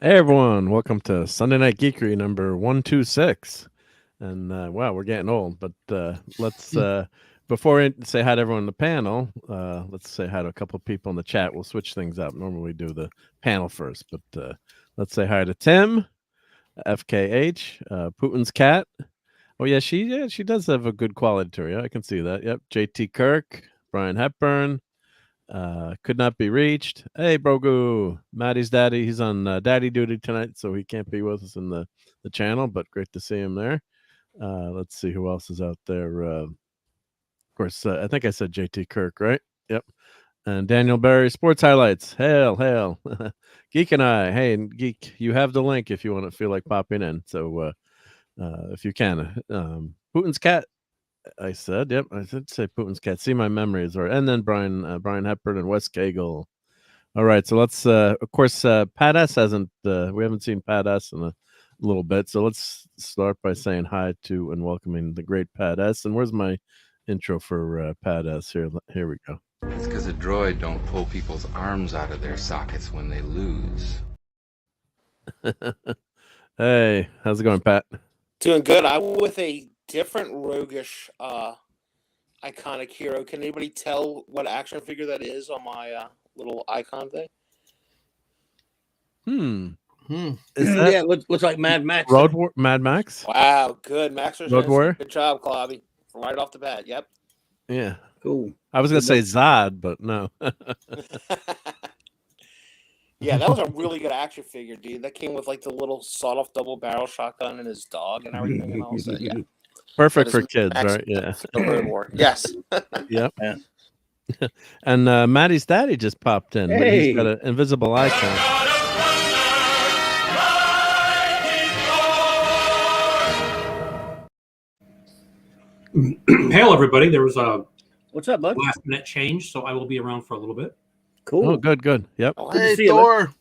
Hey everyone, welcome to Sunday Night Geekery number 126. And wow, we're getting old, but let's before we say hi to everyone on the panel, let's say hi to a couple of people in the chat. We'll switch things up. Normally we do the panel first, but let's say hi to Tim, FKH, Putin's cat. Oh yeah, she does have a good quality to her. Yeah, I can see that. Yep, JT Kirk, Brian Hepburn. Could not be reached. Hey, Brogu, Maddie's daddy. He's on daddy duty tonight, so he can't be with us in the channel, but great to see him there. Let's see who else is out there. Of course, I think I said JT Kirk, right? Yep. And Daniel Barry, Sports Highlights. Hail. Geek and I. Hey, and Geek, you have the link if you want to feel like popping in. So if you can. Putin's cat. I said, yep. I did say Putin's cat. See, my memories are, and then Brian Hepburn and Wes Cagle. All right, so let's. Of course, Pat S hasn't. We haven't seen Pat S in a little bit, so let's start by saying hi to and welcoming the great Pat S. And where's my intro for Pat S? Here we go. It's because a droid don't pull people's arms out of their sockets when they lose. Hey, how's it going, Pat? Doing good. I'm with a different roguish iconic hero. Can anybody tell what action figure that is on my little icon thing? Is that yeah, looks like Mad Max. Mad Max? Wow, good. Max Road Warrior? Good job, Clobby. Right off the bat. Yep. Yeah. Cool. I was gonna say Zod, but no. Yeah, that was a really good action figure, dude. That came with like the little sawed-off double barrel shotgun and his dog and everything. And all that. Yeah. Perfect for kids, right? Yeah. Road Warrior. Yes. Yep. Yeah. And Maddie's daddy just popped in. Hey. But he's got an invisible icon. Hail, everybody. There was a What's up, bud? last-minute change, so I will be around for a little bit. Cool. Oh, good. Yep. Oh, Good to Hey, see you, Thor.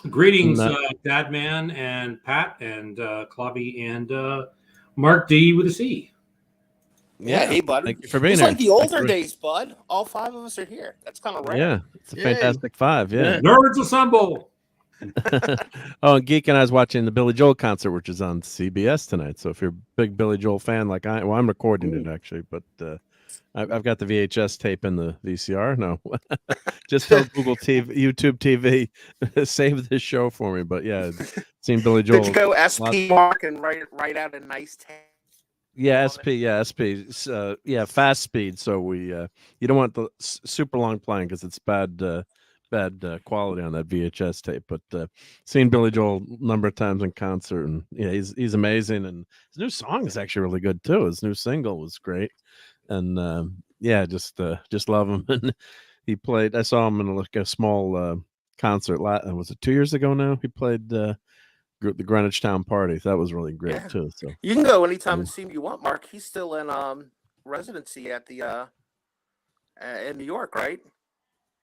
Greetings, And, Dadman and Pat and Clobby and Marc D with a C. yeah, hey, bud. Thank you for being It's here. like the older days, bud. All five of us are here. That's kind of rare. Yeah, it's a Yay. fantastic five. Yeah. Nerds assemble. Oh, and Geek and I was watching the Billy Joel concert, which is on CBS tonight. So if you're a big Billy Joel fan, like I'm recording it actually, but I've got the VHS tape in the VCR. No, just tell Google TV, YouTube TV, save this show for me. But yeah, seen Billy Joel. Did you go SP Mark and write out a nice tag? Yeah, SP. Yeah, fast speed. So we you don't want the super long playing because it's bad quality on that VHS tape. But seen Billy Joel a number of times in concert, and yeah, he's amazing. And his new song is actually really good too. His new single was great, and yeah, just love him. And he played. I saw him in a small concert. Was it 2 years ago now? He played the Greenwich Town Party. That was really great too. So You can go anytime and see him you want, Mark. He's still in residency at the in New York, right?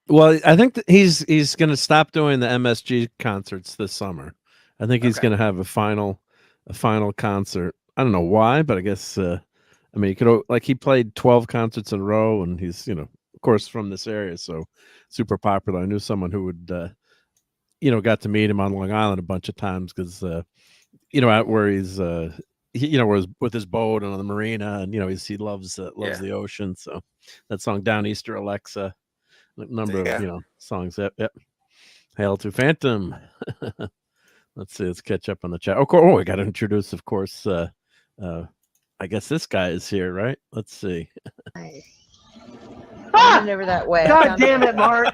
well, I think that he's going to stop doing the MSG concerts this summer. I think he's Okay. going to have a final concert. I don't know why, but I guess I mean he could he played 12 concerts in a row, and he's of course from this area, so super popular. I knew someone who would got to meet him on Long Island a bunch of times because out where he's with his boat and on the marina, and he loves the ocean. So that song Down Easter Alexa, a number of songs. Yep. Hail to Phantom. Let's see. Let's catch up on the chat. Oh, we got to introduce, of course, I guess this guy is here, right? Let's see. Nice. Ah! Went over that way. I God found damn it, Mark.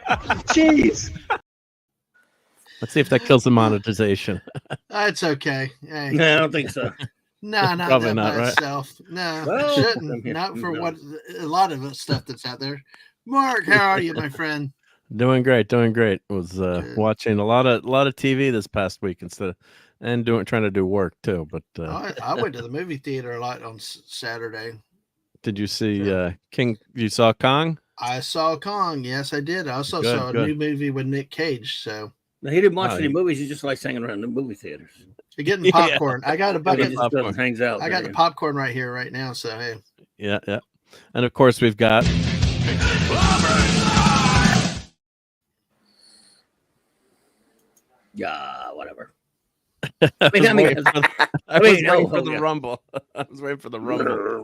Jeez. Let's see if that kills the monetization. That's okay. Hey, No, I don't think so. no, not Probably that not, by right? itself. No, Well, it shouldn't. Not for what a lot of the stuff that's out there. Mark, how are you, my friend? Doing great, doing great. Was Good. watching a lot of TV this past week and trying to do work too. But I went to the movie theater a lot on Saturday. did you see King? You saw Kong? I saw Kong. Yes, I did. I also Good, saw a good. new movie with Nick Cage. So No, he didn't watch Oh, any yeah. movies. He just likes hanging around the movie theaters. you're getting Yeah. popcorn. I got a He bucket. just goes and hangs out. I got the popcorn right here, right now. So hey, Yeah, yeah. And of course we've got Yeah, whatever. I was I mean, waiting for the- I mean, was waiting no, for the yeah. rumble. I was waiting for the rumble.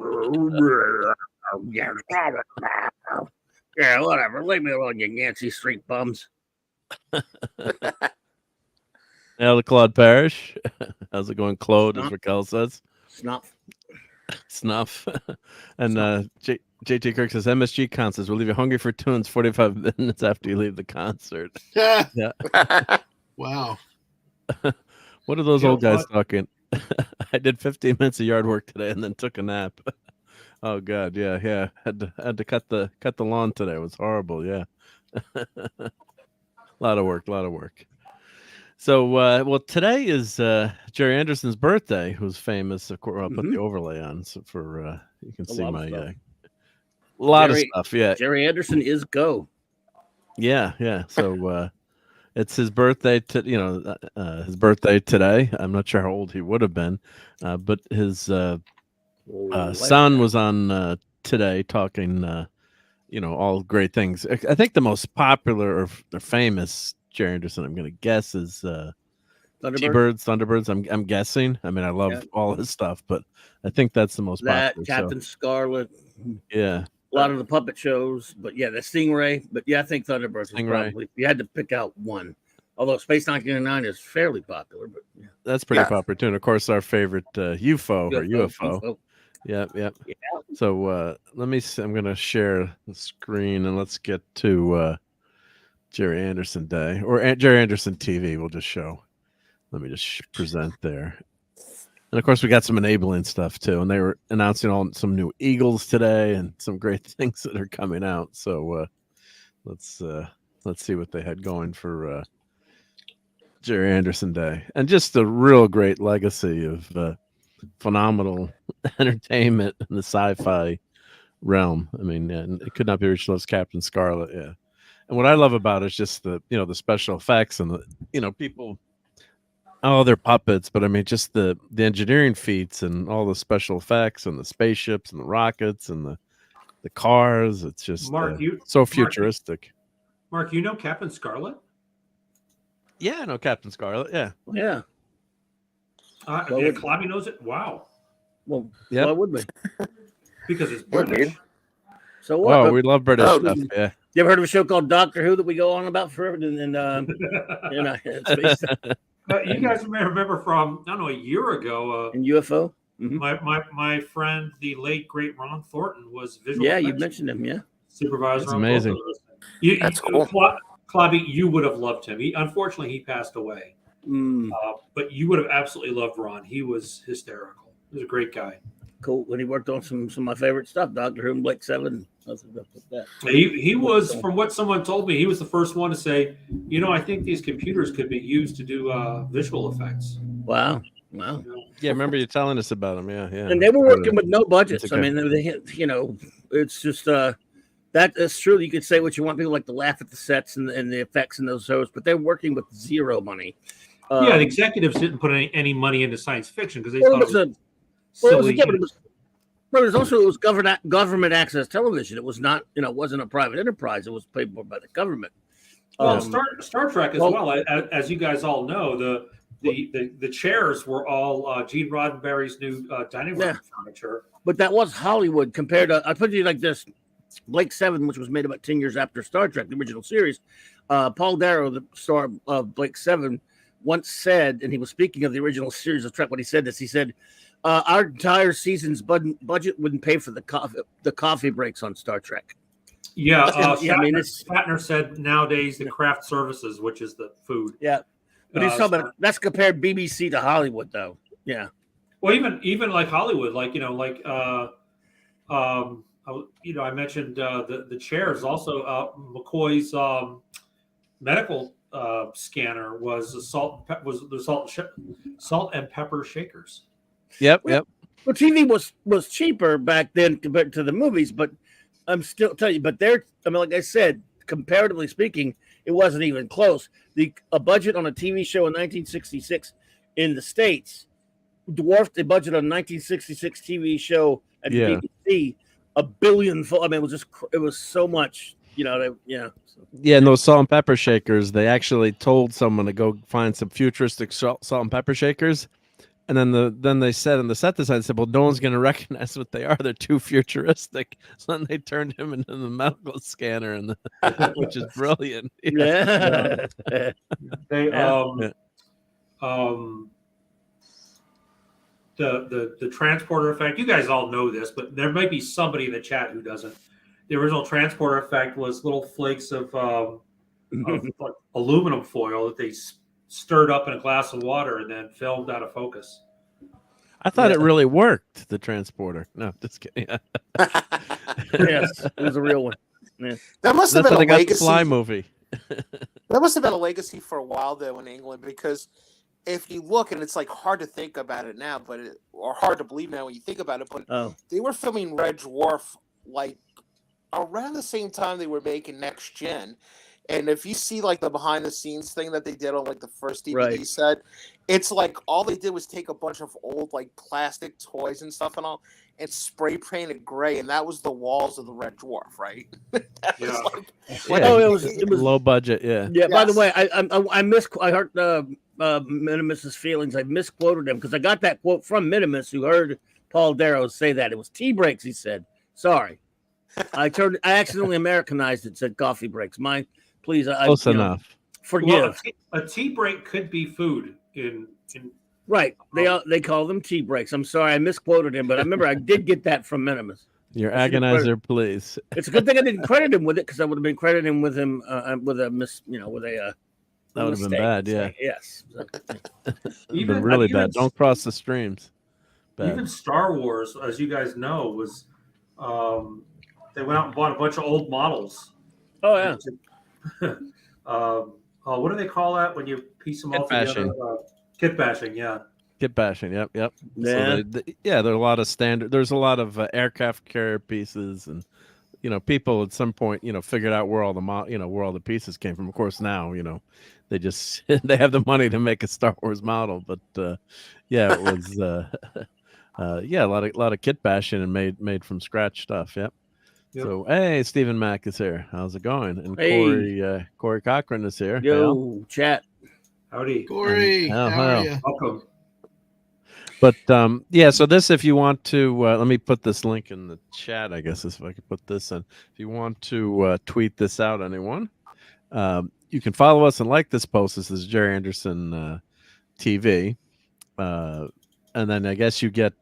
Yeah, whatever. Leave me alone, you Yancey Street bums. Yeah, the Claude Parrish. How's it going, Claude? As Snuff. Raquel says. Snuff. Snuff. And JT Kirk says MSG concerts will leave you hungry for tunes 45 minutes after you leave the concert. Yeah. wow. What are those You know old guys what? talking? I did 15 minutes of yard work today and then took a nap. Oh God, yeah. Had to cut the lawn today. It was horrible. Yeah. A lot of work. So, well, today is Jerry Anderson's birthday, who's famous. Of course, I'll put the overlay on so for you can see lot of my stuff. a lot of Jerry- stuff. Yeah, Jerry Anderson is go. yeah. So it's his birthday. His birthday today. I'm not sure how old he would have been, but his son was on today talking. All great things. I think the most popular or famous Jerry Anderson, I'm going to guess, is Thunderbirds. I'm guessing. I mean, I love all his stuff, but I think that's the most That popular. Captain Scarlet, Yeah, a lot of the puppet shows, but yeah, the Stingray. But yeah, I think Thunderbirds was Stingray. probably. You had to pick out one. Although Space 1999 is fairly popular, but yeah. that's pretty Yeah. popular too. And of course, our favorite UFO. UFO. Yep. Yeah. So let me see. I'm going to share the screen and let's get to Jerry Anderson Day or Jerry Anderson TV. We'll just show. Let me just present there. And of course, we got some enabling stuff too. And they were announcing some new Eagles today and some great things that are coming out. So let's see what they had going for Jerry Anderson Day, and just a real great legacy of phenomenal entertainment in the sci-fi realm. I mean, and it could not be reached as Captain Scarlet. Yeah, and what I love about it is just the special effects and the people. Oh, they're puppets, but I mean, just the engineering feats and all the special effects and the spaceships and the rockets and the cars. It's just Mark, so futuristic. Mark, you know Captain Scarlet? Yeah, I know Captain Scarlet. Yeah. Yeah. Yeah, would- Klobby knows it. Wow, Well, Yep. why would we? because it's Yeah, British. dude. So what? Oh, we love British Oh, stuff. Yeah. You ever heard of a show called Doctor Who that we go on about forever? And space You guys may remember from a year ago. and UFO. My friend, the late great Ron Thornton, was visual. Yeah, you effects mentioned him. Yeah. supervisor. That's on both amazing. of those. That's cool. Klobby, you would have loved him. Unfortunately, he passed away. Mm, But you would have absolutely loved Ron. He was hysterical. He was a great guy. cool. When he worked on some of my favorite stuff, Doctor Who and Blake 7. Nothing up with that. He was, from what someone told me, he was the first one to say, I think these computers could be used to do visual effects. Wow. Yeah, remember you telling us about him? Yeah. And they were working with no budgets. That's I okay. mean, they hit, it's just that's true. You could say what you want. People like to laugh at the sets and the effects in those shows, but they're working with zero money. The executives didn't put any money into science fiction because they Well, thought it was but it was government access television. It was not, it wasn't a private enterprise. It was paid for by the government. Well, Star Trek as well. As you guys all know, the chairs were all Gene Roddenberry's new dining room furniture. But that was Hollywood compared to. I put it like this: Blake 7, which was made about 10 years after Star Trek, the original series. Paul Darrow, the star of Blake 7, once said, and he was speaking of the original series of Trek. When he said this, he said, Our entire season's budget wouldn't pay for the coffee breaks on Star Trek. Yeah, Yeah, I mean, it's Shatner said nowadays the craft services, which is the food. yeah, but he's talking about that's compared BBC to Hollywood, though. Yeah. Well, even like Hollywood, like I mentioned the chairs. Also, McCoy's medical scanner was the salt and pepper shakers. Yep. Well, TV was cheaper back then compared to the movies, but I'm still telling you. But like I said, comparatively speaking, it wasn't even close. A budget on a TV show in 1966 in the States dwarfed the budget on a 1966 TV show at the BBC $1 billion. I mean, it was so much. Yeah, and those salt and pepper shakers, they actually told someone to go find some futuristic salt and pepper shakers, and then they said in the set design, said, well, no one's going to recognize what they are. They're too futuristic. So then they turned him into the medical scanner, which is brilliant. Yeah. They the transporter effect. You guys all know this, but there might be somebody in the chat who doesn't. The original transporter effect was little flakes of like aluminum foil that they stirred up in a glass of water and then filmed out of focus. I thought it really worked, the transporter. No, just kidding. Yes, it was a real one. Yeah. That must have been a legacy. Fly movie. That must have been a legacy for a while, though, in England, because if you look, and it's like hard to think about it now, or hard to believe now when you think about it, but they were filming Red Dwarf like around the same time they were making Next Gen. And if you see like the behind the scenes thing that they did on like the first DVD set, it's like all they did was take a bunch of old like plastic toys and stuff and all and spray paint it gray, and that was the walls of the Red Dwarf, right? It was low budget, yeah. Yeah. Yes. By the way, I hurt Minimus's feelings. I misquoted him because I got that quote from Minimus, who heard Paul Darrow say that it was tea breaks. He said, "Sorry, I accidentally Americanized it. Said coffee breaks. Please, close enough. Well, Forgive. a tea break could be food in right. They call them tea breaks. I'm sorry, I misquoted him, but I remember I did get that from Minimus. Your agonizer, please. It's a good thing I didn't credit him with it because I would have been crediting with him with a that would have been bad. Yeah. Yes. Even really bad. Don't cross the streams. Bad. Even Star Wars, as you guys know, was they went out and bought a bunch of old models. Oh yeah. What do they call that when you piece them all together? Kit bashing, yeah. Kit bashing, yep. Yeah. So there are a lot of standard. There's a lot of aircraft carrier pieces, and people at some point figured out where all the pieces came from. Of course, now they just they have the money to make a Star Wars model, but it was a lot of kit bashing and made from scratch stuff. Yep. So, hey, Stephen Mack is here. How's it going? And hey. Corey Cochran is here. Yo, chat. Howdy. Corey, how are you? Welcome. But, so this, if you want to, let me put this link in the chat, I guess, if I could put this in. If you want to tweet this out, anyone, you can follow us and like this post. This is Jerry Anderson TV. And then I guess you get...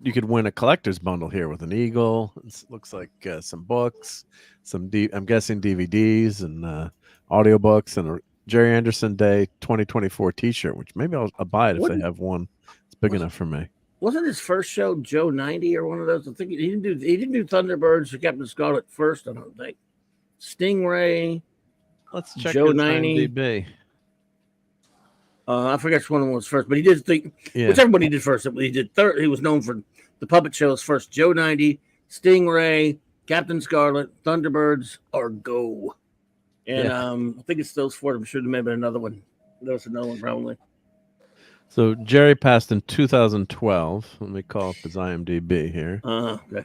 you could win a collector's bundle here with an eagle. It looks like some books, I'm guessing DVDs and audiobooks, and a Jerry Anderson Day 2024 T-shirt, which maybe I'll buy it if they have one. It's big enough for me. Wasn't his first show Joe 90 or one of those? I think he didn't do Thunderbirds or Captain Scarlet first. I don't think. Stingray. Let's check Joe his 90. IMDb. I forget which one was first, but he did whichever one he did first. He did third. He was known for the puppet shows first. Joe 90, Stingray, Captain Scarlet, Thunderbirds Are Go, and I think it's those four. I'm sure there may have been another one. There was another one probably. So Jerry passed in 2012. Let me call up his IMDb here. Okay.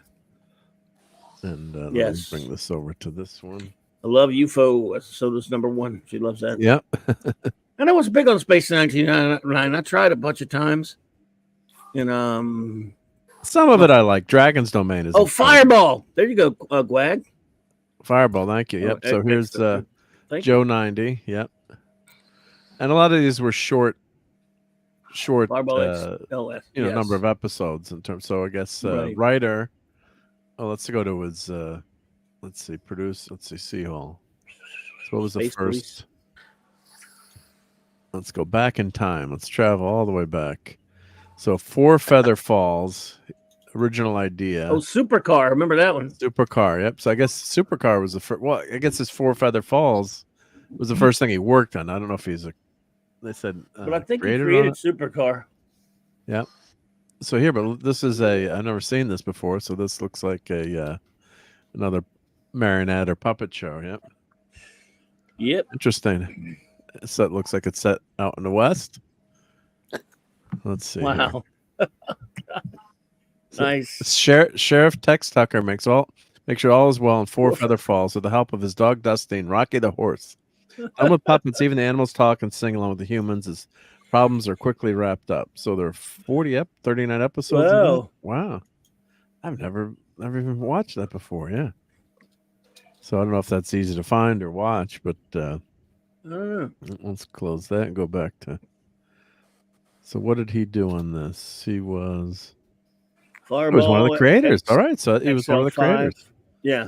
And let me bring this over to this one. I love UFO. So this #1. She loves that. Yep. And I was big on Space 1999. I tried a bunch of times. And some of it I like. Dragon's Domain is Fireball. There you go, Gwag. Fireball, thank you. Yep. So here's Joe 90. Yep. And a lot of these were short short, Fireball LS. number of episodes in terms. So I guess Right. writer. Oh, let's go to his. Let's see, Seahole. So what was the Space first? Police. Let's go back in time. Let's travel all the way back. So Four Feather Falls, original idea. Oh, Supercar. Remember that one? Supercar. Yep. So I guess Supercar was the first. Well, I guess this Four Feather Falls was the first thing he worked on. I don't know if he's a. They said, But I think he created created on it? Supercar. Yeah. So here, but this is I've never seen this before. So this looks like another marionette or puppet show. Yep. Yep. Interesting. So it looks like it's set out in the West. Let's see. Wow. Nice. Sheriff Tex Tucker makes sure all is well in Four Feather Falls with the help of his dog Dusty and Rocky the horse. Done with puppets, even the animals talk and sing along with the humans. His problems are quickly wrapped up. So there are 39 episodes. Wow. Wow. I've never even watched that before. Yeah. So I don't know if that's easy to find or watch, but let's close that and go back to. So what did he do on this? He was. Fireball, He was one of the creators. All right, so he was one of the creators. Yeah.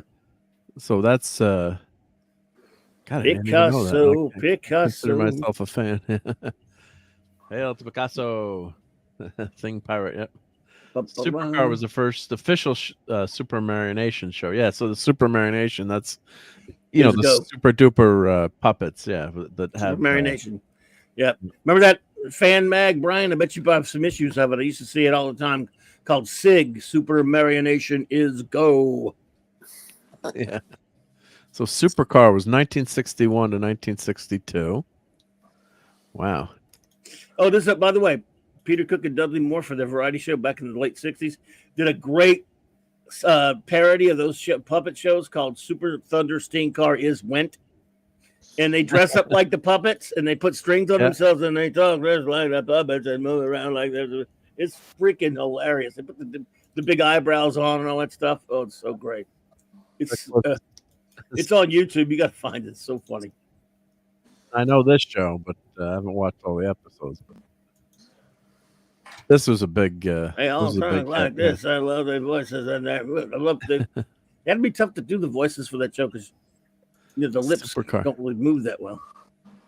So that's God, I didn't even know that. I consider myself a fan. Hail to Picasso. Thing pirate. Yep. Supercar was the first official Super Marionation show. Yeah, so the Super Marionation, that's the super duper puppets. Yeah, that have Super Marionation. Yeah, remember that fan mag, Brian? I bet you have some issues of it. I used to see it all the time. Called SIG. Super Marionation is Go. Yeah. So Supercar was 1961 to 1962. Wow. Oh, this is, by the way, Peter Cook and Dudley Moore for their variety show back in the late 60s did a great parody of those puppet shows called Super Thunder Steam Car Is Went. And they dress up like the puppets and they put strings on themselves and they talk just like the puppets and move around like that. It's freaking hilarious. They put the big eyebrows on and all that stuff. Oh, it's so great. It's on YouTube. You got to find it. It's so funny. I know this show, but I haven't watched all the episodes. But this was a big. Hey, all times like this, I love their voices and that. I love it. That'd be tough to do the voices for that show because the lips don't really move that well.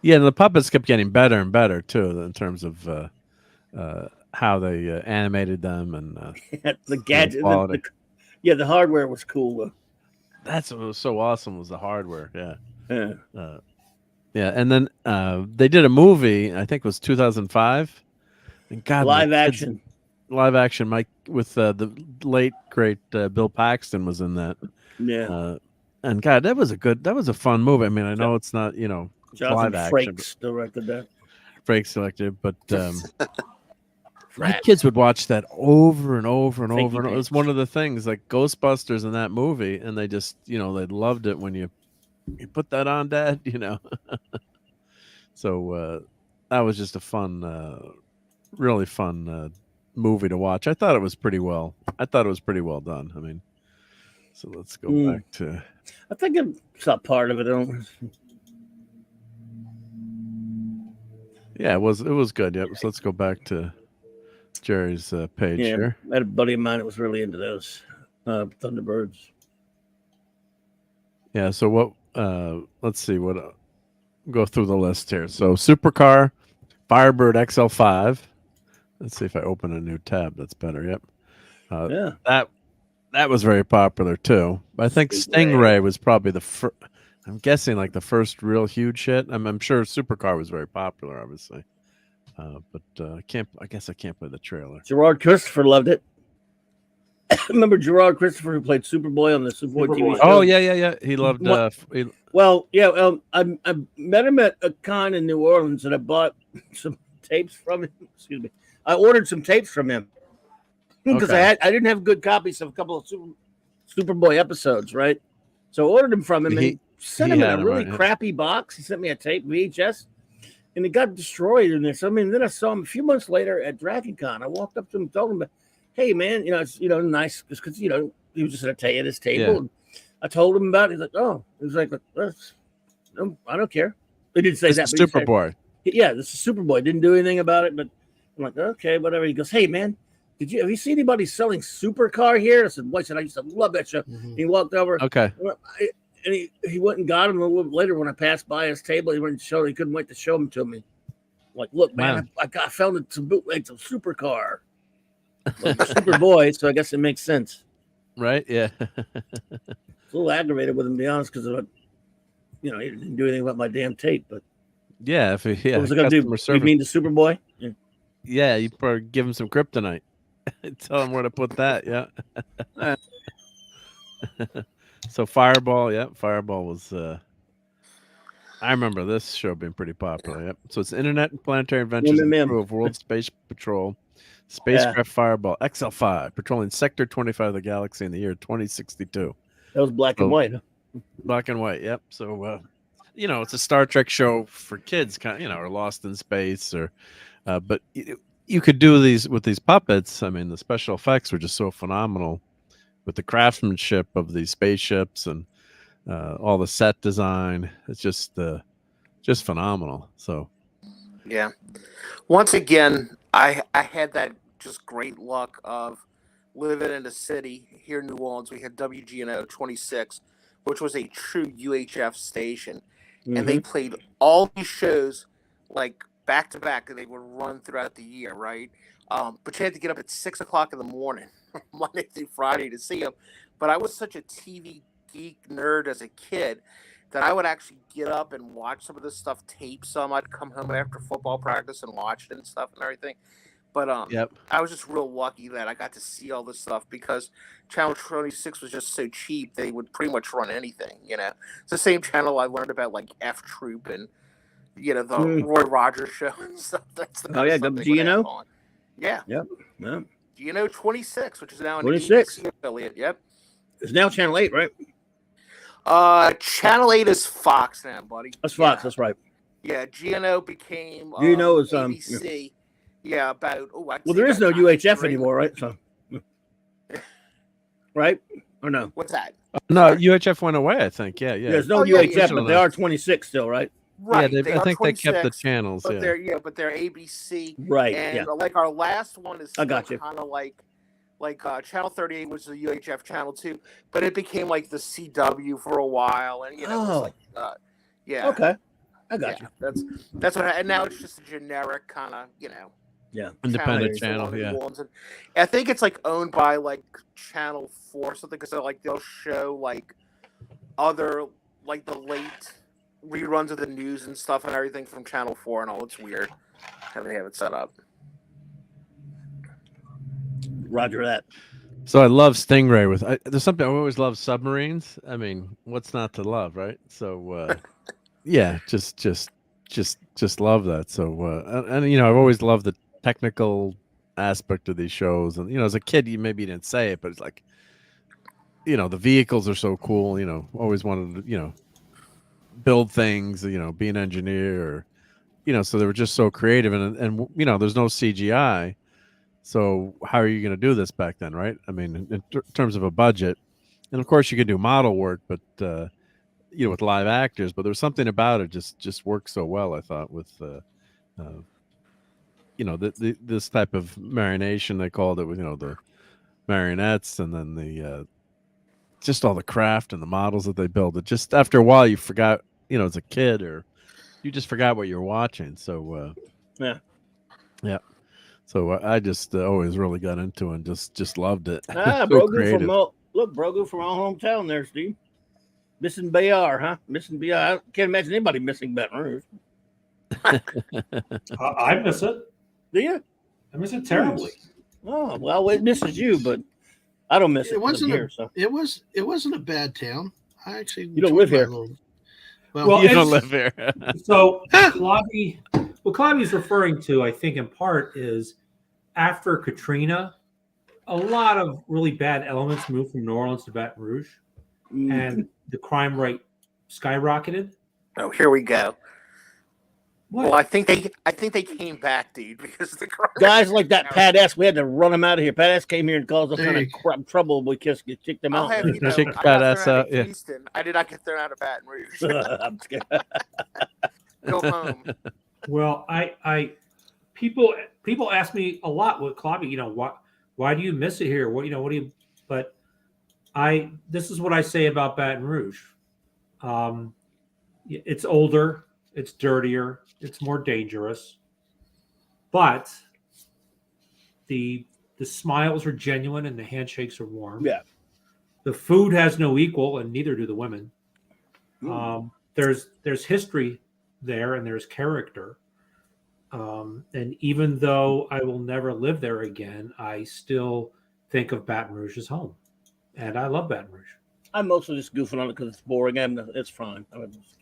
Yeah, and the puppets kept getting better and better too in terms of how they animated them and the gadget. The hardware was cool. That's what was so awesome was the hardware. Yeah. Yeah, and then they did a movie. I think it was 2005. And God, live action. Mike with the late great Bill Paxton was in that. Yeah. And God, that was a fun movie. I mean, I know it's not Jonathan Frakes directed that. Frakes directed, but my kids would watch that over and over and over. And it was one of the things like Ghostbusters in that movie, and they just they loved it when you put that on, Dad. So that was just a fun, really fun movie to watch. I thought it was pretty well done. I mean, so let's go back to. I think it's not part of it. Yeah, it was good. Yep. So let's go back to Jerry's page here. I had a buddy of mine that was really into those Thunderbirds. Yeah. So what? Let's see what. Go through the list here. So Supercar, Firebird XL5. Let's see if I open a new tab. That's better. Yep. That was very popular too. I think Stingray was probably the first. I'm guessing like the first real huge hit. I'm sure Supercar was very popular, obviously. But I guess I can't play the trailer. Gerard Christopher loved it. Remember Gerard Christopher who played Superboy on the Superboy TV show? Oh yeah. He loved. I met him at a con in New Orleans, and I bought some tapes from him. Excuse me. I ordered some tapes from him because I didn't have good copies of a couple of Superboy episodes, right? So I ordered them from him and sent him in a really crappy box. He sent me a tape VHS, and it got destroyed in there. So then I saw him a few months later at Dragon Con. I walked up to him and told him, "Hey man, it's nice because he was just at his table." Yeah. And I told him about it. He's like, "Oh," he was like, "I don't care." They didn't say that. Superboy. Yeah, this is Superboy. Didn't do anything about it, but I'm like, okay, whatever. He goes, hey, man, have you seen anybody selling supercar here? I said, boy, I used to love that show. Mhm. He walked over. Okay. And he went and got him. A little bit later, when I passed by his table, he went and showed. He couldn't wait to show them to me. I'm like, look, man, Wow. I found some bootlegs of supercar. Well, Superboy, so I guess it makes sense. Right? Yeah. A little aggravated with him, to be honest, because he didn't do anything about my damn tape. But Yeah. What was I gonna do? You mean the Superboy? Yeah. Yeah, you probably give him some kryptonite. Tell him where to put that. Yeah. So Fireball, Fireball was. I remember this show being pretty popular. Yep. So it's Internet and Planetary Adventures and crew of World Space Patrol, spacecraft Fireball XL5, patrolling Sector 25 of the galaxy in the year 2062. That was black and white. Huh? Black and white. Yep. So it's a Star Trek show for kids, kind of, or Lost in Space, or but you could do these with these puppets. I mean, the special effects were just so phenomenal with the craftsmanship of these spaceships and all the set design. It's just phenomenal. So yeah, once again, I had that just great luck of living in a city here in New Orleans. We had WGNO 26, which was a true UHF station, and they played all these shows like back to back, and they would run throughout the year, right? But you had to get up at 6 o'clock in the morning, Monday through Friday, to see them. But I was such a TV geek nerd as a kid that I would actually get up and watch some of this stuff, tape some. I'd come home after football practice and watch it and stuff and everything. But I was just real lucky that I got to see all this stuff because Channel 26 was just so cheap. They would pretty much run anything, It's the same channel I learned about, like F Troop and, the Roy Rogers show and stuff. That's the kind of stuff they would have on. Yeah. Yep. GNO 26, which is now an 26 ABC affiliate. Yep. It's now Channel 8, right? Channel 8 is Fox now, buddy. That's Fox. That's right. Yeah, GNO became GNO is ABC. Yeah, about there is no UHF anymore, right? So, right or no? What's that? No, UHF went away. I think. Yeah. There's no UHF, but they are 26 still, right? Right. Yeah, I think they kept the channels. But they're ABC. Right. And like our last one is I got you. Kind of like Channel 38 was the UHF channel too, but it became like the CW for a while, and it was like yeah. Okay, I got you. That's what. And now it's just a generic kind of independent channel. Yeah. And I think it's like owned by like Channel 4 or something, because they'll show like other like the late reruns of the news and stuff and everything from Channel 4 and all. It's weird how they have it set up. Roger that. So I love Stingray. There's something I always love submarines. I mean, what's not to love, right? So yeah, just love that. So and I've always loved the technical aspect of these shows, and as a kid, you didn't say it, but it's like the vehicles are so cool. Always wanted to build things. Be an engineer, or so they were just so creative, and there's no CGI. So how are you going to do this back then, right? I mean, in terms of a budget, and of course you could do model work, but with live actors. But there's something about it just worked so well. I thought with this type of marination, they called it, with the marionettes, and then the just all the craft and the models that they build. It just, after a while, you forgot, as a kid, or you just forgot what you're watching. So yeah. So I just always really got into it and just loved it. So Brogu from our hometown there, Steve. Missing Bayard, huh? Missing Bayard. I can't imagine anybody missing Baton Rouge. I miss it. Do you? I miss it terribly. Oh, well, it misses you, but I don't miss it. It wasn't a bad town. I actually You don't live here. Well, you don't live here. So what Claudia's referring to, I think, in part, is after Katrina, a lot of really bad elements moved from New Orleans to Baton Rouge, and the crime rate skyrocketed. Oh, here we go. What? Well, I think they came back, dude, because the guys like that Pat S. We had to run them out of here. Pat S. came here and caused all kind of trouble. We just kicked them out. Kicked Pat S. out. Yeah. Houston. I did not get thrown out of Baton Rouge. I'm scared. Go home. Well, people ask me a lot with Claudia, why do you miss it here? What do you? But this is what I say about Baton Rouge. It's older, it's dirtier, it's more dangerous, but the smiles are genuine and the handshakes are warm. Yeah. The food has no equal, and neither do the women. There's history there, and there's character. And even though I will never live there again, I still think of Baton Rouge as home, and I love Baton Rouge. I'm mostly just goofing on it because it's boring. It's fine.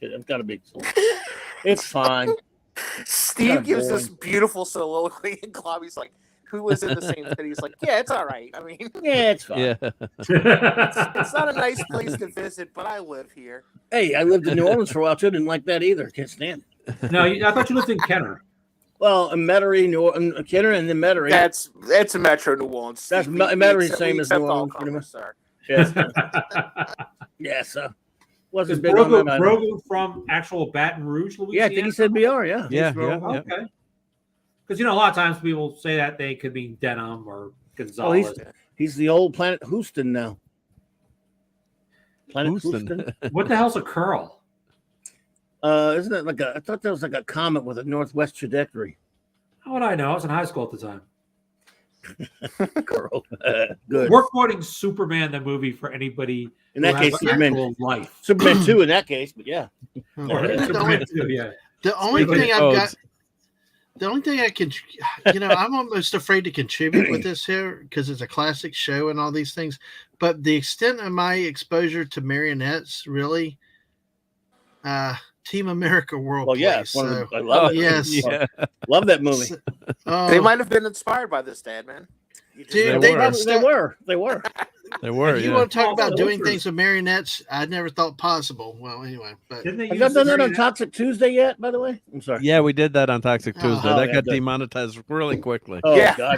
It's got to be. It's fine. Steve gives this beautiful soliloquy, and Globby's like, who was in the same city? He's like, yeah, it's all right. I mean, yeah, it's fine. Yeah. it's not a nice place to visit, but I live here. Hey, I lived in New Orleans for a while too. Didn't like that either. Can't stand it. No, I thought you lived in Kenner. Well, in Metairie, Kenner, and then Metairie. That's a Metro New Orleans. That's Metairie, same as New Orleans, pretty much. Yes. Yeah, so wasn't big on that. Brogan from actual Baton Rouge, Louisiana? Yeah, I think he said BR, yeah. Yeah. Okay. Because, a lot of times people say that they could be Denham or Gonzales. Oh, he's the old Planet Houston now. Planet Houston. What the hell's a curl? Isn't it I thought that was like a comet with a northwest trajectory. How would I know? I was in high school at the time. Curl. Good. We're quoting Superman, the movie, for anybody in that case, Superman. Life. Superman 2 in that case, but yeah. Superman 2, yeah. The only thing I've got. The only thing I can, I'm almost afraid to contribute with this here because it's a classic show and all these things. But the extent of my exposure to marionettes, really, Team America World. Well, yeah, I love it. Yes, yeah. Love that movie. They might have been inspired by this, Dad, man. Dude, they were. If you want to talk about doing things with marionettes, I never thought possible. Well, anyway, but have you done that on Toxic Tuesday yet? By the way, I'm sorry. Yeah, we did that on Toxic Tuesday. That got demonetized really quickly. Oh, yeah, God.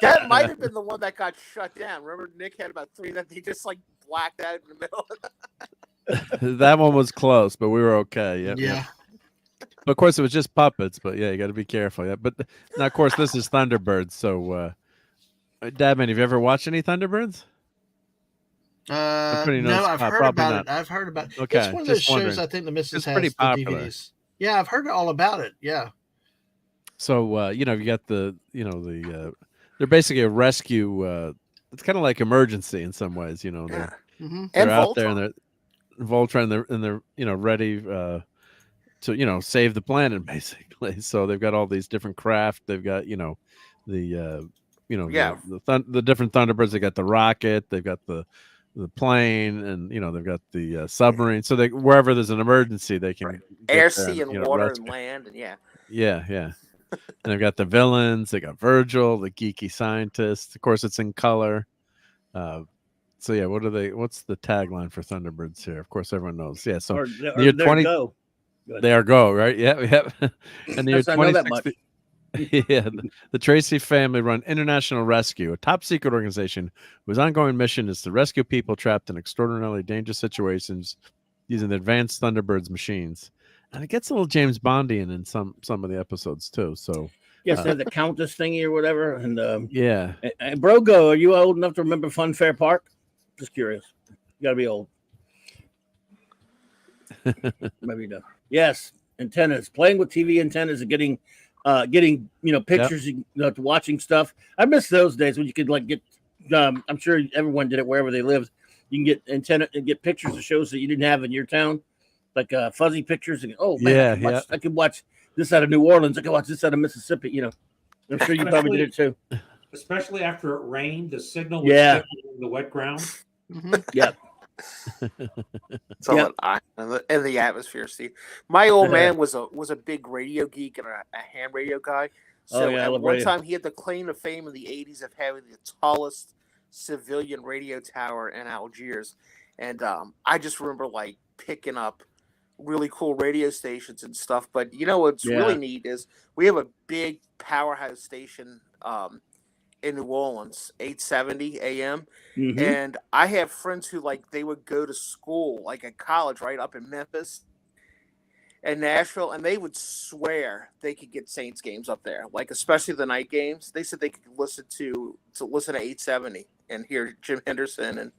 That might have been the one that got shut down. Remember, Nick had about 3 that they just blacked out in the middle. That one was close, but we were okay. Yep, yeah. Yep. Of course, it was just puppets, but yeah, you got to be careful. Yeah, but now, of course, this is Thunderbirds. So, Dabman, have you ever watched any Thunderbirds? No, I've heard about it. I've heard about it. Okay, it's one of those shows I think the missus has pretty the popular. DVDs. Yeah, I've heard all about it. Yeah. So, you got they're basically a rescue. It's kind of like Emergency in some ways. They're, they're out there and they're Voltron and they're ready to save the planet basically. So they've got all these different craft. They've got the different Thunderbirds. They got the rocket. They've got the plane, and they've got the submarine. So wherever there's an emergency, they can air, sea, and water, and land, and yeah. And they've got the villains. They got Virgil, the geeky scientist. Of course, it's in color. So yeah, what's the tagline for Thunderbirds here? Of course, everyone knows. Yeah, so the year 20. They are go, right? Yeah. And the year 2060. Yeah, the Tracy family run International Rescue, a top secret organization whose ongoing mission is to rescue people trapped in extraordinarily dangerous situations using the advanced Thunderbirds machines. And it gets a little James Bondian in some of the episodes too. So yes, they had the Countess thingy or whatever. And yeah. And Brogo, are you old enough to remember Fun Fair Park? Just curious. You gotta be old. Maybe not. Yes, antennas. Playing with TV antennas and getting pictures, watching stuff. I miss those days when you could get. I'm sure everyone did it wherever they lived. You can get antenna and get pictures of shows that you didn't have in your town, like fuzzy pictures. And, I could watch this out of New Orleans. I could watch this out of Mississippi. I'm sure you probably did it too. Especially after it rained, the signal was stick in the wet ground. Mm-hmm. Yeah. So in the atmosphere, Steve. My old man was a big radio geek and a ham radio guy. So at one time he had the claim to fame in the 80s of having the tallest civilian radio tower in Algiers. And I just remember picking up really cool radio stations and stuff. But what's really neat is we have a big powerhouse station in New Orleans, 870 AM. Mm-hmm. And I have friends who they would go to school, at college, right up in Memphis. in Nashville, and they would swear they could get Saints games up there, like especially the night games. They said they could listen to 870 and hear Jim Henderson and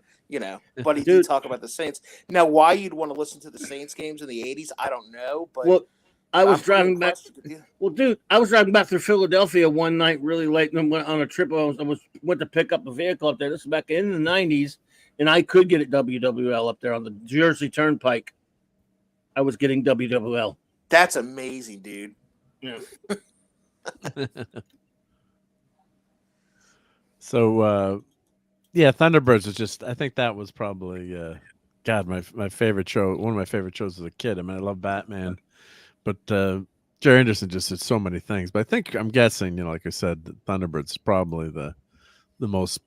Buddy D talk about the Saints. Now, why you'd want to listen to the Saints games in the 80s, I don't know. But I was driving back. Well, dude, I was driving back through Philadelphia one night really late and went on a trip. I went to pick up a vehicle up there. This is back in the 90s, and I could get it WWL up there on the Jersey Turnpike. I was getting WWL. That's amazing, dude. Yeah. So, Thunderbirds was just. I think that was probably, God, my favorite show. One of my favorite shows as a kid. I mean, I love Batman. But Jerry Anderson just did so many things. But I'm guessing, like I said, Thunderbirds is probably the most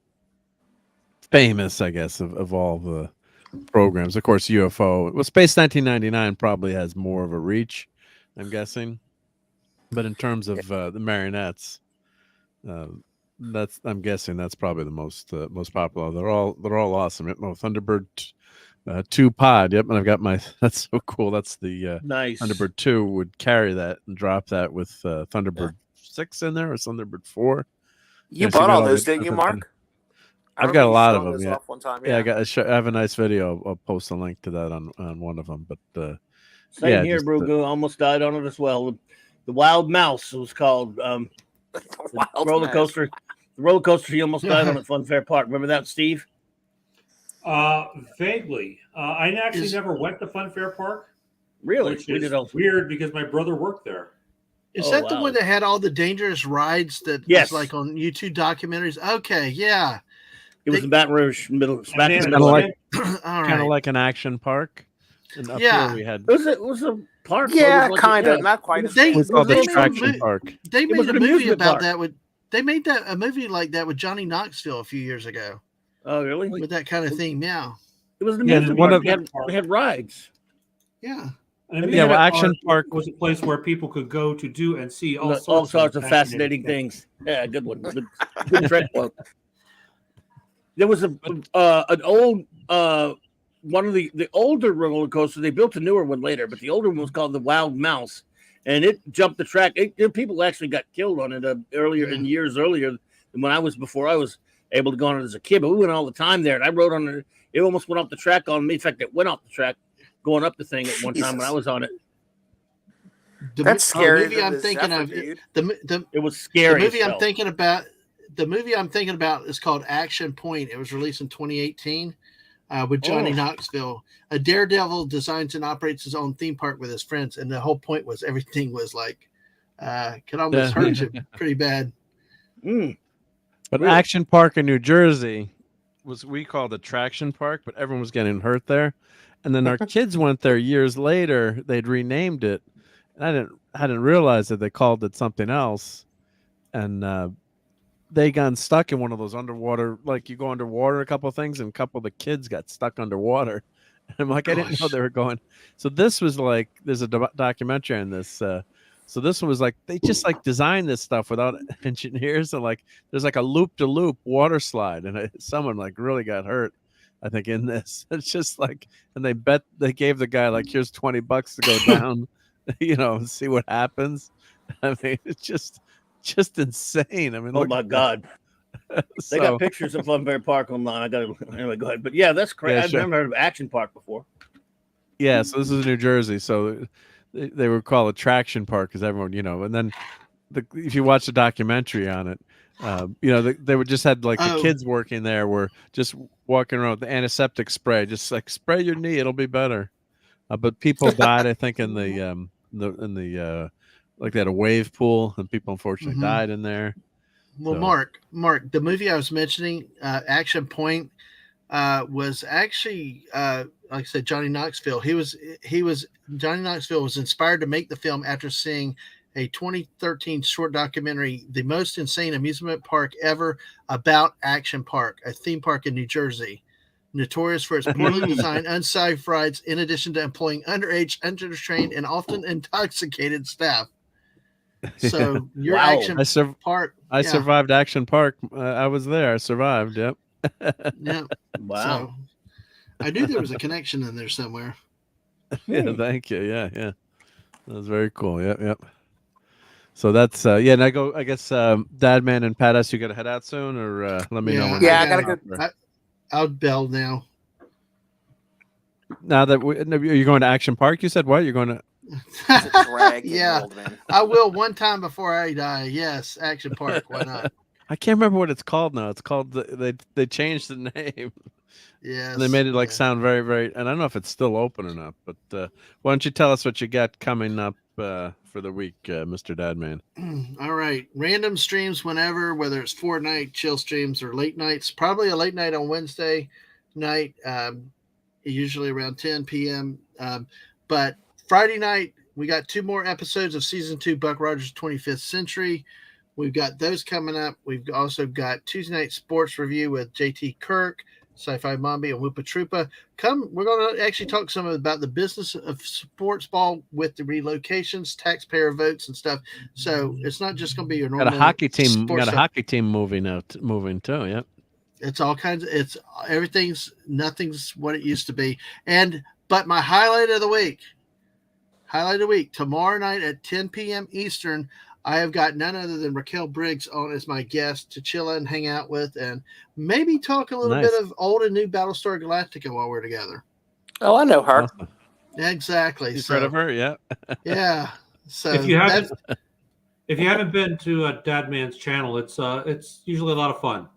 famous, I guess, of all the programs. Of course, UFO. Well, Space 1999 probably has more of a reach, I'm guessing. But in terms of the marionettes, I'm guessing that's probably the most popular. They're all awesome. Thunderbird 2 pod. Yep, and I've got that's so cool. That's the nice Thunderbird 2 would carry that and drop that with Thunderbird 6 in there or Thunderbird 4. You bought all those, didn't you, Mark? I've got a lot of them. Yeah, one time, I have a nice video. I'll post a link to that on one of them. But same here, Brugu almost died on it as well. The Wild Mouse was called. Roller coaster. The roller coaster. He almost died on at Fun Fair Park. Remember that, Steve? Vaguely. I actually never went to Fun Fair Park. Really? Which is weird because my brother worked there. Is that the one that had all the dangerous rides that was like on YouTube documentaries? Okay, yeah. It was in Baton Rouge, kind of like an action park. And up here we had. It was a park. Yeah, kind of. Not quite. It was called the Attraction Park. They made a movie about that. They made a movie like that with Johnny Knoxville a few years ago. Oh, really? With that kind of theme, yeah. It was an amusement park. They had rides. Yeah. Action Park was a place where people could go to do and see all sorts of fascinating things. Yeah, good one. Good trick one. There was an old one of the older roller coasters. They built a newer one later, but the older one was called the Wild Mouse, and it jumped the track. People actually got killed on it years earlier than before I was able to go on it as a kid. But we went all the time there, and I rode on it. It almost went off the track on me. In fact, it went off the track going up the thing at one time when I was on it. That's scary. The movie I'm thinking of. It was scary. The movie I'm thinking about is called Action Point. It was released in 2018 with Johnny Knoxville. A daredevil designs and operates his own theme park with his friends, and the whole point was everything was like could almost hurt you pretty bad. But really? Action Park in New Jersey we called Attraction Park, but everyone was getting hurt there. And then our kids went there years later. They'd renamed it, and I hadn't realized that they called it something else. And they got stuck in one of those underwater, like you go underwater a couple of things, and a couple of the kids got stuck underwater. And I'm like, I didn't know they were going. So this was like, there's a documentary on this. So this one was like, they just like designed this stuff without engineers. And like, there's like a loop-to-loop water slide, and someone like really got hurt, I think, in this. It's just like, and they gave the guy like, here's $20 to go down, and see what happens. I mean, it's just insane. I mean, oh my God. They got pictures of Fun Fair Park online. Anyway, go ahead. But yeah, that's crazy. I've never heard of Action Park before. Yeah, so this is New Jersey. So they were called Attraction Park because everyone, and then if you watch the documentary on it, they would just had like the kids working there were just walking around with the antiseptic spray, just like spray your knee, it'll be better. But people died, I think, in the like they had a wave pool, and people unfortunately died in there. Well, so. Mark, the movie I was mentioning, Action Point, was actually like I said, Johnny Knoxville. Johnny Knoxville was inspired to make the film after seeing a 2013 short documentary, The Most Insane Amusement Park Ever, about Action Park, a theme park in New Jersey, notorious for its poorly designed, unsafe rides, in addition to employing underage, undertrained, and often intoxicated staff. So your Action Park. I survived Action Park. I was there. I survived. Yep. Yeah. Wow. So, I knew there was a connection in there somewhere. Yeah. Thank you. Yeah. That was very cool. Yep, yep. So that's yeah. And I guess Dadman and Pat S, you got to head out soon, or let me know. When Yeah, I gotta go. I'll bell now. Now that you're going to Action Park, you said what? You're going to? It's a drag. Yeah, old, man. I will one time before I die. Yes, Action Park. Why not? I can't remember what it's called now. It's called they changed the name. Yes, And they made it like sound very, very. And I don't know if it's still open or not. But why don't you tell us what you got coming up for the week, Mr. Dadman? All right, random streams whenever, whether it's Fortnite, chill streams, or late nights. Probably a late night on Wednesday night, usually around 10 p.m. But Friday night, we got 2 more episodes of season 2, Buck Rogers 25th Century. We've got those coming up. We've also got Tuesday night sports review with JT Kirk, Sci-Fi Mombi, and Whoopa Troopa. We're going to actually talk some about the business of sports ball with the relocations, taxpayer votes, and stuff. So it's not just going to be your normal. Got a hockey team. Got a hockey team moving too. Yep. It's all kinds of. Nothing's what it used to be. But my highlight of the week. Tomorrow night at 10 p.m. Eastern. I have got none other than Raquel Briggs on as my guest to chill and hang out with and maybe talk a little bit of old and new Battlestar Galactica while we're together. Oh, I know her. Awesome. Exactly. You've heard of her, yeah. Yeah. So if you haven't been to Dadman's channel, it's usually a lot of fun.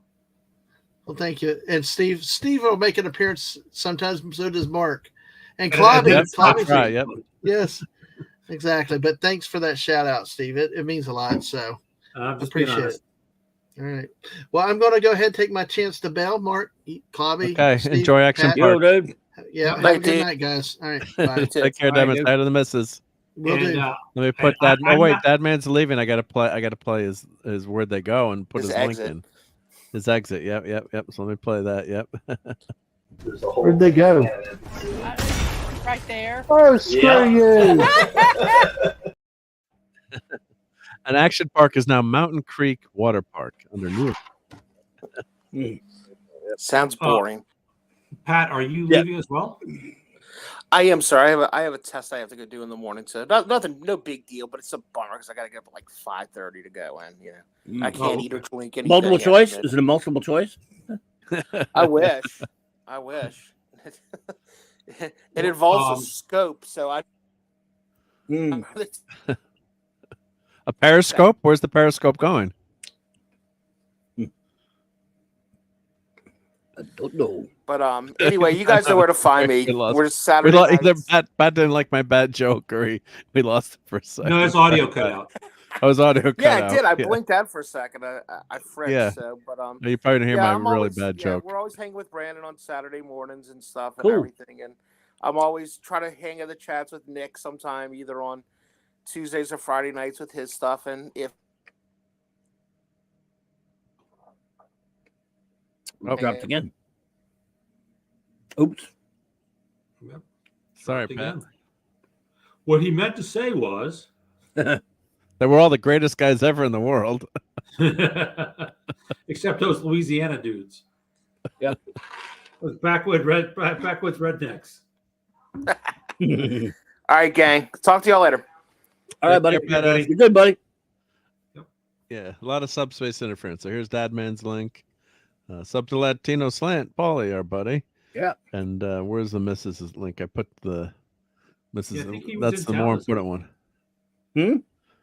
Well, thank you. And Steve will make an appearance sometimes. So does Mark and Clobby. Right, yep. Yes. Exactly. But thanks for that shout out, Steve. It means a lot. So I appreciate it. All right. Well, I'm going to go ahead and take my chance to bail. Mark, Clobby. Okay. Steve, enjoy Action Park. Dude. Yeah. Have a good night, guys. All right. Bye. Take care, Dadman. Side of the missus. Will do. Let me put that. Dadman's leaving. I got to play his Where'd They Go and put his link in. His exit. Yep. So let me play that. Yep. Where'd they go? Right there. Oh, screw you. An Action Park is now Mountain Creek Water Park under new. Sounds boring. Pat, are you leaving as well? I am, sir. I have a test I have to go do in the morning, so nothing, no big deal. But it's a bummer because I got to get up at like 5:30 to go, and I can't eat or drink anything. Multiple choice? Is it a multiple choice? I wish. It involves a scope, so I. A periscope? Where's the periscope going? I don't know. But anyway, you guys know where to find me. We're Saturday. Either Pat didn't like my bad joke, or we lost it for a second. No, it's audio cut out. I was audio cut out. Yeah, I did. I blinked out for a second. I fricked. Yeah. So, but you probably didn't hear my I'm really always, bad joke. We're always hanging with Brandon on Saturday mornings and stuff and everything. And I'm always trying to hang in the chats with Nick sometime, either on Tuesdays or Friday nights with his stuff. And if dropped again. Oops. Yep. Sorry, Pat. What he meant to say was they were all the greatest guys ever in the world. Except those Louisiana dudes. Yeah. Those backwoods rednecks. All right, gang. Talk to y'all later. All right, buddy. You're good, buddy. Yep. Yeah, a lot of subspace interference. So here's Dadman's link. Sub to Latino Slant, Paulie, our buddy. Yeah. And where's the Mrs.'s link? I put the Mrs. Yeah, that's the more important one.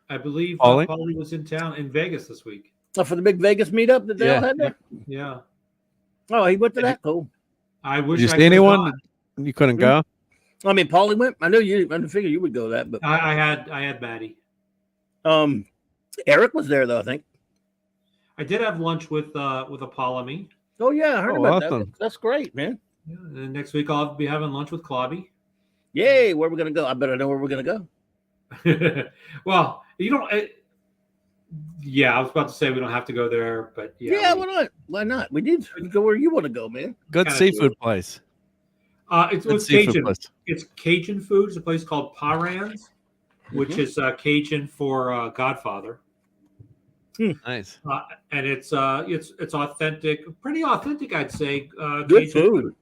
I believe Paulie was in town in Vegas this week. Oh, for the big Vegas meetup that they all had there? Yeah. Oh, he went to that? Cool. I wish. Did you see anyone? You couldn't go? I mean, Paulie went. I knew you. I didn't figure you would go to that, but I had Maddie. Eric was there though. I think I did have lunch with Apollomy. Oh yeah, I heard about awesome. that. That's great, man. Yeah, and next week I'll be having lunch with Clobby. Yay! Where we gonna go? I better know where we're gonna go. Well, you don't. I was about to say we don't have to go there, but yeah, why not? Why not? We need to go where you want to go, man. Good seafood place. It's Cajun. It's Cajun food. It's a place called Parans, which is Cajun for Godfather. Nice. And it's authentic, pretty authentic, I'd say. Good Cajun food.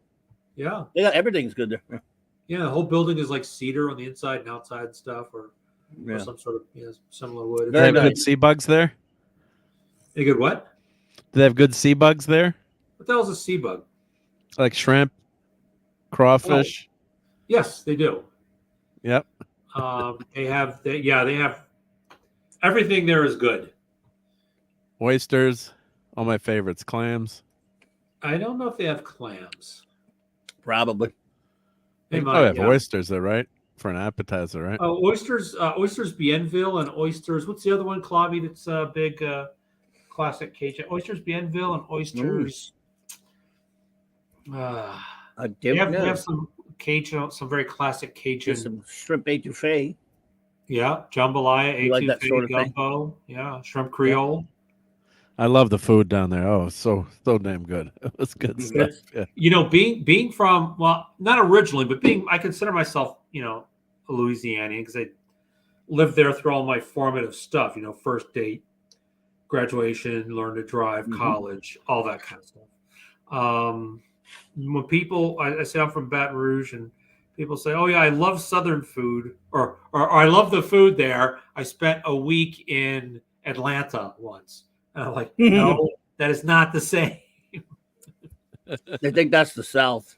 Yeah. Yeah, everything's good there. Yeah, the whole building is like cedar on the inside and outside stuff. Or or some sort of similar wood. They have good sea bugs there. They good what? Do they have good sea bugs there? What the hell's a sea bug? Like shrimp, crawfish. Yes, they do. Yep. They have everything there is good. Oysters, all my favorites. Clams. I don't know if they have clams. Probably. They They might, have yeah. oysters there, right? For an appetizer, right? Oysters Bienville and oysters. What's the other one, Clavi? That's a big classic Cajun. Oysters Bienville and oysters. They have some Cajun, some very classic Cajun. Just some shrimp etouffee. Yeah, jambalaya, You like that etouffee, sort of thing? gumbo. Yeah, shrimp Creole. I love the food down there. Oh, so damn good. It was good stuff. Yeah. You know, being from, well, not originally, but I consider myself, a Louisianian because I lived there through all my formative stuff. First date, graduation, learn to drive, college, all that kind of stuff. When people, I say I'm from Baton Rouge, and people say, "Oh yeah, I love Southern food," or "I love the food there." I spent a week in Atlanta once. And I'm like, no, that is not the same. They think that's the South.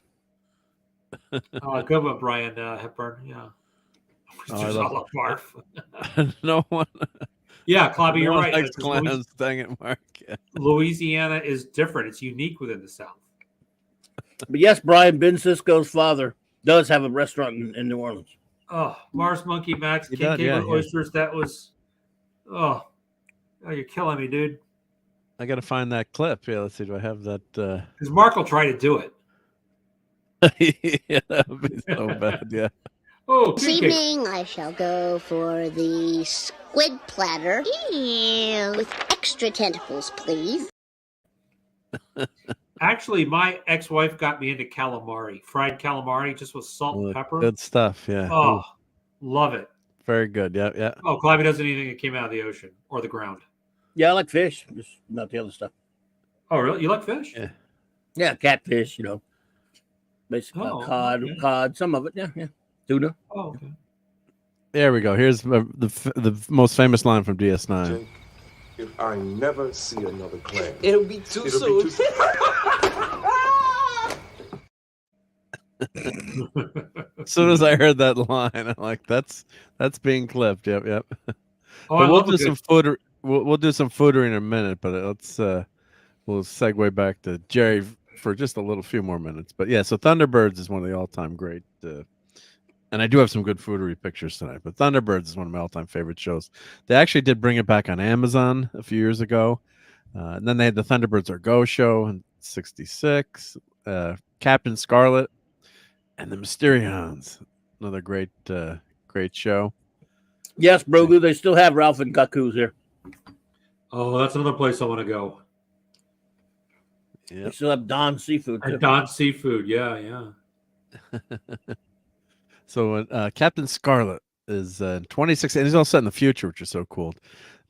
Good one, Brian Hepburn. Yeah. I love barf. No one. Yeah, Clobby, you're right. Likes clams. Dang it, Mark. Yeah. Louisiana is different. It's unique within the South. But yes, Brian, Ben Cisco's father does have a restaurant in New Orleans. Oh, Mars Monkey Max, He King does, yeah, Oysters. That was, oh, you're killing me, dude. I got to find that clip. Yeah, let's see. Do I have that? Because Mark will try to do it. Yeah, that would be so bad. Yeah. Oh, this evening I shall go for the squid platter. Ew. With extra tentacles, please. Actually, my ex-wife got me into calamari, fried calamari, just with salt and pepper. Good stuff. Yeah. Oh, love it. Very good. Yeah, yeah. Oh, Clobby doesn't eat anything that came out of the ocean or the ground. Yeah, I like fish, just not the other stuff. Oh, really? You like fish? Yeah. Yeah, catfish, basically cod, some of it. Yeah, tuna. Oh, okay. There we go. Here's the most famous line from DS9. If I never see another clam, it'll be too soon. As soon as I heard that line, I'm like, that's being clipped. Yep. Oh, But we'll do some food. We'll do some foodery in a minute, but let's we'll segue back to Jerry for just a few more minutes. But yeah, so Thunderbirds is one of the all-time great, and I do have some good foodery pictures tonight. But Thunderbirds is one of my all-time favorite shows. They actually did bring it back on Amazon a few years ago, and then they had the Thunderbirds Are Go show in '66, Captain Scarlet, and the Mysterions. Another great show. Yes, Brogu, they still have Ralph and Kaku's here. Oh, that's another place I want to go. Yeah, they still have Don Seafood. Too. Don Seafood, yeah. So Captain Scarlet is 2016. He's all set in the future, which is so cool.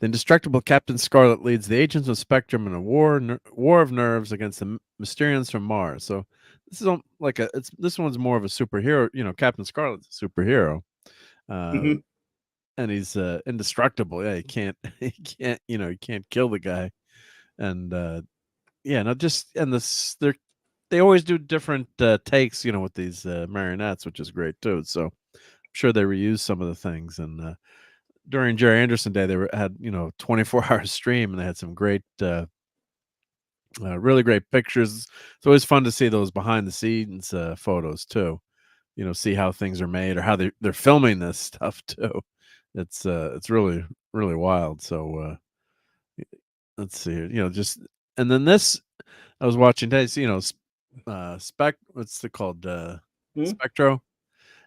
The indestructible Captain Scarlet leads the agents of Spectrum in a war of nerves against the Mysterians from Mars. So this is like this one's more of a superhero. Captain Scarlet's a superhero. And he's indestructible. Yeah, he can't kill the guy. And they always do different takes, with these marionettes, which is great too. So I'm sure they reuse some of the things. And during Jerry Anderson Day, they had 24-hour stream, and they had some great, really great pictures. It's always fun to see those behind the scenes photos too. See how things are made or how they're filming this stuff too. It's really, really wild. So let's see here. And then this I was watching today. What's it called? Spectro.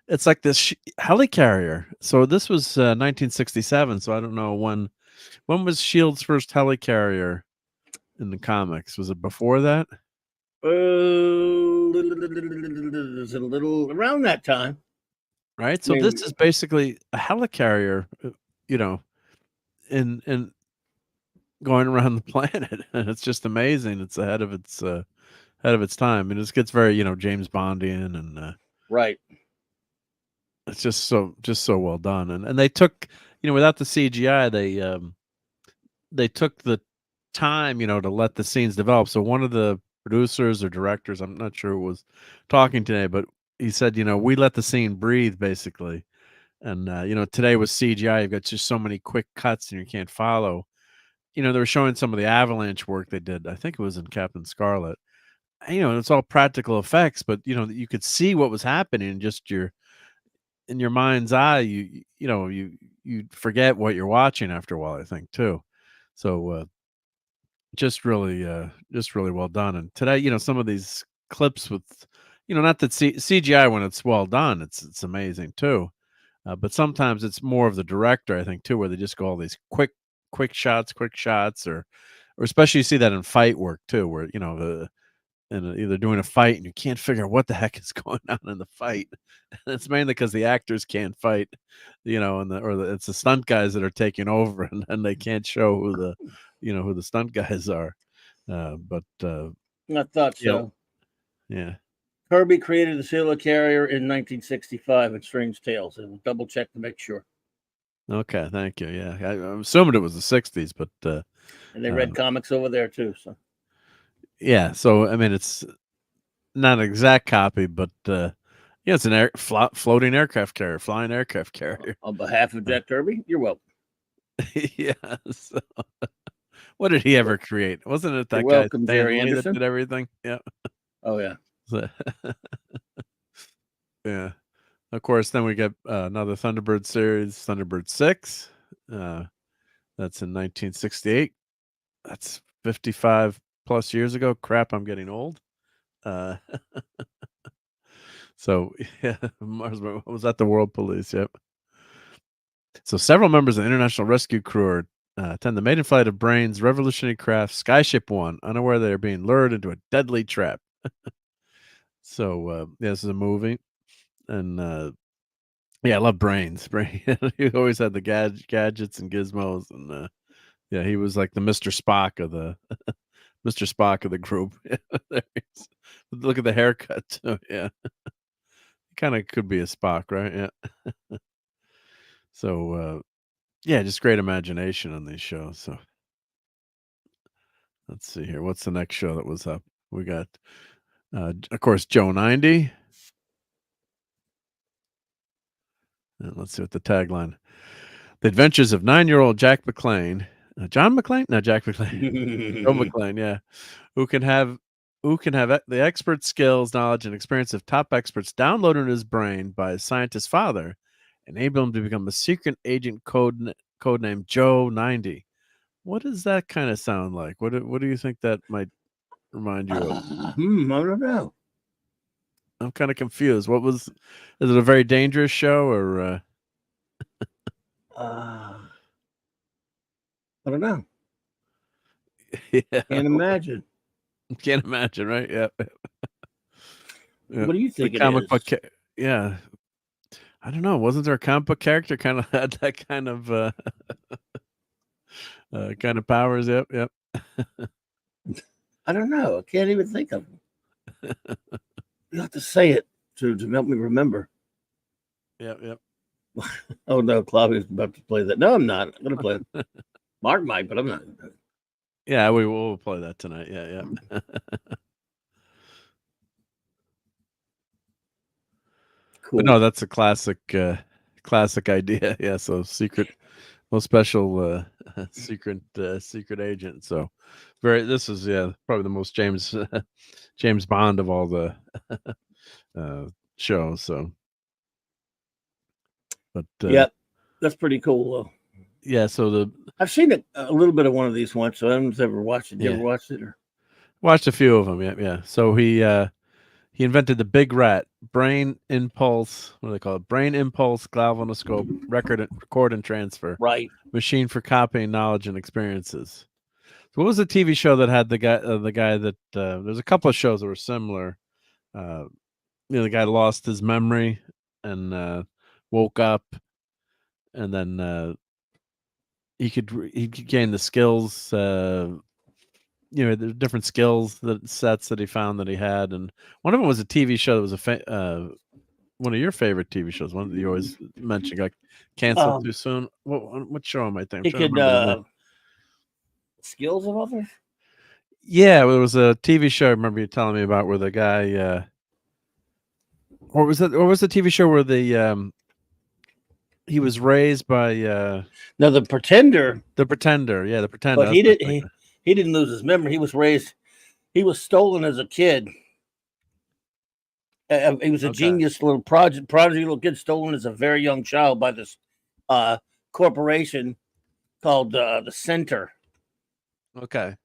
It's like this helicarrier. So this was 1967. So I don't know when was Shield's first helicarrier in the comics. Was it before that? Is it a little around that time? Right. So this is basically a helicarrier, in going around the planet, and it's just amazing. It's ahead of its time, and it gets very James Bondian, and right. It's just so well done, and they took without the CGI, they took the time, to let the scenes develop. So one of the producers or directors, I'm not sure who was talking today, but he said, we let the scene breathe basically. And today with CGI, you've got just so many quick cuts and you can't follow. They were showing some of the avalanche work they did. I think it was in Captain Scarlet. It's all practical effects, but you could see what was happening just in your mind's eye. You forget what you're watching after a while, I think too. So just really well done. And today, some of these clips with, not that CGI when it's well done, it's amazing too. But sometimes it's more of the director, I think, too, where they just go all these quick shots, or especially you see that in fight work too, where and either doing a fight and you can't figure out what the heck is going on in the fight. And it's mainly because the actors can't fight, and it's the stunt guys that are taking over, and they can't show who the stunt guys are. But I thought so. Yeah. Kirby created the Helicarrier in 1965 at Strange Tales. And we'll double check to make sure. Okay, thank you. Yeah, I'm assuming it was the 60s, but and they read comics over there too. So yeah, so I mean, it's not an exact copy, but it's an floating aircraft carrier, flying aircraft carrier. On behalf of Jack Kirby, you're welcome. Yeah. So, what did he ever create? Wasn't it that you're guy welcome, Jerry Stanley Anderson? that did everything? Yeah. Oh yeah. Yeah. Of course, then we get another Thunderbird series, Thunderbird 6. That's in 1968. That's 55 plus years ago. Crap, I'm getting old. So, yeah, Mars was at the World Police. Yep. So, several members of the International Rescue Crew attend the maiden flight of Brain's revolutionary craft Skyship 1, unaware they are being lured into a deadly trap. So, this is a movie. And, I love Brains. He always had the gadgets and gizmos. And, he was like the Mr. Spock of the Mr. Spock of the group. Look at the haircut too. Yeah. Kind of could be a Spock, right? Yeah. So just great imagination on these shows. So let's see here. What's the next show that was up? We got of course Joe 90. And let's see what the tagline. The Adventures of 9-year-old Jack McClane. John McClane? No, Jack McClane. Joe McClane, yeah. Who can have the expert skills, knowledge, and experience of top experts downloaded in his brain by his scientist father, enable him to become a secret agent codenamed Joe 90. What does that kind of sound like? What do you think that might remind you of? I don't know. I'm kind of confused. Is it a very dangerous show or? I don't know. Yeah. Can't imagine. Can't imagine, right? Yeah. What do you think? Comic book, yeah. I don't know. Wasn't there a comic book character kind of had that kind of powers? Yep. I don't know. I can't even think of them. You have to say it to help me remember. Yep. Oh no, Claudia's about to play that. No, I'm not. I'm gonna play it. Mark might, but I'm not. Yeah, we will play that tonight. Yeah. Cool. But no, that's a classic idea. Yeah, so special secret agent. So this is probably the most James Bond of all the shows. So, but that's pretty cool though. Yeah, so I've seen a little bit of one of these once, so I haven't ever watched it. You ever watched it? Or? Watched a few of them. Yeah. So he invented the Big Rat brain impulse. What do they call it? Brain impulse galvanoscope record and transfer. Right. Machine for copying knowledge and experiences. So what was the TV show that had the guy that there's a couple of shows that were similar. The guy lost his memory and woke up, and then he could gain the skills. The different skills sets that he found that he had, and one of them was a TV show that was one of your favorite TV shows. One that you always mention got canceled too soon. What show am I thinking? He could Skills of Others. Yeah, it was a TV show. I remember you telling me about where the guy. What was that? What was the TV show where the he was raised by no, The Pretender. The Pretender, yeah, The Pretender. But he didn't lose his memory. He was stolen as a kid. He was a genius little prodigy little kid, stolen as a very young child by this corporation called the Center. Okay.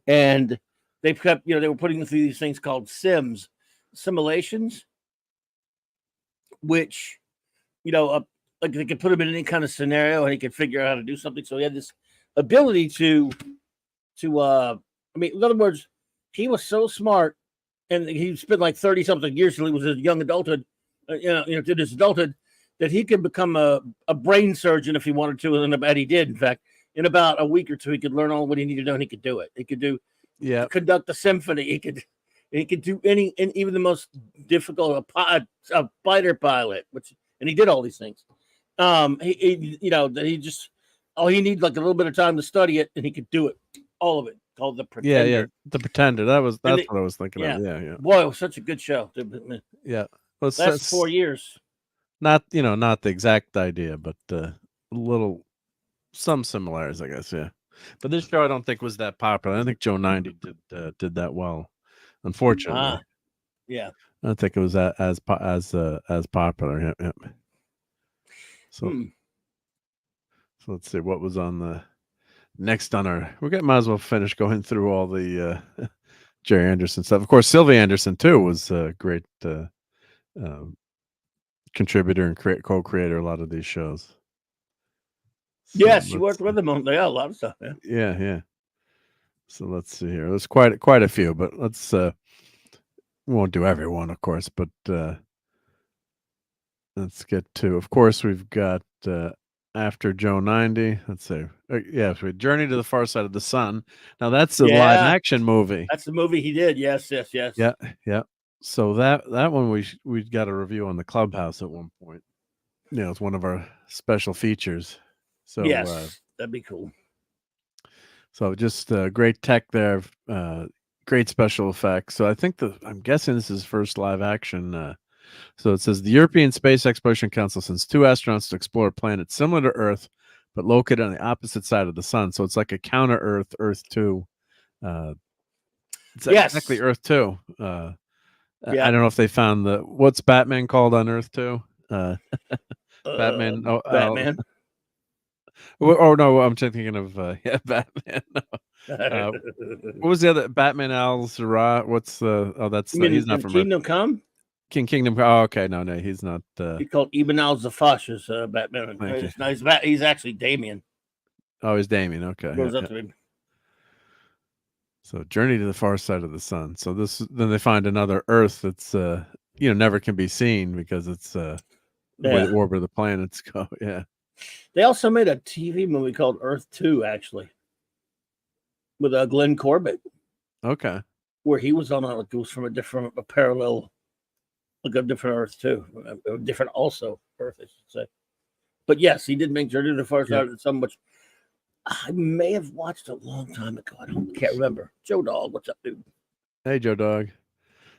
And they kept, they were putting through these things called simulations, which, like they could put him in any kind of scenario and he could figure out how to do something. So he had this ability to in other words, he was so smart, and he spent like 30 something years till he was a young adulthood, to his adulthood, that he could become a brain surgeon if he wanted to. And he did. In fact, in about a week or two, he could learn all what he needed to do, and he could do it. He could conduct a symphony. He could do even the most difficult, a fighter pilot, and he did all these things. He just, all he needed like a little bit of time to study it, and he could do it, all of it. Called The Pretender. Yeah, The Pretender. That's what I was thinking of. Yeah. Boy, it was such a good show. Yeah, well, that's 4 years. Not the exact idea, but some similarities, I guess. Yeah, but this show I don't think was that popular. I think Joe 90 did that well, unfortunately. Yeah, I don't think it was as popular. Yeah. So let's see what was on the next on our. Might as well finish going through all the Jerry Anderson stuff. Of course, Sylvie Anderson too was a great contributor and co-creator a lot of these shows. So yes, she worked with him on a lot of stuff. Yeah. So let's see here. There's quite a few, but let's we won't do every one, of course, but let's get to. Of course, we've got after Joe 90. Let's see. So Journey to the Far Side of the Sun. Now that's a live action movie. That's the movie he did. Yes. Yeah. So that one we got a review on the Clubhouse at one point. It's one of our special features. So yes, that'd be cool. So just great tech there, great special effects. So I think I'm guessing this is first live action. So it says the European Space Exploration Council sends 2 astronauts to explore a planet similar to Earth, but located on the opposite side of the sun. So it's like a counter Earth 2. It's exactly Earth 2. I don't know if they found what's Batman called on Earth 2? Batman. Batman. Oh no, I'm thinking of Batman. What was the other Batman? Al Zara? What's the? Oh, that's he's not from Kingdom Come. Kingdom. Oh, okay, no, he's not. He's called Ibn al-Zafash as Batman. He's actually Damien. Oh, he's Damien. Okay, goes up to him. So, Journey to the Far Side of the Sun. So then they find another Earth that's never can be seen because it's the way the orbit of the planets go. Yeah. They also made a TV movie called Earth 2, actually, with Glenn Corbett. Okay. Where he was on it was from a parallel, like a different Earth too, a different also Earth, I should say. But yes, he did make Journey to the Far Side of the Sun, which I may have watched a long time ago. I can't remember. Joe Dog, what's up, dude? Hey, Joe Dog.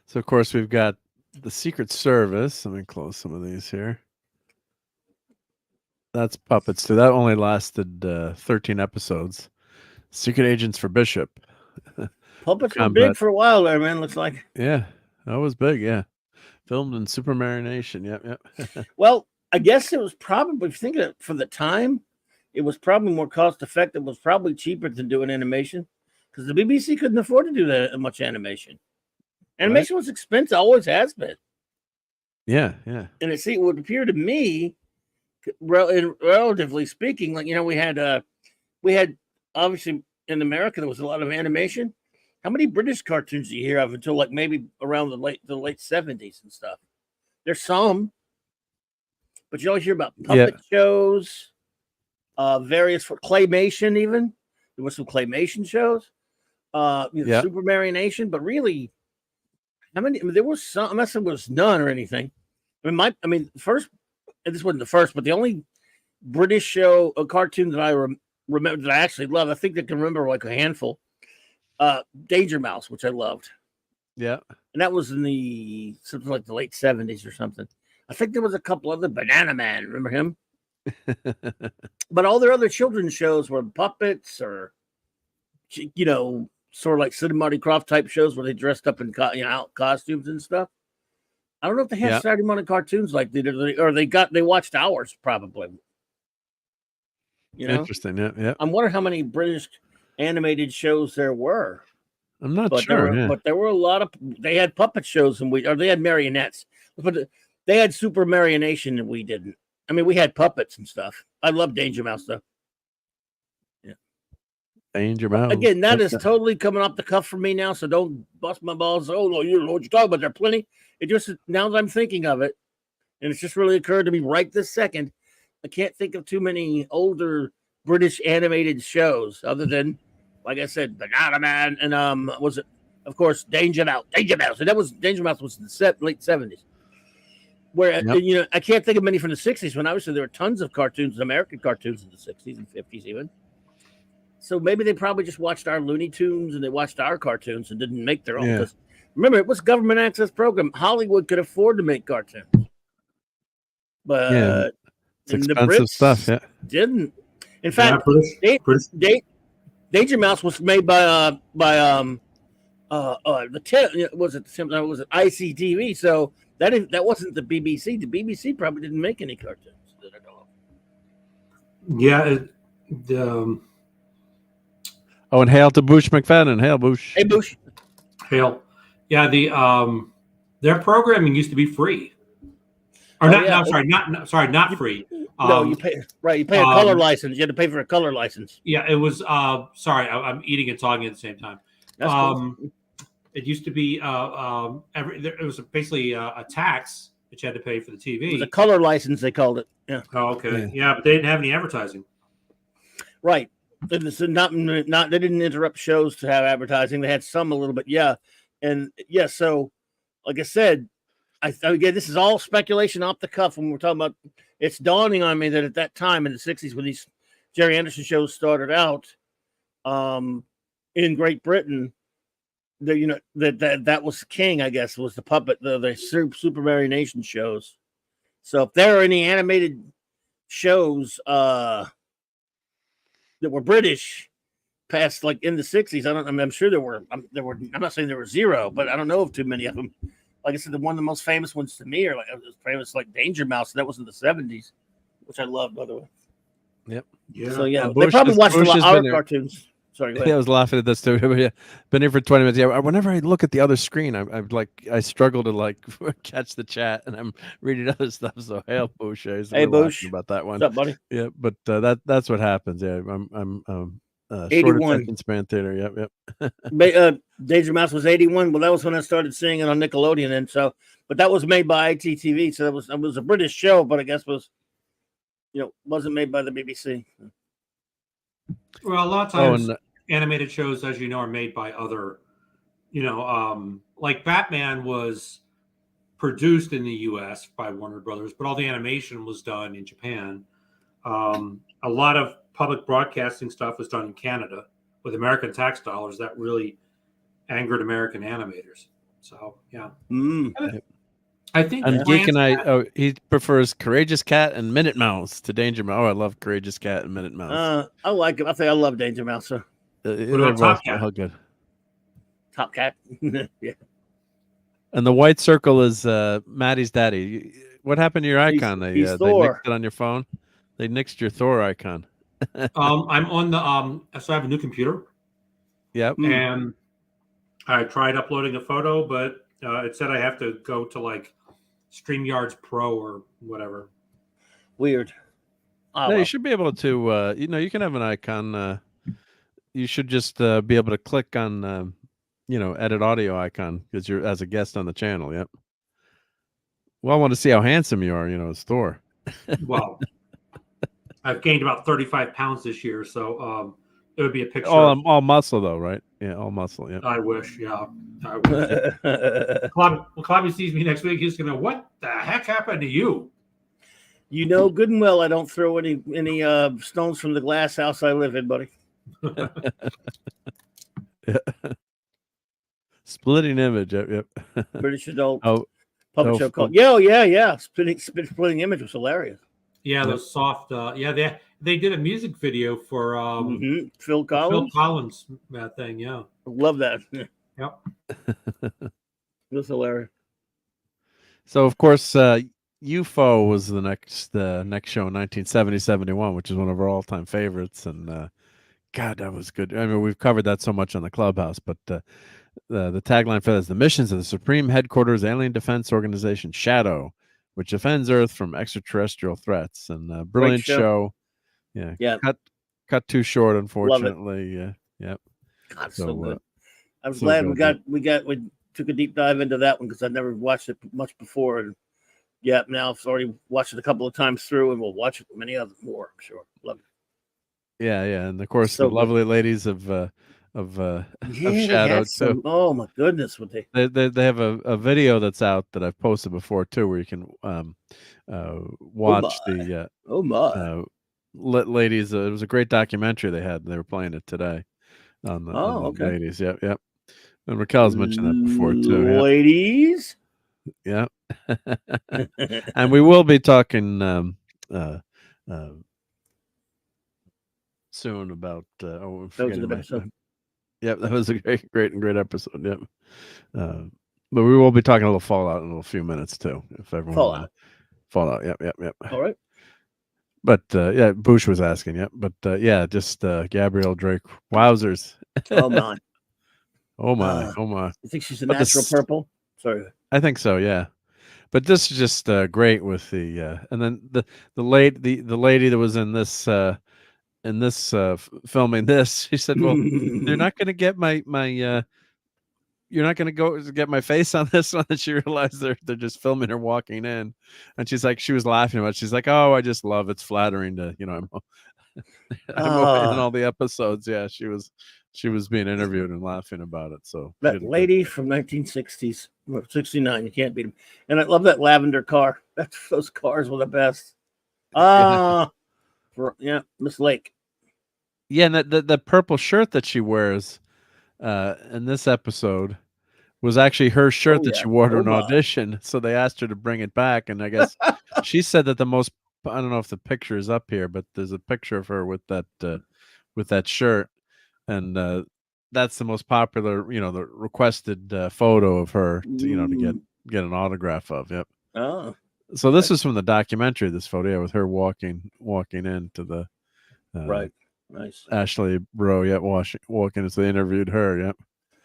So of course we've got the Secret Service. Let me close some of these here. That's Puppets too. That only lasted 13 episodes. Secret Agents for Bishop. Puppets were big for a while there, man. Looks like. Yeah, that was big. Yeah, filmed in Supermarination. Yep. Well, I guess it was probably, if you think of it for the time, it was probably more cost effective. It was probably cheaper than doing animation because the BBC couldn't afford to do that much animation. Animation was expensive, always has been. Yeah. And it would appear to me, relatively speaking, like we had obviously in America there was a lot of animation. How many British cartoons do you hear of until like maybe around the late 70s and stuff? There's some, but you always hear about puppet shows, various for claymation. Even there were some claymation shows, Supermarination. But really, how many? I mean, there was some. Unless there was none or anything. I mean, first, this wasn't the first, but the only British show, a cartoon that I remember that I actually love. I think I can remember like a handful. Danger Mouse, which I loved. Yeah, and that was in the something like the late 70s or something. I think there was a couple other Banana Man. Remember him? But all their other children's shows were puppets or, sort of like Sid and Marty Krofft type shows where they dressed up in costumes and stuff. I don't know if they had Saturday morning cartoons like they did, or they watched ours probably. Interesting. Yeah. I'm wondering how many British animated shows there were. I'm not sure. But there were a lot of. They had puppet shows or they had marionettes, but they had super marionation and we didn't. I mean, we had puppets and stuff. I love Danger Mouse though. Yeah, Danger Mouse. Again, that is totally coming off the cuff for me now. So don't bust my balls. Oh no, you don't know what you're talking about. There are plenty. It just now that I'm thinking of it, and it's just really occurred to me right this second. I can't think of too many older British animated shows other than, like I said, Banana Man and was it, of course, Danger Mouse. And that was Danger Mouse was in the late 70s. Where I can't think of many from the 60s when obviously there were tons of cartoons, American cartoons in the 60s and 50s even. So maybe they probably just watched our Looney Tunes and they watched our cartoons and didn't make their own. Yeah. Remember, it was a government access program. Hollywood could afford to make cartoons. But it's expensive stuff. Yeah. Didn't. In fact, Danger Mouse was made by was it ICTV? So that wasn't the BBC. The BBC probably didn't make any cartoons that I know of. Yeah. And hail to Bush McFadden. Hail Bush. Hey Bush. Hail. Yeah. Their programming used to be free. Or not? No, sorry, not free. No, you pay You pay a color license. You had to pay for a color license. Yeah, it was. Sorry, I'm eating and talking at the same time. That's cool. It used to be it was basically a tax that you had to pay for the TV. It was a color license, they called it. Yeah. Oh, okay. Yeah, but they didn't have any advertising. Right. They didn't interrupt shows to have advertising. They had some a little bit. Yeah, and yeah. So, like I said. Again, this is all speculation off the cuff when we're talking about. It's dawning on me that at that time in the 60s, when these Jerry Anderson shows started out, in Great Britain, that was king. I guess was the puppet, the super marionation shows. So if there are any animated shows that were British past like in the 60s, I'm sure there were. I'm not saying there were zero, but I don't know of too many of them. Like I said, one of the most famous ones to me are like Danger Mouse. And that was in the 70s, which I loved, by the way. Yep. Yeah. So yeah, they probably watched a lot of our cartoons. Sorry. I was laughing at this too. Yeah, been here for 20 minutes. Yeah. Whenever I look at the other screen, I struggle to catch the chat, and I'm reading other stuff. So hail Bush. Hey Bush, about that one. What's up, buddy? Yeah, but that's what happens. Yeah, I'm 81 span theater. Yep. Danger Mouse was 81. Well, that was when I started seeing it on Nickelodeon, and so, but that was made by ITTV, so it was a British show, but I guess wasn't made by the BBC. Well, a lot of times animated shows, as you know, are made by other, like Batman was produced in the U.S. by Warner Brothers, but all the animation was done in Japan. A lot of public broadcasting stuff was done in Canada with American tax dollars. That really angered American animators. So yeah, I think. And Geek he prefers Courageous Cat and Minute Mouse to Danger Mouse. Oh, I love Courageous Cat and Minute Mouse. I like it. I think I love Danger Mouse. So. What about Top Cat? How good. Top Cat. Yeah. And the white circle is Maddie's daddy. What happened to your icon? They nixed it on your phone. They nixed your Thor icon. I'm on the so I have a new computer. Yep. And I tried uploading a photo, but it said I have to go to like StreamYards Pro or whatever. Weird. No, you should be able to you can have an icon. You should just be able to click on edit audio icon because you're as a guest on the channel. Yep. Well, I want to see how handsome you are, as Thor. Well, I've gained about 35 pounds this year, so It would be a picture. All muscle though, right? Yeah, all muscle. Yeah. I wish. Yeah. I wish. When Clobby sees me next week, he's gonna, what the heck happened to you? You know good and well I don't throw any stones from the glass house I live in, buddy. Yeah. Splitting Image. Yep. British adult Oh, public show called. Yeah. Splitting Image was hilarious. Yeah, those soft. They did a music video for Phil Collins. Phil Collins thing. Yeah, love that. Yep. It was hilarious. So of course, UFO was the next show in 1970-71, which is one of our all-time favorites, and God, that was good. I mean, we've covered that so much on the Clubhouse, but the tagline for that is the missions of the Supreme Headquarters Alien Defense Organization Shadow, which defends Earth from extraterrestrial threats. And brilliant show. Yeah. Cut too short, unfortunately. Yep. God, so good. I was glad we took a deep dive into that one because I'd never watched it much before, and now I've already watched it a couple of times through, and we'll watch it many other more. I'm sure. Love it. Yeah, and of course the lovely ladies of Shadow too. Oh my goodness, what they have a video that's out that I've posted before too, where you can watch the ladies. It was a great documentary they had. They were playing it today on the ladies. Yep. And Raquel's mentioned that before too. Ladies. Yeah. And we will be talking soon about Yep, that was a great episode. Yep. But we will be talking a little Fallout in a little few minutes too. If everyone Fallout. Yep. All right. But Bush was asking. Yep. But just Gabrielle Drake. Wowzers. Oh my. Oh my. You think she's a natural purple? Sorry. I think so. Yeah. But this is just great with the and then the lady that was in this filming this, she said, well, they're not going to get my you're not going to go get my face on this one. And she realized they're just filming her walking in, and she's like, she was laughing about it. She's like, oh, I just love it's flattering to I'm in all the episodes. Yeah, she was being interviewed and laughing about it. So that lady from 1960s, 69, you can't beat them. And I love that lavender car. Those cars were the best. Miss Lake. Yeah, and the purple shirt that she wears in this episode was actually her shirt that she wore to an audition. So they asked her to bring it back, and I guess she said that I don't know if the picture is up here, but there's a picture of her with that shirt, and that's the most popular, the requested photo of her to get an autograph of. Yep. Oh. So this is from the documentary. This photo, with her walking into the right. Nice. Ashley Bro, walking as they interviewed her. Yep.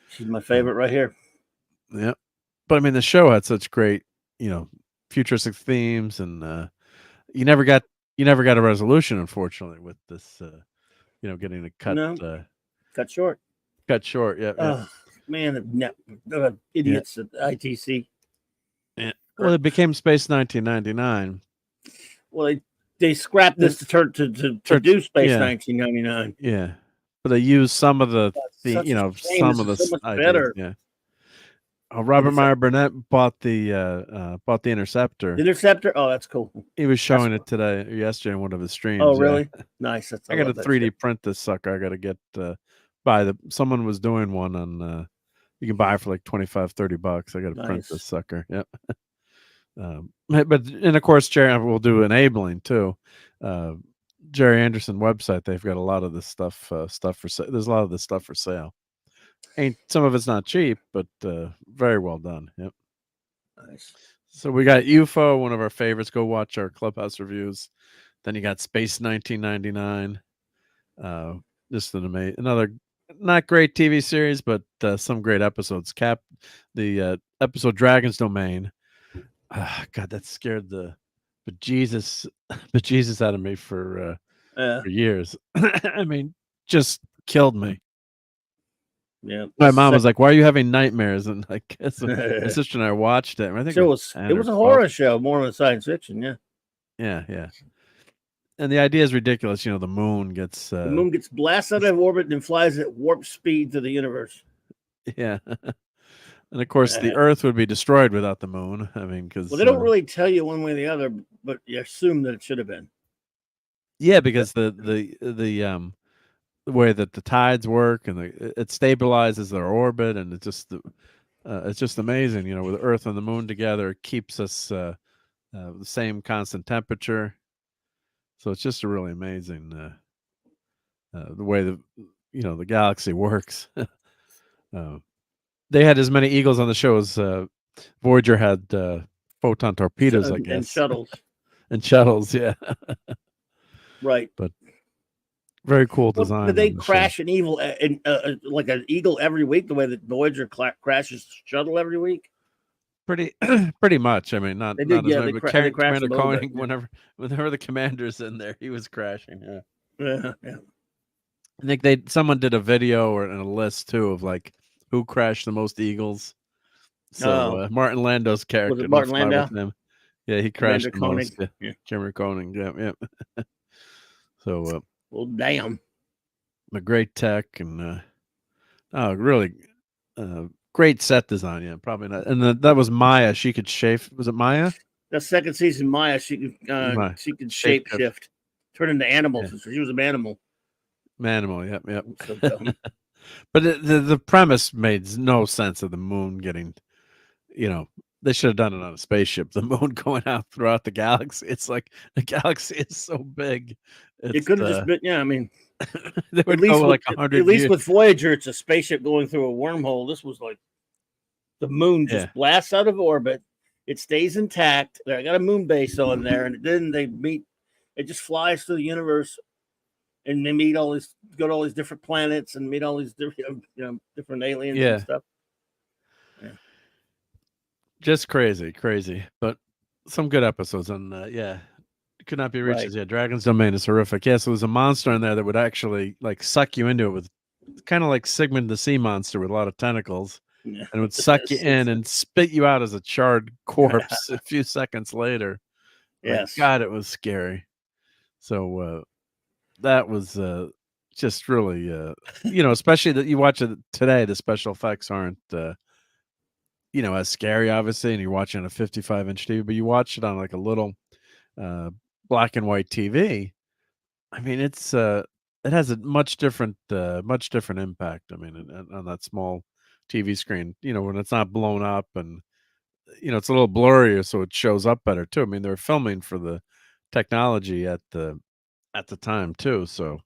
She's my favorite right here. Yep. But I mean, the show had such great, futuristic themes, and you never got a resolution, unfortunately, with this, getting a cut. Cut short. Cut short. Yeah. Oh, man, the idiots at ITC. Yeah. Well, it became Space 1999. Well, they scrapped this to do Space 1999. Yeah, but they used some of the some of the so much ideas, better. Yeah. Robert Meyer Burnett bought the Interceptor. The Interceptor. Oh, that's cool. He was showing it yesterday in one of his streams. Oh, really? Yeah. Nice. I got to 3D print this sucker. I got to get someone was doing one on. You can buy it for like $25-$30. I got to print this sucker. Yep. And of course, Jerry will do enabling too. Jerry Anderson website, they've got a lot of this stuff for sale. There's a lot of this stuff for sale. Some of it's not cheap, but very well done. Yep. Nice. So we got UFO, one of our favorites. Go watch our Clubhouse reviews. Then you got Space 1999. Just another not great TV series, but some great episodes. The episode Dragon's Domain. God, that scared the bejesus out of me for years. I mean, just killed me. Yeah, my mom was like, "Why are you having nightmares?" And my sister and I watched it. I think it was a horror show more than science fiction. Yeah. Yeah. And the idea is ridiculous. You know, the moon gets the moon gets blasted out of orbit and flies at warp speed to the universe. Yeah. And of course, the Earth would be destroyed without the moon. I mean, because they don't really tell you one way or the other, but you assume that it should have been. Yeah, because the way that the tides work and it stabilizes their orbit, and it's just amazing. You know, with the Earth and the moon together, it keeps us the same constant temperature. So it's just a really amazing the way the galaxy works. They had as many eagles on the show as Voyager had photon torpedoes, I guess, and shuttles. And shuttles, yeah. Right. But very cool design. Did they crash an evil like an eagle every week, the way that Voyager crashes shuttle every week? Pretty much. I mean, not as many, but Commander Koenig, whenever the commander's in there, he was crashing. Yeah. I think someone did a video or a list too of like who crashed the most eagles. So Martin Lando's character, was it Martin Landau? Yeah, he crashed the most. Yeah. Commander Koenig. Yeah. So, well, damn. A great tech and really great set design. Yeah, probably not. And that was Maya. She could shape. Was it Maya? The second season, Maya. She could shape shift, turn into animals. Yeah. So she was an animal. Manimal, yep. So but the premise made no sense of the moon getting, they should have done it on a spaceship. The moon going out throughout the galaxy. It's like the galaxy is so big. It could have just been, I mean, they would go like 100 years. At least with Voyager, it's a spaceship going through a wormhole. This was like the moon just blasts out of orbit. It stays intact. I got a moon base on there, and then they meet. It just flies through the universe. And they meet go to all these different planets and meet all these different, different aliens and stuff. Yeah. Just crazy, but some good episodes. And could not be reached. Right. Yeah, Dragon's Domain is horrific. Yes, there was a monster in there that would actually like suck you into it with kind of like Sigmund the Sea Monster with a lot of tentacles, and it would suck you in and spit you out as a charred corpse a few seconds later. Yes, God, it was scary. So. That was just really, especially that you watch it today, the special effects aren't, as scary, obviously, and you're watching a 55-inch TV, but you watch it on like a little black and white TV. I mean, it has a much different impact. I mean, on that small TV screen, when it's not blown up and, it's a little blurrier, so it shows up better too. I mean, they're filming for the technology at the time too, so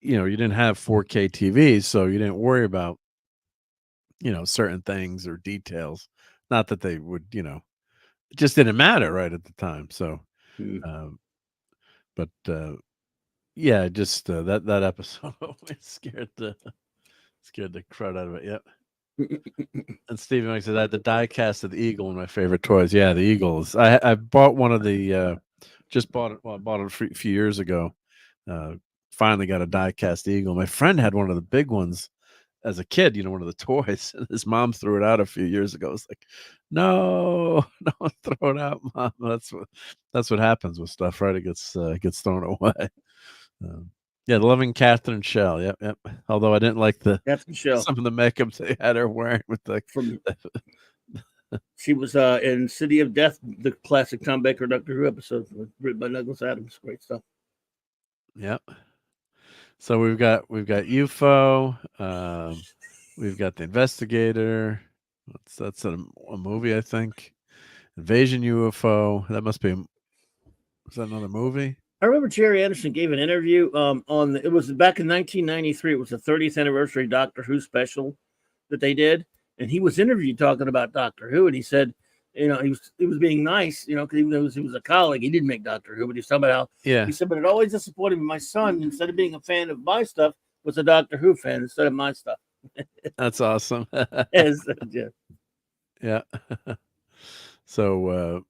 you didn't have 4K TVs, so you didn't worry about certain things or details. Not that they would, it just didn't matter right at the time. So, but just that episode scared the crud out of it. Yep. And Stephen Mike said I had the die cast of the eagle, one of my favorite toys. Yeah, the eagles. I bought one of the. Just bought it. Well, I bought it a few years ago. Finally got a die-cast eagle. My friend had one of the big ones as a kid. One of the toys. And his mom threw it out a few years ago. It's like, no, throw it out, Mom. That's what happens with stuff, right? It gets thrown away. The Loving Catherine Shell. Yep. Although I didn't like some of the makeup they had her wearing with the. She was in City of Death, the classic Tom Baker Doctor Who episode written by Douglas Adams. Great stuff. Yep. So we've got UFO. We've got The Investigator. That's a movie, I think. Invasion UFO. That must be. Is that another movie? I remember Jerry Anderson gave an interview it was back in 1993. It was the 30th anniversary Doctor Who special that they did. And he was interviewed talking about Doctor Who, and he said, he was being nice, because even though he was a colleague, he didn't make Doctor Who, but he was talking about how he said, but it always disappointed me. My son, instead of being a fan of my stuff, was a Doctor Who fan instead of my stuff. That's awesome. Yeah. So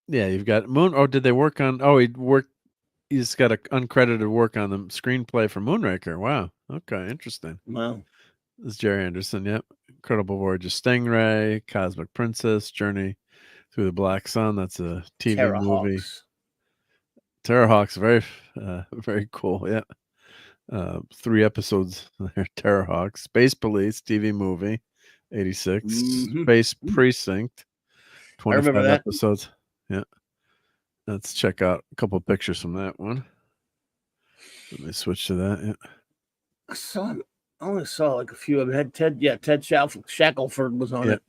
you've got Moon. Oh, did they work on? Oh, he's got an uncredited work on the screenplay for Moonraker. Wow. Okay, interesting. Wow. This is Jerry Anderson. Yep. Incredible Voyager Stingray, Cosmic Princess, Journey Through the Black Sun. That's a TV movie. Terrorhawks, very cool. Yeah. 3 episodes there. Terrorhawks, Space Police TV movie, 86. Space Precinct, 25 remember that. episodes. Yeah. Let's check out a couple pictures from that one. Let me switch to that. Yeah. I only saw like a few of them. Had Ted Shackelford was on it.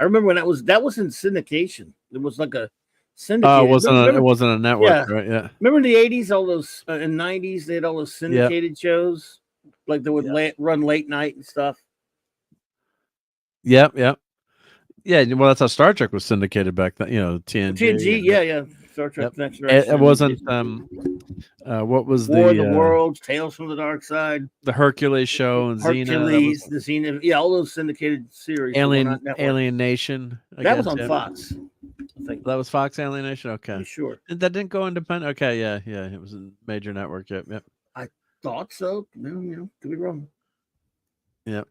I remember when that was in syndication. It was like a syndicated. It wasn't a network, right? Yeah. Remember in the 80s, all those and 90s, they had all those syndicated shows, like they would run late night and stuff. Yep. Well, that's how Star Trek was syndicated back then. TNG. Yeah. Star Trek Next Generation. It wasn't. What was War of the Worlds, Tales from the Dark Side, the Hercules show, and Hercules, the Xena. Yeah, all those syndicated series. Alien Nation. That was on Fox. I think that was Fox Alien Nation. Okay, sure. That didn't go independent. Okay, yeah. It was a major network. Yep. I thought so. No, could be wrong. Yep.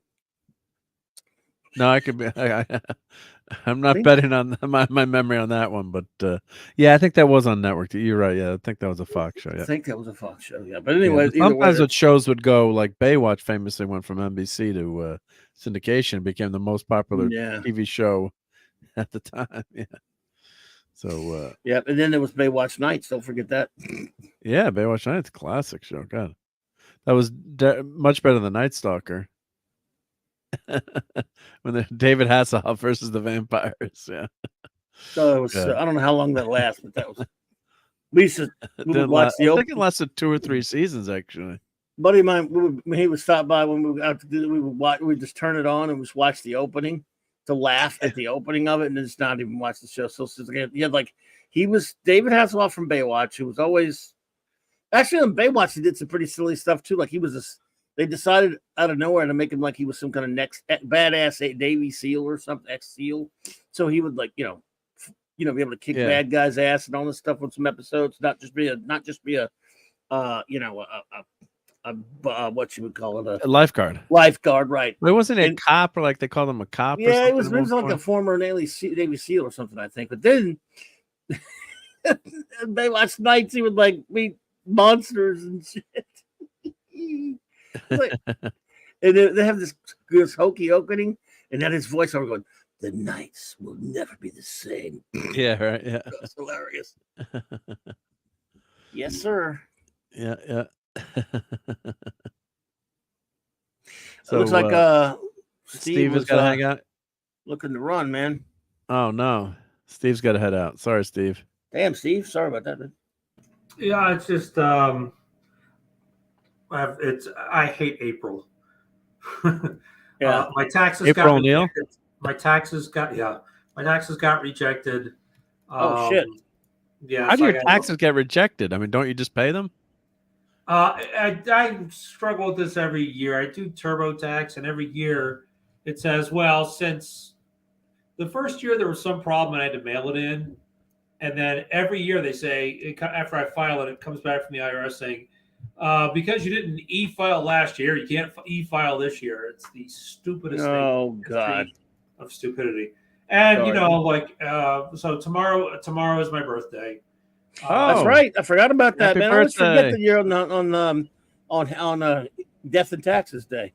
No, I could be. I'm not betting on my memory on that one, but I think that was on network. You're right. Yeah, I think that was a Fox show. Yeah. I think that was a Fox show. Yeah, but anyway, sometimes what shows would go like Baywatch famously went from NBC to syndication, became the most popular TV show at the time. Yeah. So and then there was Baywatch Nights. Don't forget that. Yeah, Baywatch Nights, classic show. God, that was much better than Night Stalker. When David Hasselhoff versus the vampires, yeah. So it was, I don't know how long that lasted, but that was. We would watch the. I think it lasted 2 or 3 seasons actually. Buddy of mine, he would stop by when we would out to do. We would watch. We would just turn it on and just watch the opening to laugh at the opening of it, and just not even watch the show. So he was David Hasselhoff from Baywatch, who was always actually on Baywatch. He did some pretty silly stuff too. Like he was they decided out of nowhere to make him like he was some kind of next badass Navy SEAL or something, ex-SEAL. So he would be able to kick bad guys' ass and all this stuff on some episodes, not just be a what you would call it, a lifeguard. Lifeguard, right? It wasn't a cop, or like they called him a cop. Yeah, it was like a former Navy SEAL or something, I think. But then they watched Nights. He would like meet monsters and shit. And they have this hokey opening, and then his voice over going, "The nights will never be the same." Yeah, right. Yeah, that's hilarious. Yes, sir. Yeah. So it looks like Steve has got to hang out. Looking to run, man. Oh no, Steve's got to head out. Sorry, Steve. Damn, Steve. Sorry about that, man. Yeah, it's just I hate April. My taxes April got rejected. My taxes got rejected. Oh shit! Yeah. How do your taxes get rejected? I mean, don't you just pay them? I struggle with this every year. I do TurboTax, and every year it says, well, since the first year there was some problem and I had to mail it in, and then every year they say after I file it, it comes back from the IRS saying, because you didn't e-file last year, you can't e-file this year. It's the stupidest thing of stupidity. And so tomorrow is my birthday. That's right. I forgot about that, man. Birthday. I always forget that you're on Death and Taxes Day.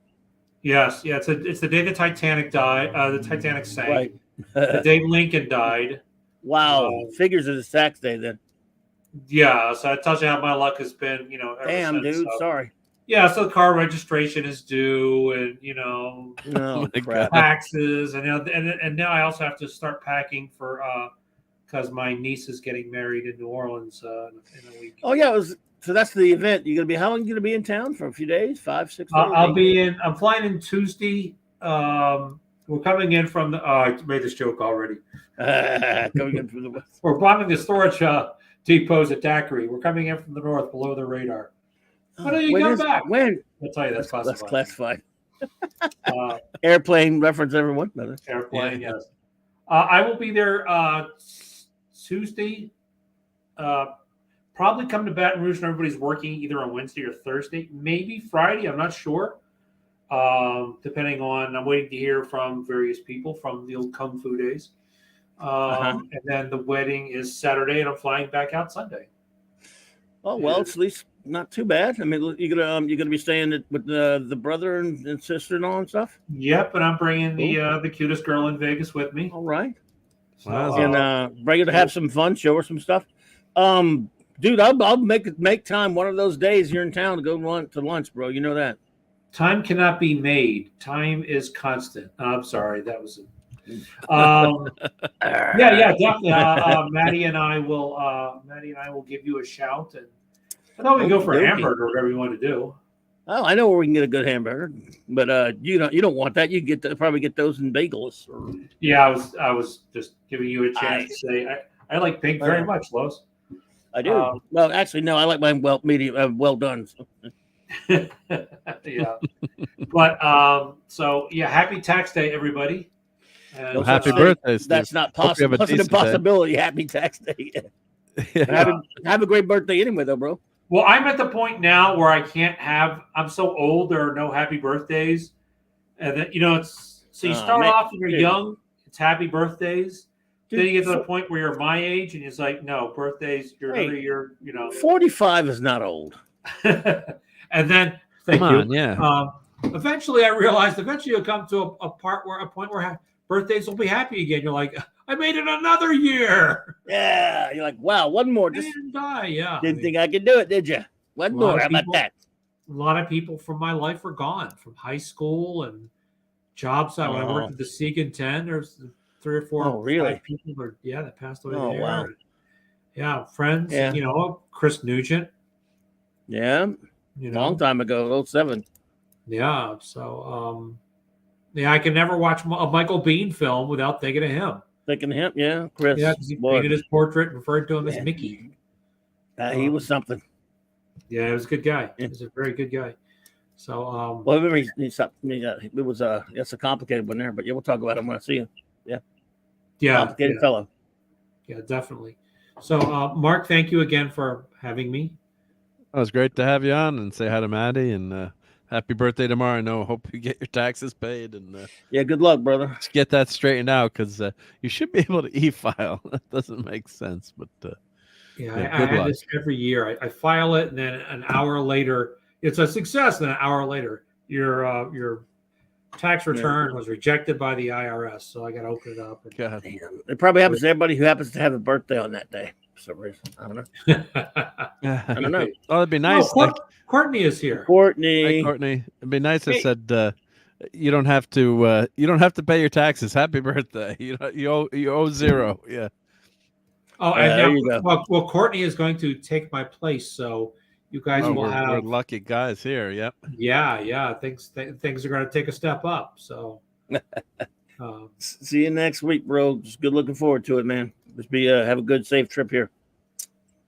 Yes, yeah. It's the day the Titanic died. The Titanic sank. Right. The day Lincoln died. Wow. Figures of the tax day then. Yeah, so that tells you how my luck has been, ever Damn, since, dude, so. Sorry. Yeah, so the car registration is due, and taxes, and now I also have to start packing for because my niece is getting married in New Orleans in a week. Oh yeah, so that's the event. You're gonna be how long? You gonna be in town for a few days? 5, 6 days? I'm flying in Tuesday. We're coming in from the. I made this joke already. Coming in from the west. We're bombing the storage depots at Daiquiri. We're coming in from the north, below the radar. When are you coming back? When? I'll tell you that's classified. That's classified. Airplane reference, everyone. Airplane, yes. I will be there Tuesday. Probably come to Baton Rouge, and everybody's working either on Wednesday or Thursday, maybe Friday. I'm not sure. Depending on, I'm waiting to hear from various people from the old Kung Fu days. And then the wedding is Saturday, and I'm flying back out Sunday. Oh well, it's at least not too bad. I mean, you're gonna be staying with the brother and sister-in-law and stuff. Yep, and I'm bringing the cutest girl in Vegas with me. All right. So, And bring her to have some fun, show her some stuff. Dude, I'll make time one of those days you're in town to go to lunch, bro. You know that. Time cannot be made. Time is constant. I'm sorry, that was. Yeah, definitely. Maddie and I will give you a shout, and I thought we'd go for a hamburger, whatever you want to do. Oh, I know where we can get a good hamburger, but you don't want that. You probably get those in bagels. Yeah, I was just giving you a chance to say I like pig very much, Lowe's. I do. Well, actually, no, I like mine well done. So. Yeah, but so yeah, happy tax day, everybody. And happy birthday, Steve. That's not possible. That's an impossibility. Happy tax day. Have a great birthday anyway, though, bro. Well, I'm at the point now where I can't have. I'm so old. There are no happy birthdays, and then it's so you start off when you're young. It's happy birthdays. Then you get to the point where you're my age, and it's like, no birthdays. You're another year. 45 is not old. And then thank Come you. on, yeah. Eventually, I realized. Eventually, you'll come to a point where birthdays will be happy again. You're like, I made it another year. Yeah, you're like, wow, one more. Just didn't die. Yeah, didn't think I could do it, did you? One more. How about that? A lot of people from my life are gone from high school and jobs. When I worked at the Segan 10, there's 3 or 4 5 people that passed away there. Wow. Yeah, friends. Yeah. Chris Nugent. Yeah. Long time ago, 07. Yeah. So, I can never watch a Michael Biehn film without thinking of him. Yeah, Chris. Yeah, because he painted his portrait and referred to him as Mickey. He was something. Yeah, he was a good guy. He was a very good guy. So, well, it was that's a complicated one there, but we'll talk about him when I see him. Yeah, complicated fellow. Yeah, definitely. So, Mark, thank you again for having me. It was great to have you on, and say hi to Maddie, and happy birthday tomorrow. I hope you get your taxes paid, and good luck, brother. Just get that straightened out, because you should be able to e-file. That doesn't make sense, but I had this every year. I file it, and then an hour later, it's a success. And an hour later, your tax return was rejected by the IRS, so I got to open it up. God. It probably happens to everybody who happens to have a birthday on that day. For some reason, I don't know. I don't know. Oh, it'd be nice. Courtney is here. Hey, Courtney. It'd be nice. I said you don't have to pay your taxes. Happy birthday. You owe 0. Yeah. Oh, and well, Courtney is going to take my place, so you guys will have. We're lucky guys here. Yep. Yeah. Things are going to take a step up. So. See you next week, bro. Just good looking forward to it, man. Just have a good, safe trip here.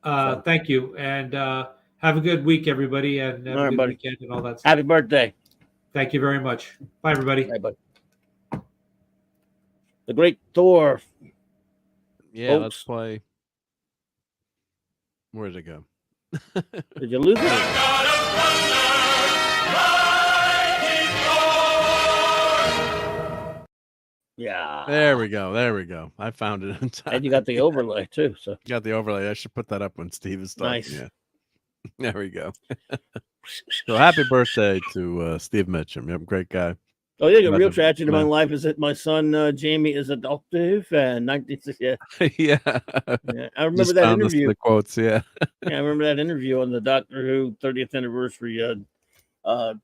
Thank you, and have a good week, everybody, and have a good weekend and all that stuff. Happy birthday. Thank you very much. Bye, everybody. Bye, bud. The Great Thor. Yeah, let's play. Where did it go? Did you lose it? Yeah. There we go. I found it in time. And you got the overlay too. So got the overlay. I should put that up when Steve is talking. Nice. Yeah. There we go. So happy birthday to Steve Mitchum. Yep, great guy. Oh yeah, the real tragedy in my life is that my son Jamie is adoptive, and 1960. Yeah. I remember that interview. The quotes, yeah. I remember that interview on the Doctor Who 30th anniversary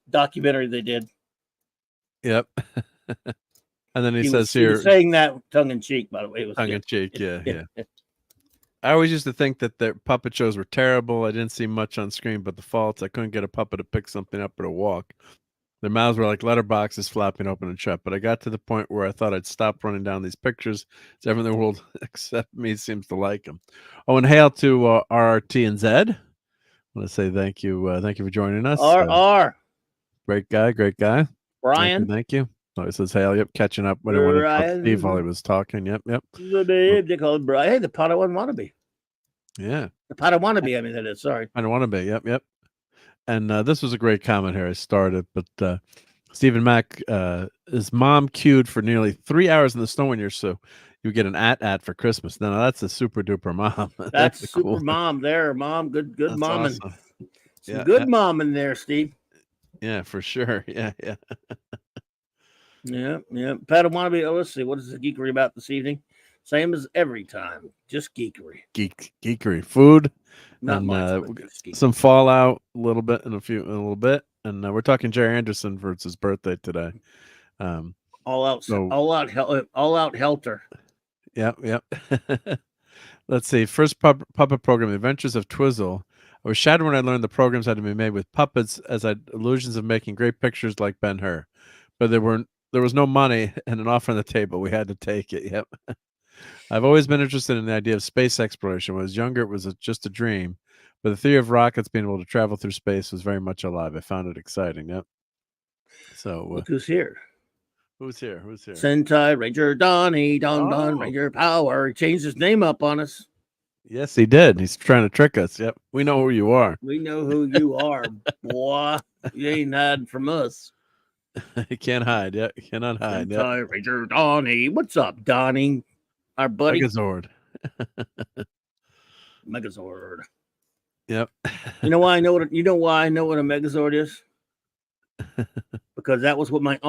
documentary they did. Yep. And then he says he here, was saying that tongue in cheek, by the way. It was tongue in cheek, yeah. I always used to think that their puppet shows were terrible. I didn't see much on screen, but the faults, I couldn't get a puppet to pick something up or to walk. Their mouths were like letterboxes flapping open and shut. But I got to the point where I thought I'd stop running down these pictures. Everyone in the world except me seems to like them. Oh, and hail to RRT and Zed. I want to say thank you. Thank you for joining us. Great guy. Brian. Thank you. Oh, it says hail. Yep, catching up. When I wanted to talk to Steve while he was talking. Yep. The name they called Brian. Hey, the Padawan wannabe. Yeah. The Padawannabe. I mean, that is. Sorry. Padawannabe. Yep. And this was a great comment here. I started, but Stephen Mack, his mom queued for nearly 3 hours in the snow one year, so you get an at for Christmas. No, that's a super duper mom. That's a super cool mom there, mom. Good That's momming. awesome. Some Yeah, good yeah. mom in there, Steve. Yeah, for sure. Yeah, yeah. Yeah, yeah. Padawan, let's see. What is the geekery about this evening? Same as every time. Just geekery. Geekery. Food. Not and much, but just geekery. some Fallout a little bit in a little bit. And we're talking Jerry Anderson for his birthday today. All out helter. Yep, yep. Let's see. First puppet program, The Adventures of Twizzle. I was shattered when I learned the programs had to be made with puppets, as I had illusions of making great pictures like Ben-Hur. But there was no money and an offer on the table. We had to take it. Yep. I've always been interested in the idea of space exploration. When I was younger, it was just a dream. But the theory of rockets being able to travel through space was very much alive. I found it exciting. Yep. So look who's here. Who's here? Who's here? Sentai Ranger Donnie, Don Ranger Power. He changed his name up on us. Yes, he did. He's trying to trick us. Yep. We know who you are. We know who you are, boy. You ain't hiding from us. You can't hide. Yeah, you cannot hide. Sentai Yep. Ranger Donnie. What's up, Donnie? Our buddy. Megazord. Megazord. Yep. You know why I know what a Megazord is? Because that was what back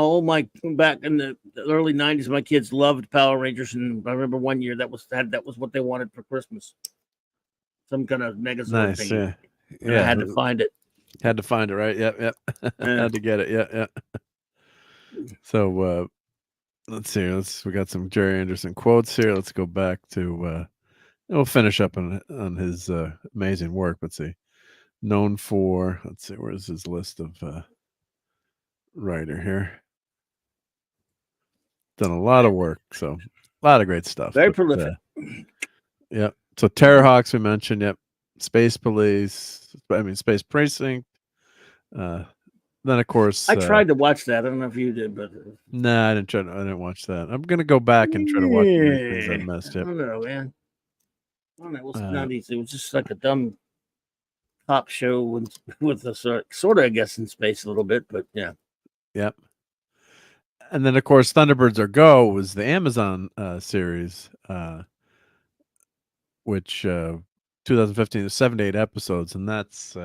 in the early 90s, my kids loved Power Rangers, and I remember one year that was what they wanted for Christmas. Some kind of Megazord thing. Yeah. And I had to find it. Had to find it, right? Yep, yep. Had to get it. Yeah, yeah. So let's see. We got some Jerry Anderson quotes here. Let's go back to we'll finish up on his amazing work. Let's see. Known for, let's see, where's his list of writer here? Done a lot of work, so a lot of great stuff. Very prolific. Yep. So Terrorhawks we mentioned. Yep. Space Police. Space Precinct. Then of course I tried to watch that. I don't know if you did, but I didn't watch that. I'm gonna go back and try to watch the things I missed. Yep. I don't know, man. I don't know. It was 90s. It was just like a dumb cop show with a sort of, I guess, in space a little bit, but yeah. Yep. And then of course Thunderbirds Are Go was the Amazon series, which 2015 is 7 to 8 episodes, and that's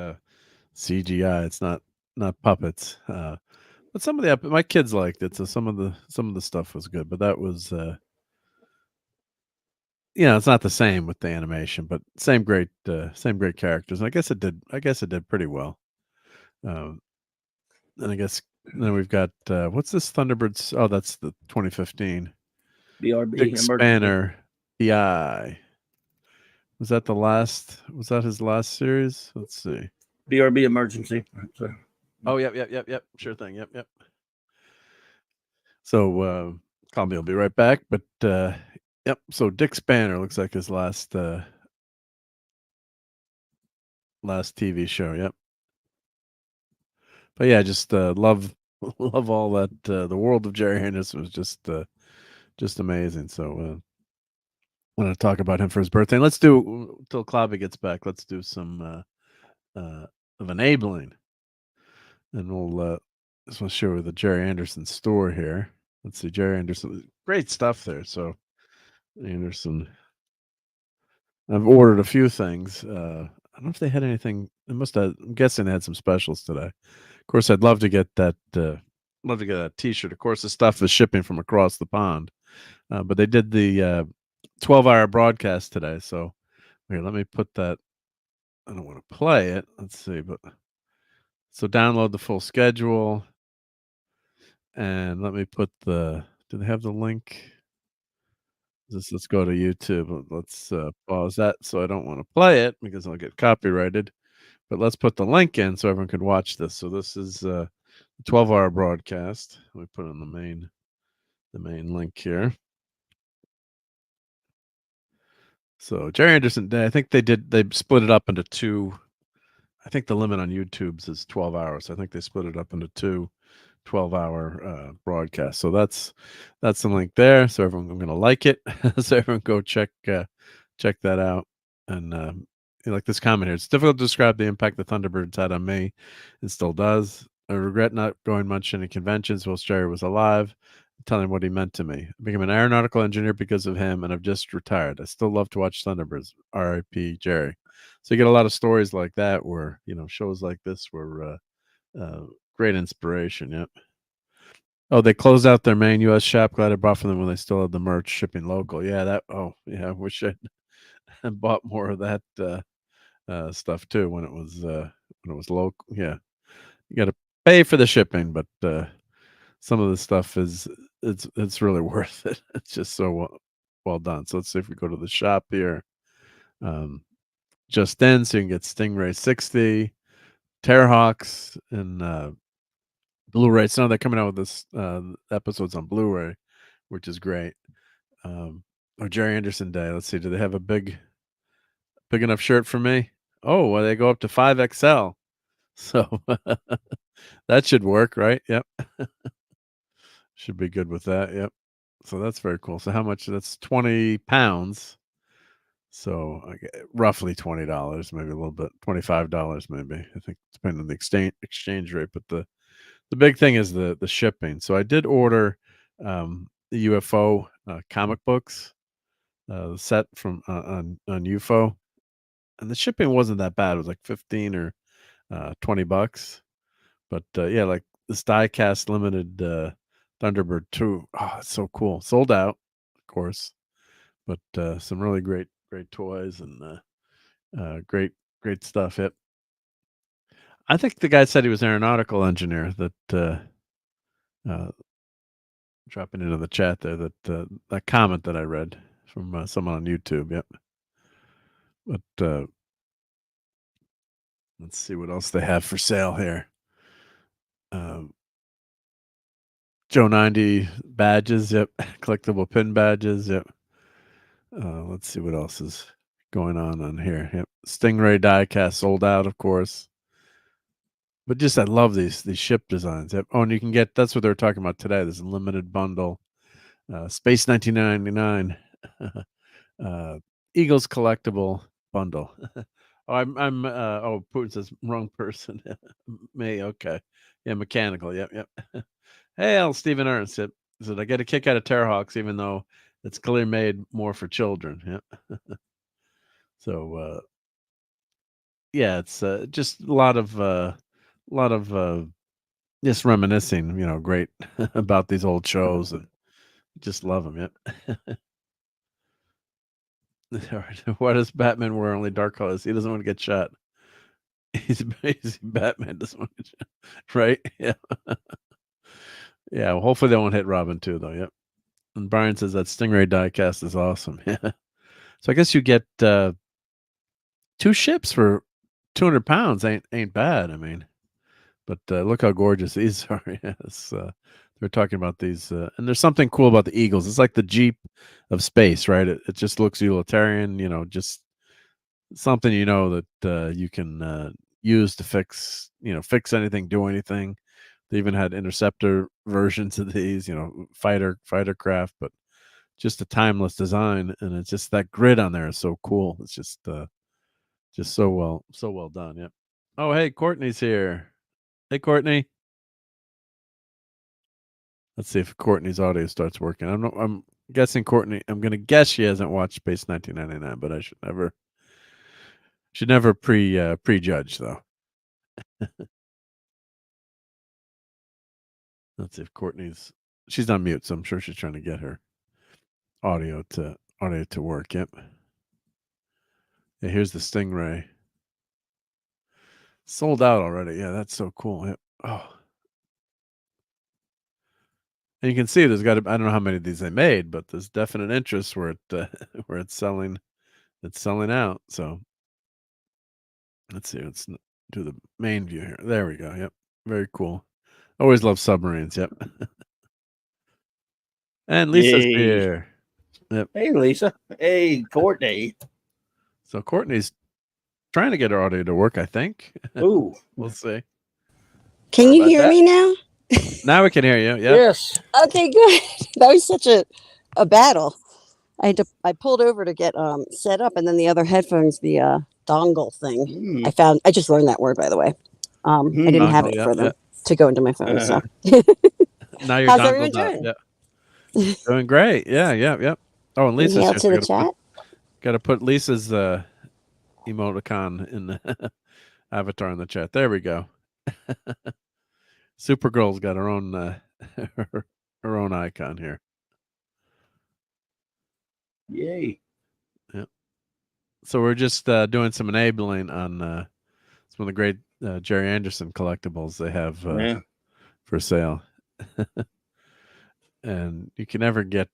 CGI. It's not puppets. But some of the my kids liked it, so some of the stuff was good. But that was it's not the same with the animation, but same great characters. And I guess it did pretty well. And I guess then we've got what's this Thunderbirds? Oh, that's the 2015. BRB Dick Spanner, PI. Was that his last series? Let's see. BRB Emergency. Sorry. Oh, yep. Sure thing. Yep. So Colby will be right back, but yep. So Dick Spanner looks like his last TV show. Yep. But yeah, just love all that. The world of Jerry Anderson was just amazing. So I want to talk about him for his birthday. And let's do till Clobby gets back. Let's do some of enabling, and we'll just want to show you the Jerry Anderson store here. Let's see, Jerry Anderson, great stuff there. So Anderson, I've ordered a few things. I don't know if they had anything. I'm guessing they had some specials today. Of course, I'd love to get that. Love to get a T-shirt. Of course, the stuff is shipping from across the pond, but they did the 12-hour broadcast today. So here, let me put that. I don't want to play it. Let's see, but so download the full schedule, and let me put do they have the link? Let's go to YouTube. Let's pause that. So I don't want to play it because I'll get copyrighted. But let's put the link in so everyone can watch this. So this is the 12-hour broadcast. Let me put on the main link here. So Jerry Anderson Day, I think they split it up into two. I think the limit on YouTube's is 12 hours. I think they split it up into two 12-hour broadcasts. So that's the link there. So everyone, I'm going to like it. So everyone go check that out. And like this comment here, it's difficult to describe the impact the Thunderbirds had on me. It still does. I regret not going much into conventions while Jerry was alive. telling him what he meant to me. I became an aeronautical engineer because of him, and I've just retired. I still love to watch Thunderbirds. R.I.P. Jerry. So you get a lot of stories like that where, shows like this were great inspiration. Yep. Oh, they closed out their main U.S. shop. Glad I bought from them when they still had the merch shipping local. Yeah, I wish I bought more of that stuff too when it was local. Yeah, you got to pay for the shipping, but some of the stuff it's really worth it. It's just so well done. So let's see if we go to the shop here. Just then, so you can get Stingray 60, Terrahawks, and Blu-ray. So now they're coming out with this episodes on Blu-ray, which is great. Or Jerry Anderson Day. Let's see. Do they have a big enough shirt for me? Oh, well, they go up to 5XL. So that should work, right? Yep. Should be good with that. Yep. So that's very cool. So how much? That's 20 pounds. So roughly $20, maybe a little bit, $25 maybe. I think depending on the exchange rate. But the big thing is the shipping. So I did order the UFO comic books, the set from on UFO, and the shipping wasn't that bad. It was like 15 or $20. But yeah, like this die-cast limited Thunderbird 2. Oh, it's so cool. Sold out, of course. But some really great toys and great stuff. Yep. I think the guy said he was an aeronautical engineer. That dropping into the chat there. That comment that I read from someone on YouTube. Yep. But let's see what else they have for sale here. Joe 90 badges. Yep. Collectible pin badges. Yep. Let's see what else is going on here. Yep. Stingray diecast sold out, of course. But just I love these ship designs. Yep. Oh, and you can get, that's what they were talking about today. This limited bundle, Space 1999, Eagles collectible bundle. Oh, I'm oh, Putin says wrong person. Me, okay. Yeah, mechanical. Yep. Hey, Stephen Ernst said I get a kick out of Terrahawks, even though it's clearly made more for children. Yep. So yeah, it's just a lot of just reminiscing, great about these old shows, and just love them. Yep. Why does Batman wear only dark colors? He doesn't want to get shot. He's Batman doesn't want to get shot. Right? Yeah. Yeah. Well, hopefully they won't hit Robin too, though. Yep. And Brian says that Stingray diecast is awesome. Yeah. So I guess you get 2 ships for 200 pounds. Ain't bad. I mean, but look how gorgeous these are. Yes. They're talking about these, and there's something cool about the Eagles. It's like the Jeep of space, right? It just looks utilitarian, just something that you can use to fix anything, do anything. They even had interceptor versions of these, fighter craft, but just a timeless design, and it's just that grid on there is so cool. It's just so well done. Yep. Oh, hey, Courtney's here. Hey, Courtney. Let's see if Courtney's audio starts working. I'm guessing Courtney. I'm gonna guess she hasn't watched Space 1999, but I should never prejudge though. Let's see if she's on mute, so I'm sure she's trying to get her audio to work. Yep. Yeah, here's the Stingray. Sold out already. Yeah, that's so cool. Yep. Oh. And you can see there's got to, I don't know how many of these they made, but there's definite interest where it's selling out. So let's see. Let's do the main view here. There we go. Yep. Very cool. Always love submarines. Yep. And Lisa's here. Yep. Hey, Lisa. Hey, Courtney. So Courtney's trying to get her audio to work, I think. Ooh. We'll see. Can you hear me now? Now we can hear you. Yeah. Yes. Okay, good. That was such a battle. I pulled over to get set up, and then the other headphones, the dongle thing. I just learned that word, by the way. I didn't have it for them to go into my phone. So Now you're how's dongled everyone up. doing? Yeah. Doing great. Yeah. Oh, and Lisa's Hail here. to So the chat. Got to put Lisa's emoticon in the avatar in the chat. There we go. Supergirl's got her own her own icon here. Yay. Yeah. So we're just doing some enabling on some of the great Jerry Anderson collectibles they have for sale. And you can never get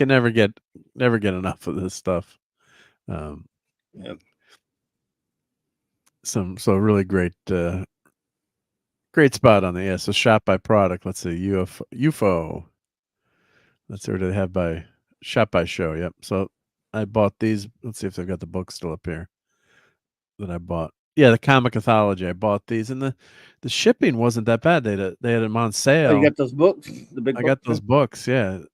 never get enough of this stuff. So really great great spot on the so shop by product. Let's see, UFO. That's what they have by shop by show. Yep. So I bought these. Let's see if they've got the book still up here that I bought. Yeah, the comic anthology. I bought these, and the shipping wasn't that bad. They had them on sale. Oh, you got those books? The big. I got those books. Yeah, these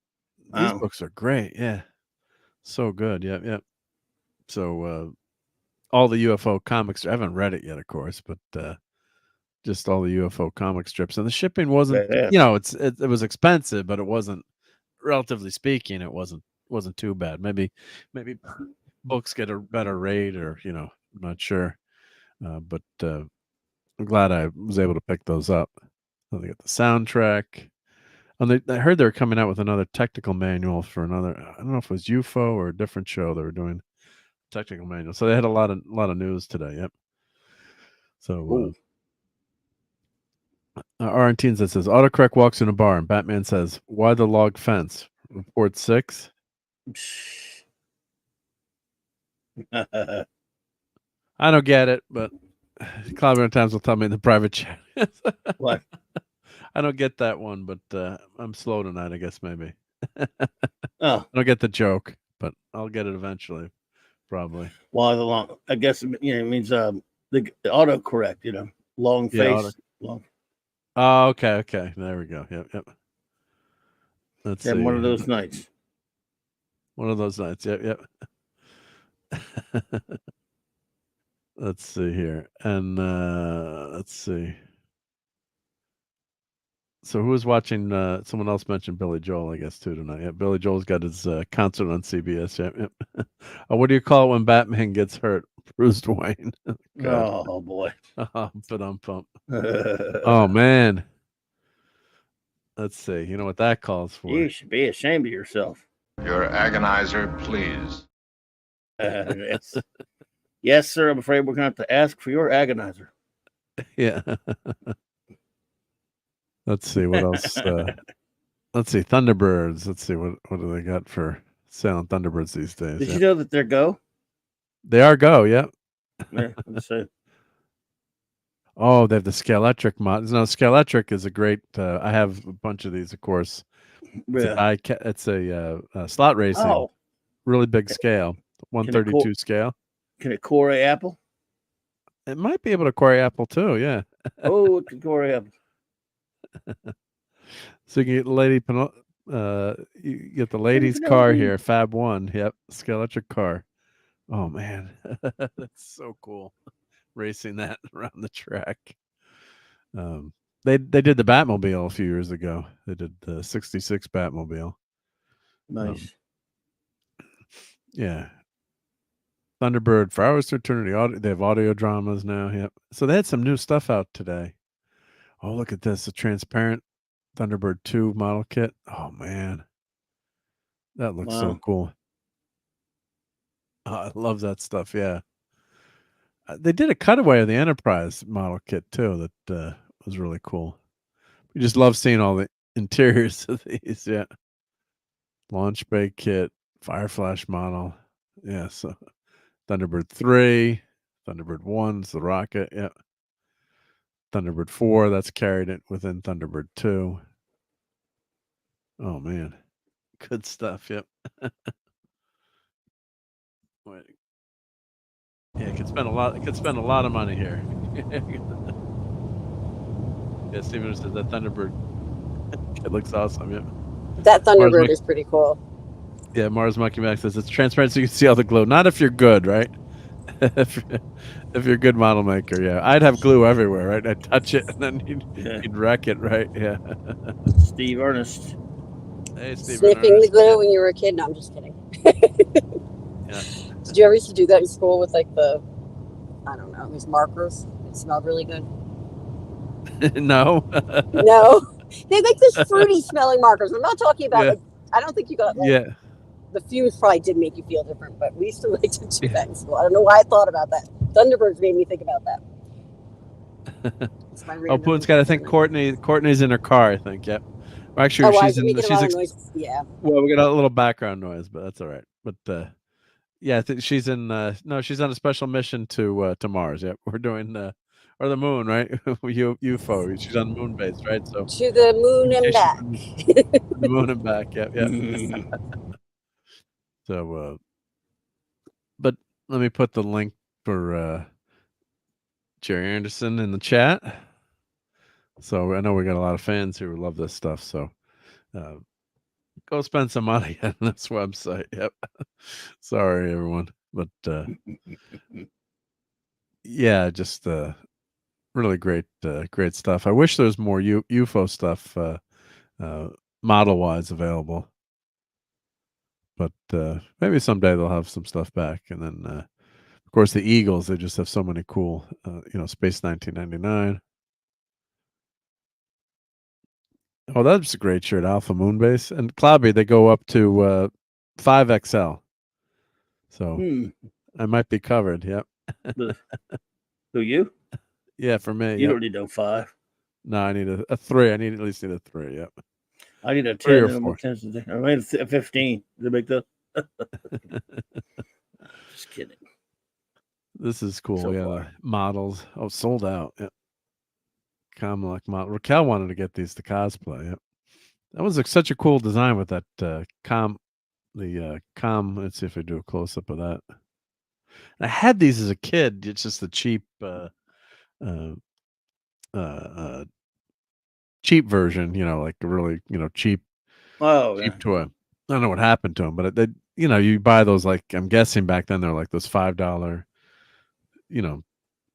Wow. books are great. Yeah, so good. Yep. So all the UFO comics. I haven't read it yet, of course, but just all the UFO comic strips, and the shipping wasn't. You know, it was expensive, but it wasn't. Relatively speaking, it wasn't too bad. Maybe books get a better rate, or I'm not sure. But I'm glad I was able to pick those up. So they got the soundtrack. And I heard they were coming out with another technical manual for another. I don't know if it was UFO or a different show. They were doing technical manual, so they had a lot of news today. Yep. So Argentine that says autocorrect walks in a bar and Batman says, "Why the log fence?" Report 6. I don't get it, but Cloud Times will tell me in the private chat. What? I don't get that one, but I'm slow tonight, I guess, maybe. Oh. I don't get the joke, but I'll get it eventually, probably. Why the long? I guess it means the autocorrect. Long face. Long. Oh, okay. There we go. Yep. Let's see. One of those nights. One of those nights. Yep. Let's see here. And let's see. So who was watching? Someone else mentioned Billy Joel, I guess, too, tonight. Yeah, Billy Joel's got his concert on CBS. Yep. What do you call it when Batman gets hurt? Bruce Wayne. Oh, boy. Pump. Oh, man. Let's see. You know what that calls for? You should be ashamed of yourself. Your agonizer, please. Yes, sir. I'm afraid we're going to have to ask for your agonizer. Yeah. Let's see what else. Let's see. Thunderbirds. Let's see what do they got for sale on Thunderbirds these days. Did you know that they're Go? They are Go. Yep. Yeah. Let's see. Oh, they have the Scaletric mod. No, Scaletric is a great. I have a bunch of these, of course. It's a slot racing. Oh. Really big scale. 132 scale. Can it core a apple? It might be able to core apple too. Yeah. Oh, it can core apple. So you can get the lady. You get the lady's car here. Fab 1. Yep. Scaletric car. Oh man, that's so cool. Racing that around the track. They did the Batmobile a few years ago. They did the 66 Batmobile. Nice. Yeah. Thunderbird for Hours to Eternity. They have audio dramas now. Yep. So they had some new stuff out today. Oh, look at this. A transparent Thunderbird 2 model kit. Oh man. That looks so cool. Oh, I love that stuff. Yeah. They did a cutaway of the Enterprise model kit too. That was really cool. We just love seeing all the interiors of these. Yeah. Launch bay kit, Fire Flash model. Yeah. So Thunderbird 3, Thunderbird 1's the rocket. Yeah. Thunderbird 4, that's carried it within Thunderbird 2. Oh man. Good stuff. Yep. Wait. Yeah, it could spend a lot of money here. Yeah, Steven said that Thunderbird. It looks awesome. Yep. That Thunderbird is pretty cool. Yeah, Mars Monkey Max says it's transparent so you can see all the glue. Not if you're good, right? if you're a good model maker, yeah. I'd have glue everywhere, right? I'd touch it and then you'd wreck it, right? Yeah. Steve Ernest. Hey, Stephen. Sniffing the glue when you were a kid? No, I'm just kidding. Yeah. Did you ever used to do that in school with like I don't know, these markers? It smelled really good. No. No, they make this fruity smelling markers. I'm not talking about Yeah. like, I don't think you got like, Yeah. the fumes probably did make you feel different, but we used to like to do that in school. I don't know why I thought about that. Thunderbirds made me think about that. Oh, Poon's got. I think Courtney's in her car. I think. Yep. Actually, why she's is it in. making a She's lot of noise? Yeah. well, we got a little background noise, but that's all right. But yeah, I think she's in. No, she's on a special mission to Mars. Yep, we're doing or the moon, right? UFO. She's on the moon base, right? So To the moon and back. The moon and back. Yep. Yep. So, but let me put the link for Jerry Anderson in the chat. So I know we got a lot of fans who love this stuff. So go spend some money on this website. Yep. Sorry, everyone. But yeah, just really great stuff. I wish there was more UFO stuff model-wise available. But maybe someday they'll have some stuff back. And then, of course, the Eagles, they just have so many cool, Space 1999. Oh, that's a great shirt, Alpha Moon Base. And Cloudy, they go up to 5XL. So I might be covered. Yep. Who, you? Yeah, for me. You don't need no 5. No, I need a 3. I at least need a 3. Yep. I need a 10 or and 4. I made a 15. Did I make that? Just kidding. This is cool. So yeah, far. models. Oh, sold out. Yep. Like model. Raquel wanted to get these to cosplay. Yep. That was such a cool design with that Let's see if I do a close up of that. I had these as a kid. It's just the cheap cheap version, like a really, cheap cheap toy. I don't know what happened to them, but they, you buy those, like, I'm guessing back then they're like those $5,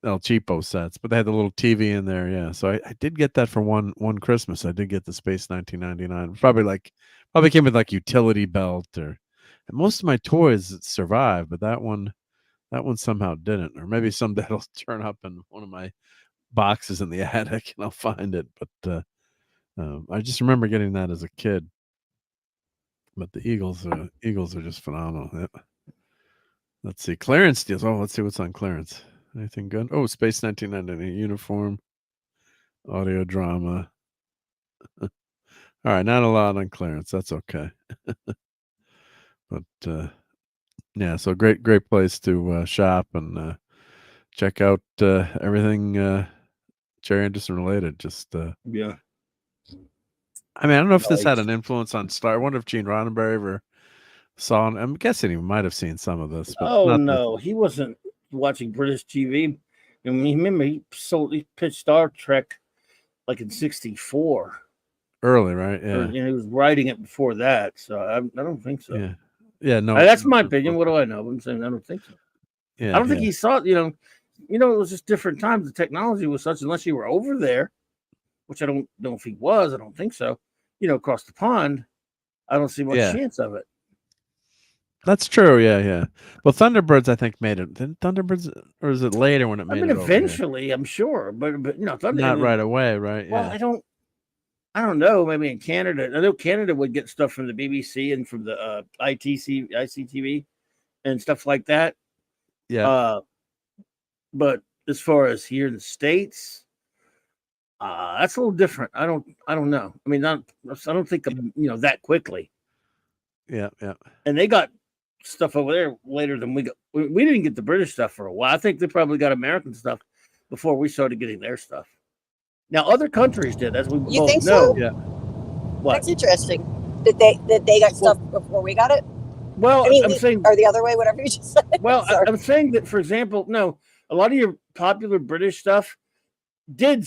El Cheapo sets, but they had the little TV in there. Yeah. So I did get that for one Christmas. I did get the Space 1999. Probably came with like utility belt and most of my toys survived, but that one somehow didn't. Or maybe someday it'll turn up in one of my boxes in the attic and I'll find it. But I just remember getting that as a kid. But the Eagles are just phenomenal. Yeah. Let's see. Clearance deals. Oh, let's see what's on clearance. Anything good? Oh, Space 1999 uniform, audio drama. All right, not a lot on clearance. That's okay. But yeah, so great place to shop and check out everything Jerry Anderson related. Just yeah. I mean, I don't know if this had an influence on Star. I wonder if Gene Roddenberry ever saw. I'm guessing he might have seen some of this. But Oh no, he wasn't watching British TV. And remember, he pitched Star Trek like in '64. Early, right? Yeah. He was writing it before that, so I don't think so. Yeah. Yeah. No, that's my opinion. What do I know? I'm saying I don't think so. Yeah. I don't think he saw it. It was just different times. The technology was such, unless you were over there, which I don't know if he was. I don't think so. Across the pond, I don't see much chance of it. That's true. Yeah. Well, Thunderbirds, I think, made it. Then Thunderbirds, or is it later when it made it? Eventually, I'm sure, but not right away, right? Well, yeah. I don't know. Maybe in Canada, I know Canada would get stuff from the BBC and from the ICTV and stuff like that. Yeah. But as far as here in the States, that's a little different. I don't know. I mean, I don't think that quickly. Yeah. And they got stuff over there later than we got. We didn't get the British stuff for a while. I think they probably got American stuff before we started getting their stuff. Now other countries did, as we both think know. So? Yeah. What? That's interesting. That they got stuff before we got it. Well, I'm saying, or the other way, whatever you just said. Well, I'm saying that, for example, no, a lot of your popular British stuff did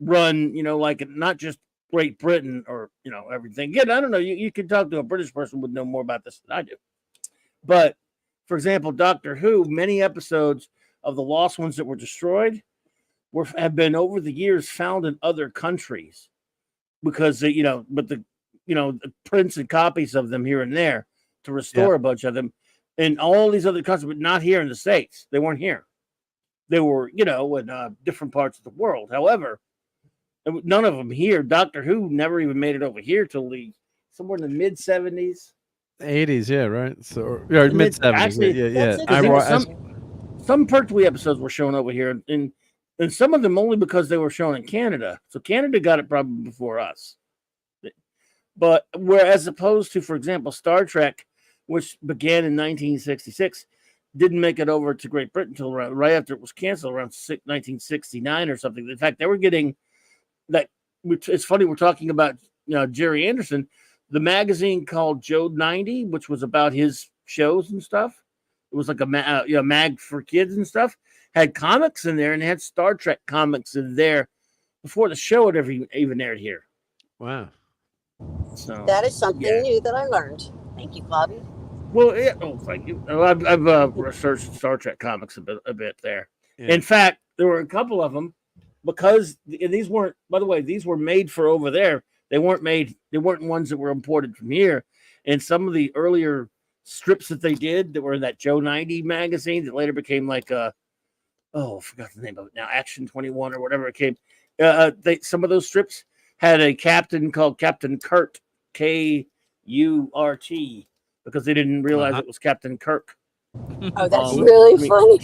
run, like not just Great Britain or everything. Again, I don't know. You could talk to a British person would know more about this than I do. But for example, Doctor Who, many episodes of the lost ones that were destroyed have been over the years found in other countries because but the prints and copies of them here and there to restore a bunch of them, and all these other countries, but not here in the States. They weren't here. They were, in different parts of the world. However, none of them here. Doctor Who never even made it over here till somewhere in the mid 70s. 80s, yeah, right. So mid 70s. Some Pertwee episodes were shown over here, and some of them only because they were shown in Canada. So Canada got it probably before us. But whereas opposed to, for example, Star Trek, which began in 1966, didn't make it over to Great Britain until right after it was canceled around 1969 or something. In fact, they were getting that. It's funny, we're talking about Jerry Anderson, the magazine called Joe 90, which was about his shows and stuff. It was like a mag for kids and stuff. Had comics in there, and had Star Trek comics in there before the show had ever even aired here. Wow. So that is something new that I learned. Thank you, Bobby. Well, thank you. I've researched Star Trek comics a bit there. Yeah. In fact, there were a couple of them because these weren't. By the way, these were made for over there. They weren't ones that were imported from here. And some of the earlier strips that they did that were in that Joe 90 magazine that later became like I forgot the name of it now, Action 21 or whatever it came. Some of those strips had a captain called Captain Kurt, Kurt, because they didn't realize it was Captain Kirk. Oh, that's really funny.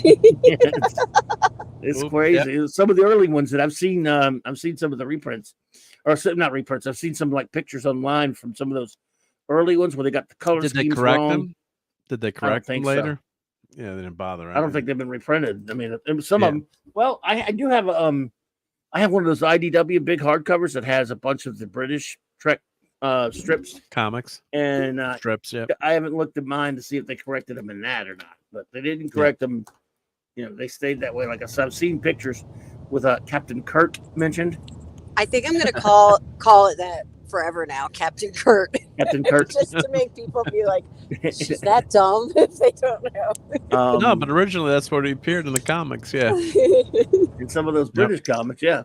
It's crazy. Yep. Some of the early ones that I've seen some of the reprints, or not reprints. I've seen some like pictures online from some of those early ones where they got the color schemes wrong. Did they correct them? Did they correct them later? So. Yeah, they didn't bother. I don't think they've been reprinted. I mean, some of them. Well, I do have I have one of those IDW big hardcovers that has a bunch of the British Trek strips, comics, and strips. Yeah, I haven't looked at mine to see if they corrected them in that or not, but they didn't correct them. They stayed that way. Like I said, I've seen pictures with Captain Kurt mentioned. I think I'm going to call it that forever now, Captain Kurt. Captain Kurt, just to make people be like, she's that dumb if they don't know. No, but originally that's what he appeared in the comics. Yeah, in some of those British comics. Yeah.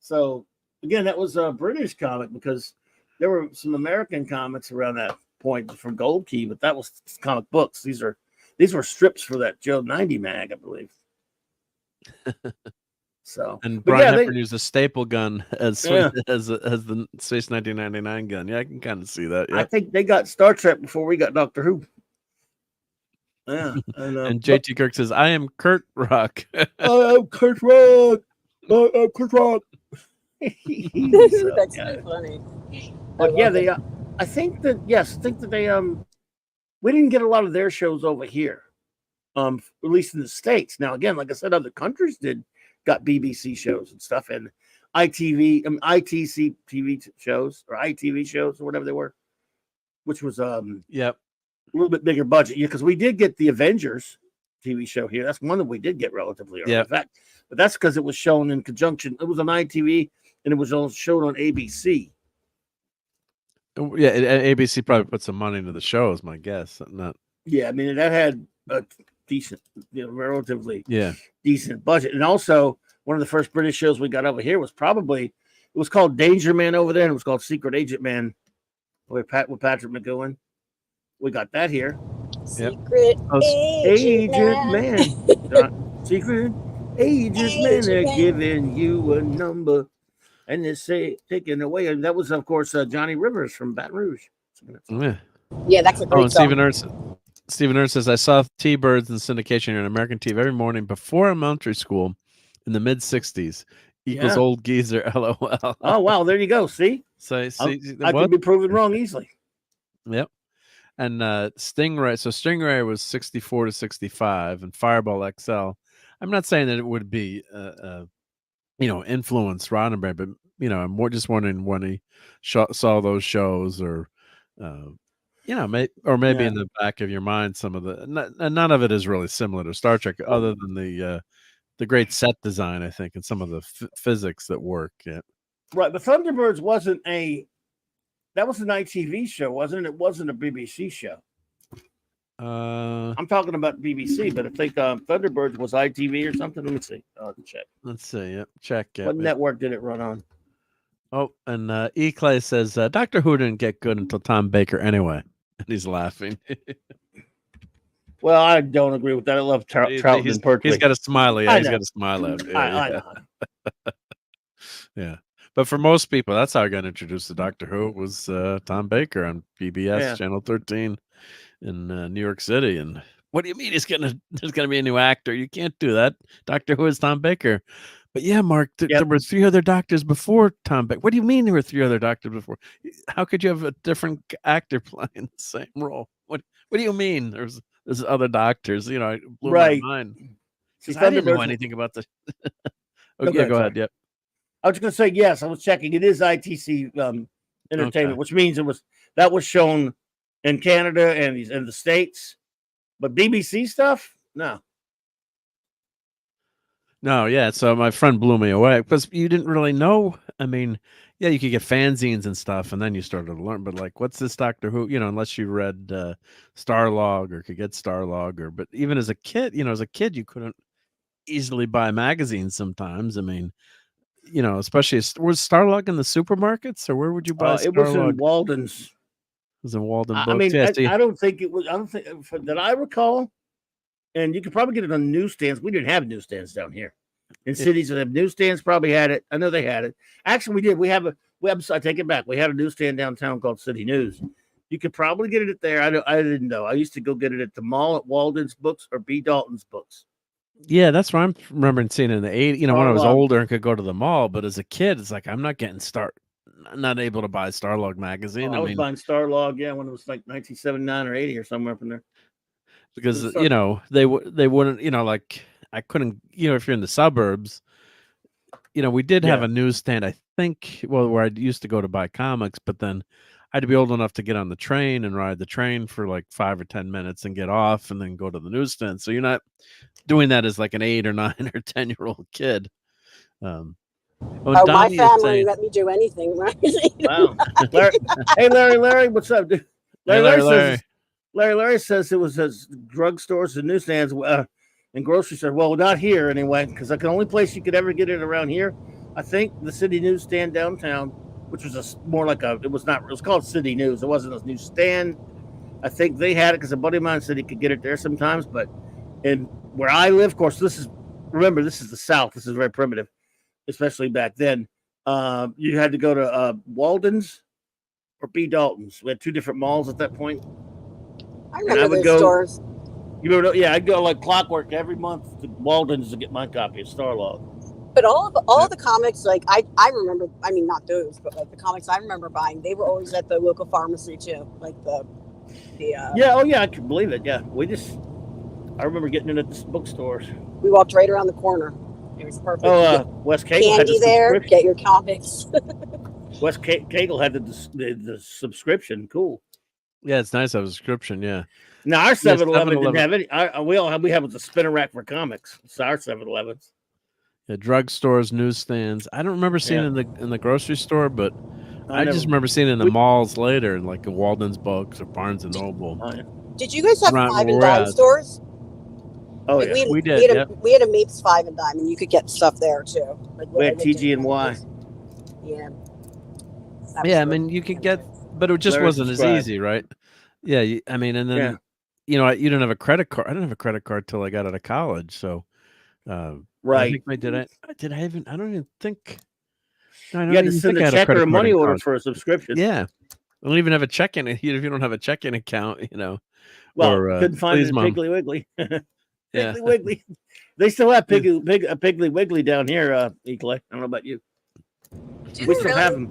So again, that was a British comic because there were some American comics around that point from Gold Key, but that was comic books. These were strips for that Joe 90 mag, I believe. So, and Brian Hepburn used a staple gun as the Space 1999 gun. Yeah, I can kind of see that. Yeah. I think they got Star Trek before we got Doctor Who. Yeah, and JT Kirk says, "I am Kurt Rock." I'm Kurt Rock. I'm Kurt Rock. That's so funny. But yeah, I think that they we didn't get a lot of their shows over here, at least in the States. Now again, like I said, other countries got BBC shows and stuff, and ITC TV shows or ITV shows or whatever they were, which was a little bit bigger budget. Yeah, because we did get the Avengers TV show here. That's one that we did get relatively early. In fact, but that's because it was shown in conjunction. It was on ITV and it was shown on ABC. Yeah, ABC probably put some money into the show, is my guess. Yeah, I mean that had a decent, relatively decent budget, and also one of the first British shows we got over here was it was called Danger Man over there, and it was called Secret Agent Man with Patrick McGowan. We got that here. Secret Agent Man. Secret Agent Man. They're giving you a number. And they taken away, and that was, of course, Johnny Rivers from Baton Rouge. Yeah, that's a great song. Stephen Ernst says, I saw T-Birds in syndication on American TV every morning before elementary school in the mid-'60s. Equals old geezer, LOL. Oh, wow, there you go. See? I could be proven wrong easily. Yep. And Stingray, so Stingray was 64 to 65, and Fireball XL. I'm not saying that it would be... influence Roddenberry, but I'm just wondering when he saw those shows, or maybe in the back of your mind, some of none of it is really similar to Star Trek, other than the great set design, I think, and some of the physics that work. Yeah, right. But Thunderbirds that was an ITV show, wasn't it? It wasn't a BBC show. I'm talking about BBC, but I think Thunderbirds was ITV or something. Let me see. I'll have to check. Let's see. Yep. Check. What network did it run on? Oh, and E. Clay says Doctor Who didn't get good until Tom Baker anyway, and he's laughing. Well, I don't agree with that. I love Troughton and Pertwee. He's got a smiley. Yeah, he's got a smile out. Yeah, I yeah. know. Yeah. But for most people, that's how I got introduced to Doctor Who. It was Tom Baker on PBS Channel 13 in New York City. And what do you mean there's going to be a new actor? You can't do that. Doctor Who is Tom Baker. But yeah, Mark, there were 3 other doctors before Tom Baker. What do you mean there were 3 other doctors before? How could you have a different actor playing the same role? What do you mean there's other doctors? You know, it blew my mind. Because I didn't know anything about the... Okay, go ahead. Yep. I was going to say, yes, I was checking. It is ITC Entertainment, which means that was shown in Canada and in the States. But BBC stuff? No. No, yeah. So my friend blew me away because you didn't really know. I mean, yeah, you could get fanzines and stuff, and then you started to learn. But like, what's this Doctor Who? You know, unless you read Starlog or could get Starlog, but even as a kid, you couldn't easily buy magazines sometimes. I mean, you know, especially was Starlog in the supermarkets, or where would you buy Starlog? It was in Walden's. It was in Walden Books. I mean, yeah, I don't think it was. I don't think that I recall. And you could probably get it on newsstands. We didn't have newsstands down here. In cities that have newsstands, probably had it. I know they had it. Actually, we did. We have a website. I take it back. We had a newsstand downtown called City News. You could probably get it there. I didn't know. I used to go get it at the mall at Walden's Books or B. Dalton's Books. Yeah, that's what I'm remembering seeing in the 80s. You know, when I was older and could go to the mall, but as a kid, it's like I'm not able to buy Starlog magazine. I was buying Starlog, when it was like 1979 or 80 or somewhere up in there. Because you know they wouldn't, you know, like I couldn't, you know, if you're in the suburbs, you know, we did have a newsstand, I think, where I used to go to buy comics, but then I had to be old enough to get on the train and ride the train for like 5 or 10 minutes and get off and then go to the newsstand. So you're not doing that as like an 8 or 9 or 10-year-old kid. My family let me do anything, right? Wow. Hey, Larry, what's up, dude? Larry says it was drugstores and newsstands and grocery stores. Well, not here anyway, because the only place you could ever get it around here, I think, the City Newsstand downtown, which was it was called City News. It wasn't a newsstand. I think they had it because a buddy of mine said he could get it there sometimes. But in where I live, of course, this is the South. This is very primitive, especially back then. You had to go to Walden's or B. Dalton's. We had 2 different malls at that point. I remember those stores. You remember? Yeah, I'd go like clockwork every month to Walden's to get my copy of Starlog. But all the comics, like I remember, I mean, not those, but like the comics I remember buying, they were always at the local pharmacy too, like the I can believe it. Yeah, I remember getting it at the bookstores. We walked right around the corner. It was perfect. Wes Cagle candy had there. Get your comics. Wes Cagle had the subscription. Cool. Yeah, it's nice to have a subscription. Yeah. Now our 7-Eleven didn't have any. We have a spinner rack for comics. It's our 7-Elevens. Yeah, drugstores, newsstands. I don't remember seeing it in the grocery store, but I just remember seeing it in the malls later, like the Walden's Books or Barnes and Noble. Oh, yeah. Did you guys have 5 and dime stores? Oh, like yeah. We did. We had a Mapes 5 and dime, and you could get stuff there too. Like we had TG and Y. Yeah. Yeah, I mean, you could get, but it just wasn't as easy, right? Yeah, I mean, and then you know, you didn't have a credit card. I didn't have a credit card till I got out of college, so. Right. I don't even think. You had to send a check or a money order for a subscription. Yeah. I don't even have a check-in. If you don't have a check-in account, you know. Well, couldn't find it in Piggly Wiggly. Piggly Wiggly. They still have Piggly Wiggly down here, Eagle. I don't know about you. We still have them.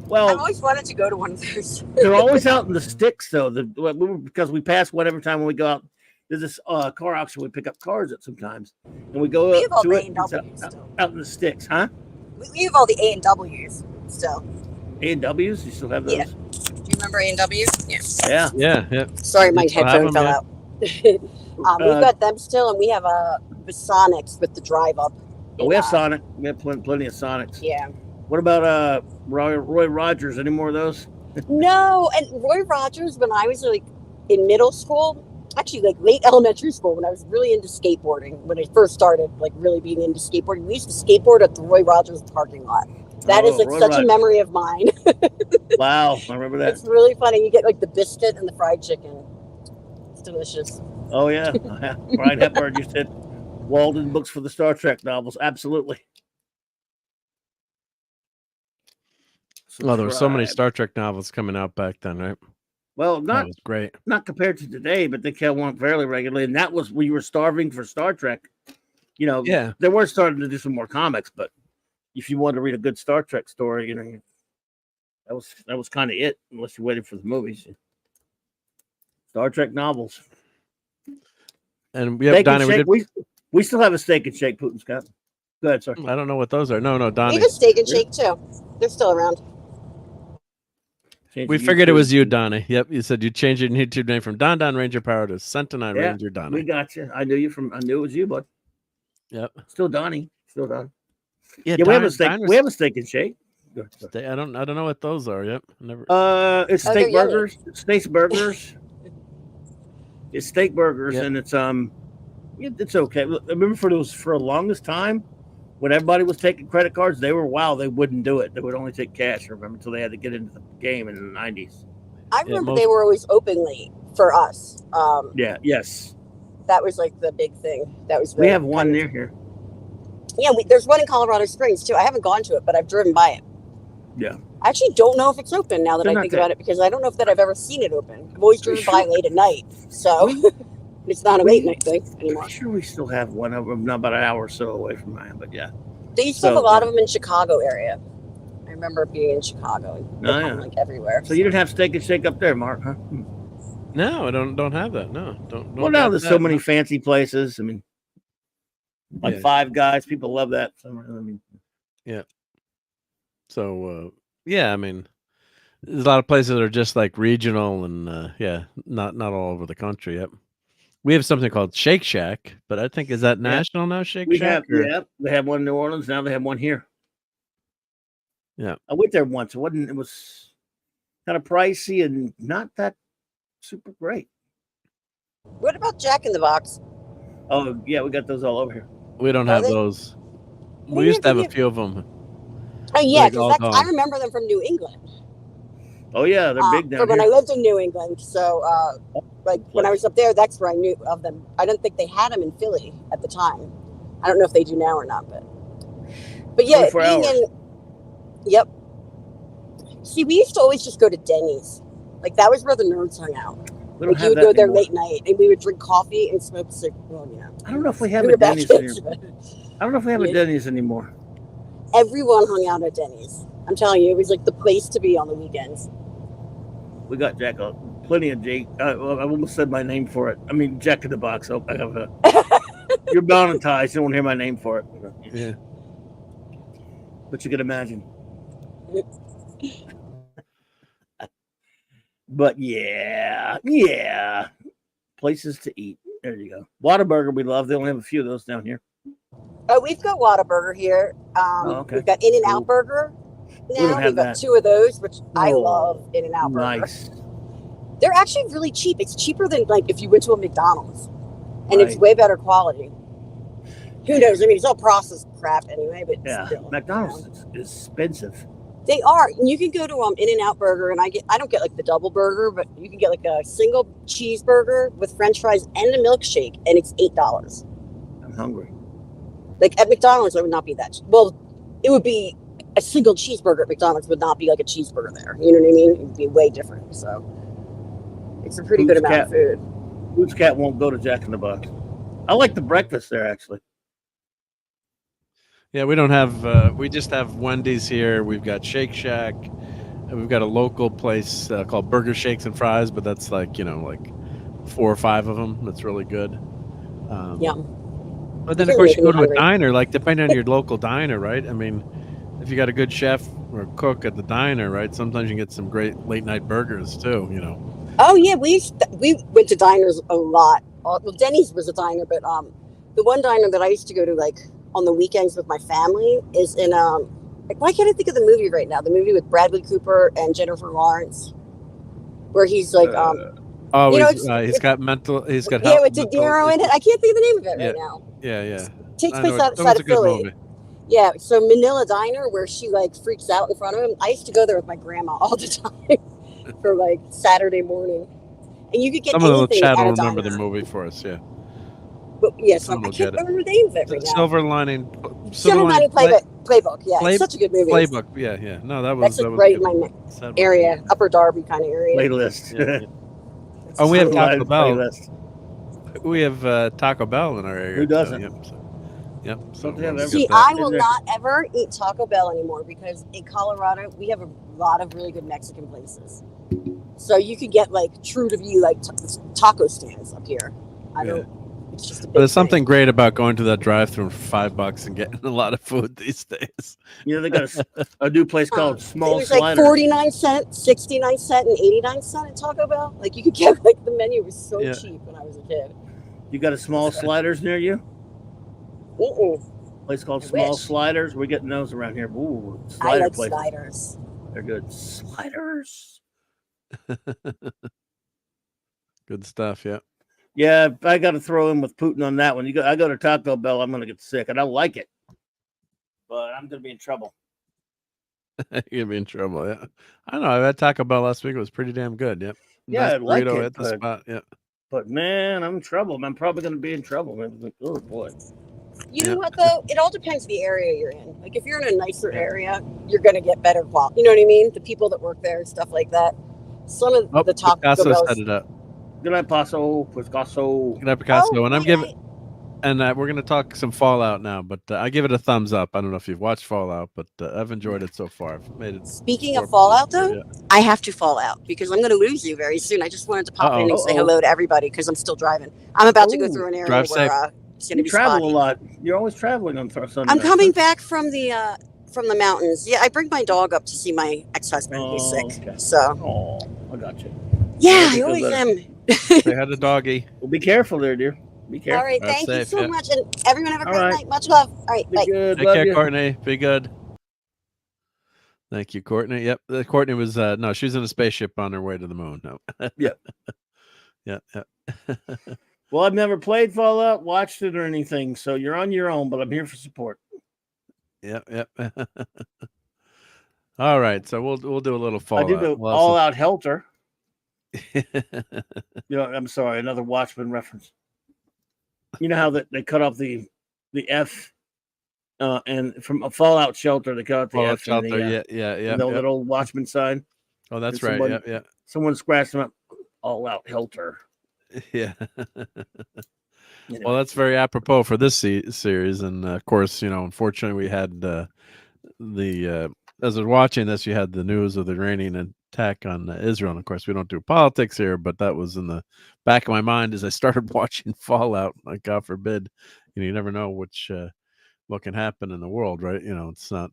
Well, I always wanted to go to one of those. They're always out in the sticks, though. Because we pass one every time when we go out. There's this car auction we pick up cars at sometimes, and we go up to it out in the sticks, huh? We have all the A&Ws still. A&Ws? You still have those? Yeah. Do you remember A&Ws? Yeah. Yeah. Sorry, my headphone fell out. We've got them still, and we have the Sonics with the drive up. We have Sonic. We have plenty of Sonics. Yeah. What about Roy Rogers? Any more of those? No, and Roy Rogers, when I was like in middle school, actually like late elementary school, when I was really into skateboarding, when I first started like really being into skateboarding, we used to skateboard at the Roy Rogers parking lot. That is like Road such Ride. a memory of mine. Wow, I remember that. It's really funny. You get like the biscuit and the fried chicken. It's delicious. Oh yeah, Brian Hepburn used to hit Walden books for the Star Trek novels. Absolutely. Well, there were so many Subscribe. Star Trek novels coming out back then, right? Well, That not was great. not compared to today, but they came on fairly regularly, and that was when you were starving for Star Trek. You know, Yeah. they were starting to do some more comics, but if you wanted to read a good Star Trek story, you know, that was kind of it, unless you waited for the movies. Star Trek novels. And we have Steak and Donnie. Shake, we still have a Steak and Shake, Putin Scott. Go ahead, sir. I don't know what those are. No, We Donnie. have a Steak and Shake too. They're still around. Change We the figured it YouTube. was you, Donnie. Yep, you said you changed your YouTube name from Don Ranger Power to Sentinine Yeah, Ranger We Donnie. got you. I knew you from. I knew it was you, bud. Yep. Still Donnie. Still Donnie. Yeah, we have a Don- steak. Don was- We have a Steak and Shake. Go ahead, sir. I don't know what those are. Yep. Never. It's Oh, steak they're yummy. burgers. Steak burgers. It's steak burgers, Yep. and it's okay. I remember for the longest time when everybody was taking credit cards, they wouldn't do it. They would only take cash. Remember, until they had to get into the game in the 90s. I remember they were always open late for us. Yeah. Yes. That was like the big thing. That was. We have one near here. Yeah, there's one in Colorado Springs too. I haven't gone to it, but I've driven by it. Yeah. I actually don't know if it's open now that They're I not think there. about it, because I don't know if that I've ever seen it open. I've always driven by late at night, so it's not a late night thing anymore. I'm sure we still have one of them, not about an hour or so away from mine, but yeah. They used to have a lot of them in Chicago area. I remember being in Chicago and Oh, yeah. like everywhere. So you didn't have Steak and Shake up there, Mark, huh? No, I don't have that. No, don't. Well, now there's so many fancy places. I mean, like Yeah. Five Guys, people love that. So, I mean, Yeah. So yeah, I mean, there's a lot of places that are just like regional and yeah, not all over the country. Yep. We have something called Shake Shack, but I think is that national now? Shake we Shack. have, yeah, they have one in New Orleans. Now they have one here. Yeah. I went there once. It was kind of pricey and not that super great. What about Jack in the Box? Oh yeah, we got those all over here. We don't Are have they? those. Who We do used to have you- a few of them. Oh yeah, Like all because I gone. remember them from New England. Oh yeah, they're big down from when I here. lived in New England. So like when I was up there, that's where I knew of them. I don't think they had them in Philly at the time. I don't know if they do now or not, but yeah, 24 being hours. in. Yep. See, we used to always just go to Denny's. Like that was where the nerds hung out. We don't Like you have would that go there anymore. late night, and we would drink coffee and smoke well, you know. I don't know if we have We a were back Denny's kids, anymore. but I don't know if we have a Yeah. Denny's anymore. everyone hung out at Denny's. I'm telling you, it was like the place to be on the weekends. We got Jack, plenty of Jake. Well, I almost said my name for it. I mean, Jack in the Box. Oh, I have a. You're monetized. You don't hear my name for it. Yeah. But you can imagine. But yeah. Places to eat. There you go. Whataburger we love. They only have a few of those down here. Oh, we've got Whataburger here. Okay. We've got In-N-Out Cool. Burger. don't Now have we've got that. 2 of those, which I Oh, love. In-N-Out Burger. Nice. They're actually really cheap. It's cheaper than like if you went to a McDonald's, and it's Right. way better quality. Who knows? I mean, it's all processed crap anyway. But Yeah. still, McDonald's is expensive. they are. And you can go to In-N-Out Burger, and I don't get like the double burger, but you can get like a single cheeseburger with French fries and a milkshake, and it's $8. I'm hungry. Like at McDonald's, it would not be that. Well, it would be a single cheeseburger at McDonald's would not be like a cheeseburger there. You know what I mean? It would be way different. So it's a pretty good Boots amount of food. Boots Cat won't go to Jack in the Box. I like the breakfast there actually. Yeah, we don't have. We just have Wendy's here. We've got Shake Shack. And we've got a local place called Burger Shakes and Fries, but that's like like 4 or 5 of them. That's really good. Yum. But then, You're of course, you making go me to a hungry. diner, like depending on your local diner, right? I mean, if you got a good chef or cook at the diner, right? Sometimes you can get some great late night burgers too. Oh yeah, we went to diners a lot. Well, Denny's was a diner, but the one diner that I used to go to like on the weekends with my family is in like, why can't I think of the movie right now? The movie with Bradley Cooper and Jennifer Lawrence, where he's like Oh, You know, he's got mental. He's got yeah, health with De mental Niro in it. I can't think of the name of it Yeah. right now. Yeah. Takes I place know it. That was outside a of good Philly. movie. Yeah, so Manila Diner, where she like freaks out in front of him. I used to go there with my grandma all the time for like Saturday morning, and you could get Some of the anything chat at will a remember the diner. movie for us. Yeah, But yeah, someone I will can't get it. remember the name of it right now. Silver Lining Playbook. Yeah, it's such a good movie. Playbook. Yeah. No, That's that like was right in good. my area, Upper Darby kind of area. Playlist. Yeah. Oh, we have Taco Bell. Playlist. We have Taco Bell in our area. Who doesn't? Yep. So See, I will not ever eat Taco Bell anymore because in Colorado we have a lot of really good Mexican places. So you could get like true to be like taco stands up here. It's just a big But there's thing. something great about going to that drive-thru for $5 and getting a lot of food these days. You know, they got a new place called Small It was like Sliders. 49 cents, 69 cents, and 89 cents at Taco Bell. Like you could get like the menu was so cheap when I was a kid. You got a Small Sliders near you? Place called Small Sliders. We're getting those around here. Ooh, I like places. sliders. They're good. Sliders. Good stuff. Yeah. Yeah, I got to throw in with Putin on that one. I go to Taco Bell, I'm going to get sick. I don't like it, but I'm going to be in trouble. You'll be in trouble. Yeah. I know. I had Taco Bell last week. It was pretty damn good. Yep. Yeah, Nice I like burrito it, at the spot. Yeah. But man, I'm in trouble. I'm probably going to be in trouble. Man. Oh boy. You know what though? It all depends on the area you're in. Like if you're in a nicer area, you're gonna get better quality. You know what I mean? The people that work there and stuff like that. Some of the Taco Picasso Bells. set it up. Good night, Picasso. Good night, Picasso. And I'm giving. And we're going to talk some Fallout now, but I give it a thumbs up. I don't know if you've watched Fallout, but I've enjoyed it so far. I've made it. Speaking of Fallout, though, I have to fall out because I'm going to lose you very soon. I just wanted to pop in and say hello to everybody because I'm still driving. I'm about to go through an area Drive safe. where it's going to be travel spotty. a lot. You're always traveling on Sunday. I'm coming back from the mountains. Yeah, I bring my dog up to see my ex-husband who's sick. Okay. So. I got you. Yeah, I always am. They had a doggy. Well, be careful there, dear. Be careful. All right, thank you so much, and everyone have a great night. Much love. All right, bye. Good. Take care, Courtney. Be good. Thank you, Courtney. Yep, Courtney was no, she was in a spaceship on her way to the moon. No. Yep. Yeah. Well, I've never played Fallout, watched it, or anything, so you're on your own. But I'm here for support. Yep. All right, so we'll do a little Fallout. I do the all-out Helter. I'm sorry, another Watchmen reference. You know how that they cut off the F, and from a Fallout Shelter they cut off the Fallout F. Shelter, And that old Watchman sign. Oh, that's right. Yeah. Someone scratched them up. All out Helter. Yeah. Well, that's very apropos for this series, and of course, unfortunately, we had as I was watching this, you had the news of the Iranian attack on Israel. And of course, we don't do politics here, but that was in the back of my mind as I started watching Fallout. Like, God forbid, you never know what can happen in the world, right? It's not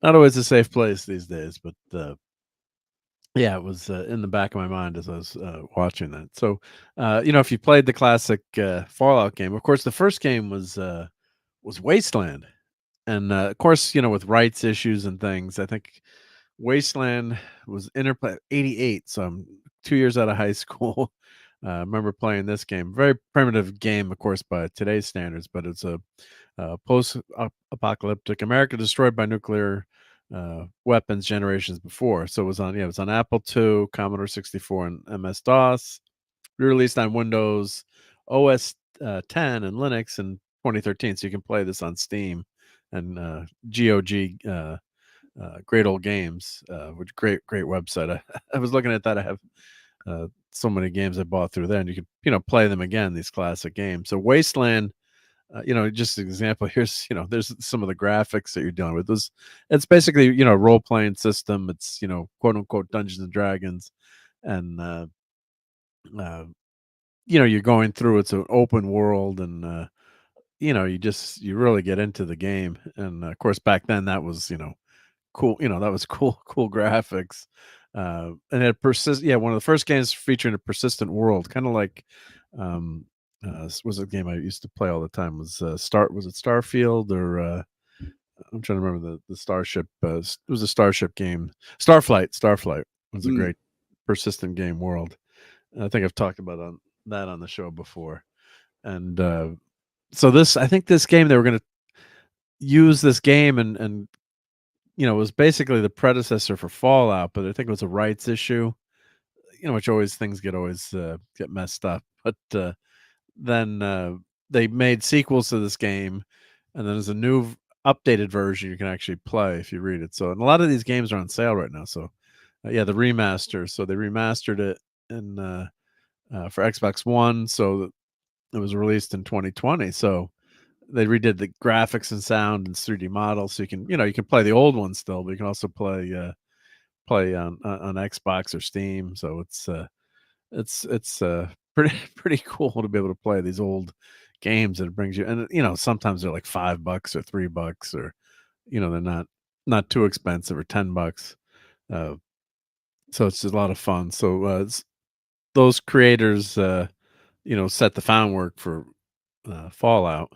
always a safe place these days. But yeah, it was in the back of my mind as I was watching that. So, if you played the classic Fallout game, of course, the first game was Wasteland. And of course, with rights issues and things, I think Wasteland was Interplay 88. So I'm 2 years out of high school. I remember playing this game. Very primitive game, of course, by today's standards, but it's a post-apocalyptic America destroyed by nuclear weapons generations before. So it was on Apple II, Commodore 64, and MS-DOS. Released on Windows, OS 10, and Linux in 2013. So you can play this on Steam. And GOG, Great Old Games, which great website. I was looking at that. I have so many games I bought through there, and you could play them again. These classic games. So Wasteland, just an example. Here's there's some of the graphics that you're dealing with. It's basically a role playing system. It's quote unquote Dungeons and Dragons, and you're going through. It's an open world, and you really get into the game. And of course, back then that was, cool. That was cool graphics. And it one of the first games featuring a persistent world, kind of like, was a game I used to play all the time. Was it Starfield or, I'm trying to remember the Starship, it was a Starship game. Starflight was a great persistent game world. And I think I've talked about that on the show before. And, so I think this game they were going to, used this game and it was basically the predecessor for Fallout, but I think it was a rights issue, which always things get messed up. But then they made sequels to this game, and then there's a new updated version you can actually play if you read it. So, and a lot of these games are on sale right now. So, the remaster. So they remastered it for Xbox One. So it was released in 2020. So they redid the graphics and sound and 3D models, so you can play the old one still, but you can also play on Xbox or Steam. So it's pretty cool to be able to play these old games that it brings you. And sometimes they're like $5 or $3, or they're not too expensive, or $10. So it's just a lot of fun. So those creators set the groundwork for Fallout.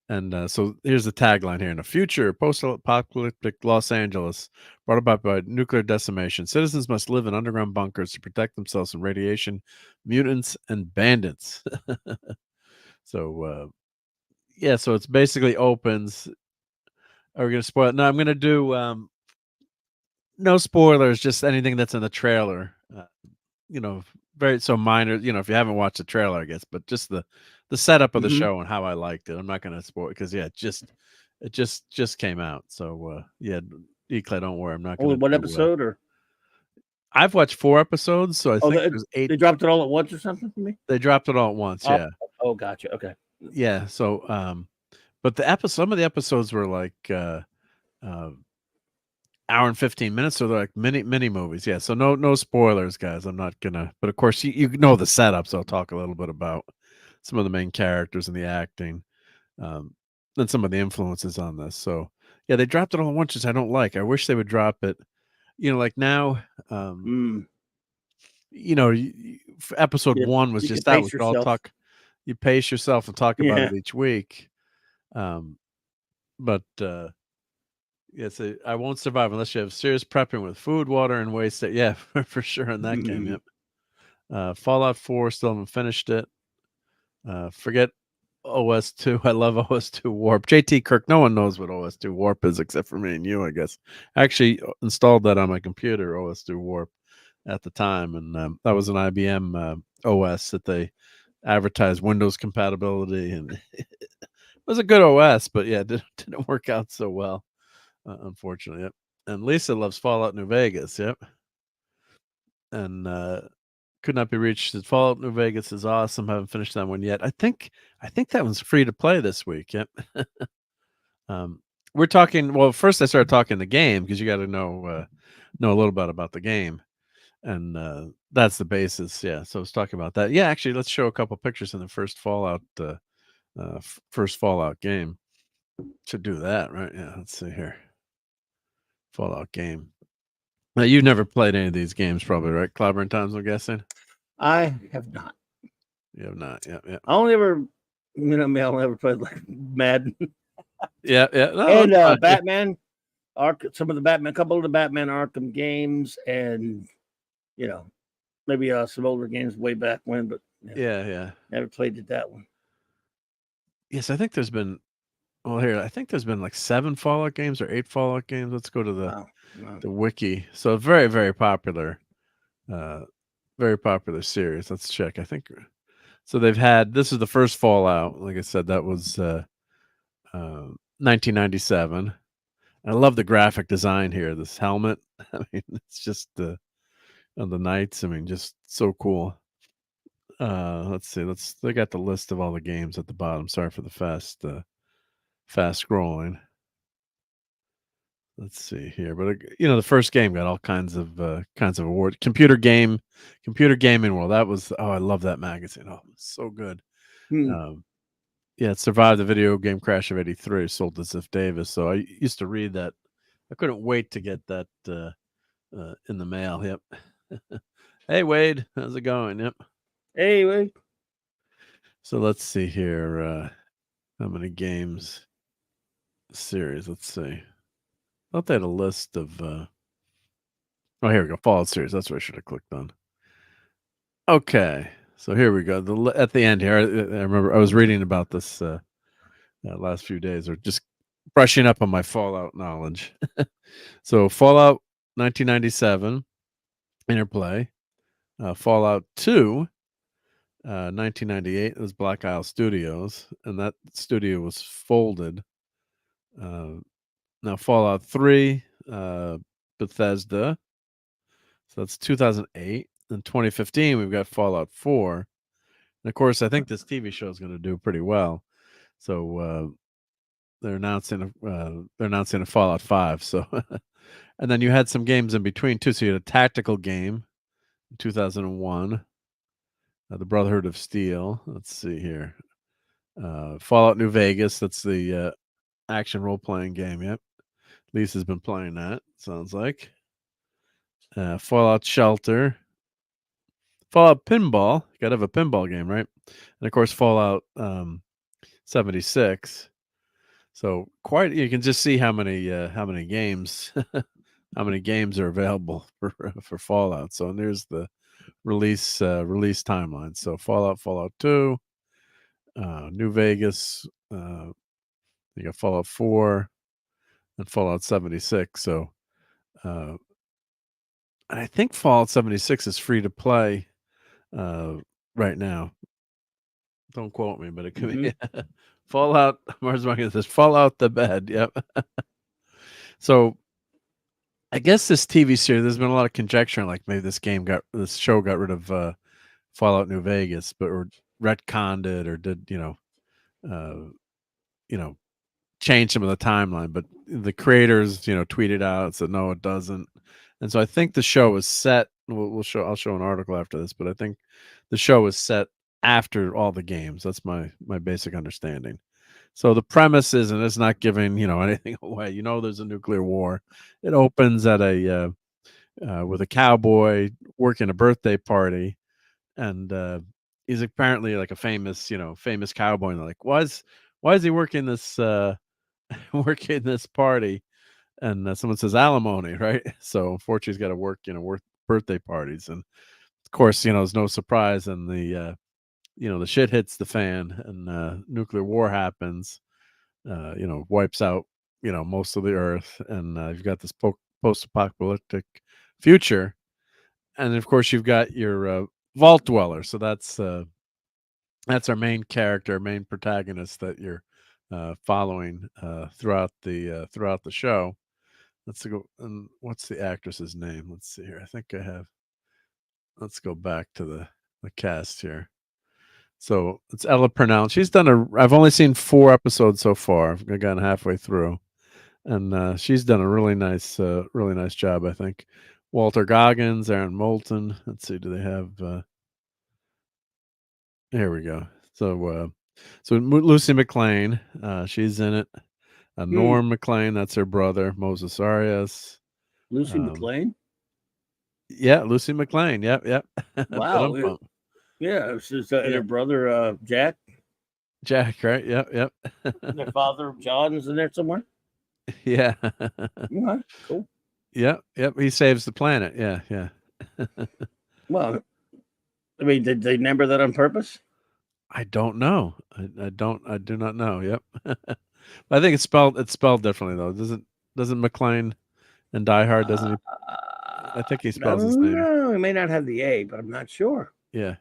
And so here's the tagline here. In a future post-apocalyptic Los Angeles brought about by nuclear decimation, citizens must live in underground bunkers to protect themselves from radiation, mutants, and bandits. So, so it's basically opens. Are we going to spoil it? No, I'm going to do no spoilers, just anything that's in the trailer. Very minor, if you haven't watched the trailer, I guess, but just the setup of the show and how I liked it. I'm not going to spoil it because it just came out. So Eclair, don't worry, I'm not going to. What episode or? I've watched 4 episodes, so I think there's 8. They dropped it all at once or something for me. They dropped it all at once, yeah. Oh, gotcha. Okay. Yeah. So, but some of the episodes were like hour and 15 minutes, so they're like mini movies. Yeah, so no spoilers, guys. I'm not gonna, but of course you know the setup, so I'll talk a little bit about some of the main characters and the acting, and some of the influences on this. So they dropped it all at once, which I don't like. I wish they would drop it like now. Episode 1 was just that. We could all talk. You pace yourself and talk about it each week. But yes, I won't survive unless you have serious prepping with food, water, and waste. Yeah, for sure in that game. Yep. Fallout 4, still haven't finished it. Forget OS2. I love OS2 Warp. JT Kirk, no one knows what OS2 Warp is except for me and you, I guess. I actually installed that on my computer, OS2 Warp, at the time, and that was an IBM OS that they advertised Windows compatibility, and it was a good OS, but it didn't work out so well. Unfortunately, yep. And Lisa loves Fallout New Vegas, yep. And could not be reached. Fallout New Vegas is awesome. Haven't finished that one yet. I think that one's free to play this week. Yep. We're talking. Well, first I started talking the game because you got to know a little bit about the game, and that's the basis. Yeah. So I was talking about that. Yeah, actually, let's show a couple pictures in the first Fallout game. Should do that, right? Yeah. Let's see here. Fallout game. Now, you've never played any of these games, probably, right? Clobbering Times, I'm guessing. I have not. You have not. Yeah. I only ever, I only ever played like Madden. Yeah. No, and Batman, some of the Batman, a couple of the Batman Arkham games, and maybe some older games way back when. But yeah, never played that one. Yes, I think there's been. Well, I think there's been like 7 Fallout games or 8 Fallout games. Let's go to the wiki. So very, very popular, series. Let's check. I think so. They've had, this is the first Fallout. Like I said, that was 1997. I love the graphic design here. This helmet. I mean, it's just the knights. I mean, just so cool. Let's see. They got the list of all the games at the bottom. Sorry for the fast scrolling. Let's see here, but the first game got all kinds of awards. Computer Gaming World. That was, I love that magazine. Oh, so good. It survived the video game crash of '83. Sold to Ziff Davis. So I used to read that. I couldn't wait to get that in the mail. Yep. Hey Wade, how's it going? Yep. Hey Wade. So let's see here. How many games? Series. Let's see. I thought they had a list of. Oh, here we go. Fallout series. That's what I should have clicked on. Okay, so here we go. At the end here, I remember I was reading about this last few days, or just brushing up on my Fallout knowledge. So Fallout 1997 Interplay, Fallout 2 1998 was Black Isle Studios, and that studio was folded. Now Fallout 3 Bethesda, so that's 2008. In 2015 we've got Fallout 4, and of course I think this TV show is going to do pretty well. So they're announcing a Fallout 5. So and then you had some games in between too. So you had a tactical game in 2001, the Brotherhood of Steel. Let's see here, Fallout New Vegas. That's the action role playing game. Yep, Lisa's been playing that. Sounds like Fallout Shelter, Fallout Pinball. You gotta have a pinball game, right? And of course Fallout 76. So quite, you can just see how many games how many games are available for Fallout. So and there's the release timeline. So Fallout 2, New Vegas, you got Fallout 4 and Fallout 76. So I think Fallout 76 is free to play right now. Don't quote me, but it could be Fallout. Mars Market says Fallout the bed. Yep. So I guess this TV series, there's been a lot of conjecture, like maybe this show got rid of Fallout New Vegas, but or retconned it, or did change some of the timeline. But the creators, tweeted out and said no, it doesn't. And so I think the show is set. I'll show an article after this, but I think the show is set after all the games. That's my basic understanding. So the premise is, and it's not giving anything away. There's a nuclear war. It opens at with a cowboy working a birthday party, and he's apparently like a famous cowboy. And they're like, why is he working this working this party? And someone says alimony, right? So unfortunately, he's got to work birthday parties, and of course, there's no surprise, and the shit hits the fan, and nuclear war happens. Wipes out most of the earth, and you've got this post-apocalyptic future, and of course you've got your vault dweller. So that's our main character, main protagonist that you're following throughout the show. Let's go. And what's the actress's name? Let's see here. I think I have. Let's go back to the cast here. So it's Ella Purnell. She's done I've only seen 4 episodes so far. I've gotten halfway through, and she's done a really nice job, I think. Walter Goggins, Aaron Moulton. Let's see. Do they have? Here we go. So Lucy McLean, she's in it. Norm McLean, that's her brother. Moses Arias. Lucy McLean. Yeah, Lucy McLean. Yep. Wow. Yeah, and her brother Jack. Jack, right? Yep. Their father John's in there somewhere. Yeah. Okay, cool. Yep. He saves the planet. Yeah. Well, I mean, did they number that on purpose? I don't know. I do not know. Yep. But I think it's spelled differently though. Doesn't McLean and Die Hard, doesn't he? I think he spells his name. No, he may not have the A, but I'm not sure. Yeah.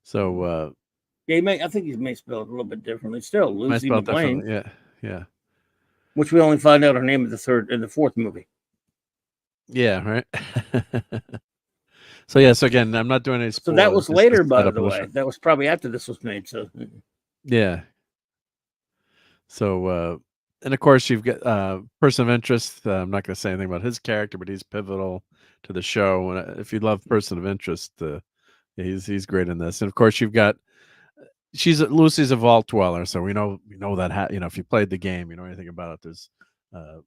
So I think he may spell it a little bit differently. Still, Lucy McLean. Yeah. Which we only find out her name in the fourth movie. Yeah, right. So again, I'm not doing any spoilers. So that was later, by the way. That was probably after this was made. So yeah. So and of course you've got person of interest. I'm not going to say anything about his character, but he's pivotal to the show. And if you love person of interest, he's great in this. And of course you've got Lucy's a vault dweller, so we know that if you played the game, you know anything about it. There's a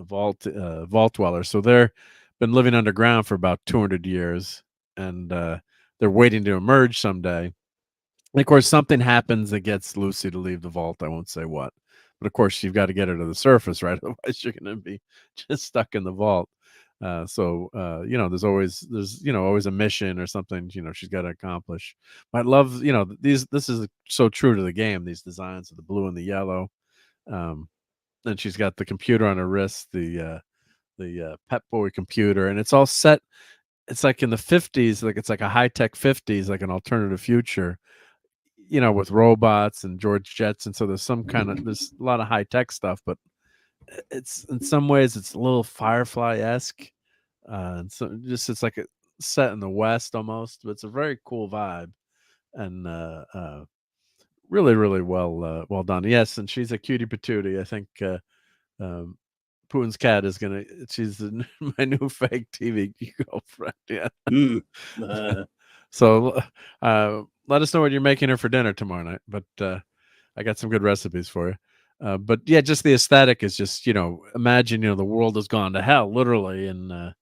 vault dweller, so they're been living underground for about 200 years, and they're waiting to emerge someday. And of course, something happens that gets Lucy to leave the vault. I won't say what, but of course, you've got to get her to the surface, right? Otherwise, you're going to be just stuck in the vault. So there's always a mission or something she's got to accomplish. But I love this is so true to the game. These designs of the blue and the yellow, and she's got the computer on her wrist, the Pep Boy computer, and it's all set. It's like in the 50s, like it's like a high tech 50s, like an alternative future, with robots and George Jetson. So there's there's a lot of high tech stuff, but it's in some ways it's a little Firefly-esque. And so it's like a set in the West almost, but it's a very cool vibe and really, really well done. Yes, and she's a cutie patootie. I think um, Putin's cat is she's my new fake TV girlfriend. Yeah. So let us know what you're making her for dinner tomorrow night. But I got some good recipes for you. But yeah, just the aesthetic is just, imagine, the world has gone to hell, literally. And,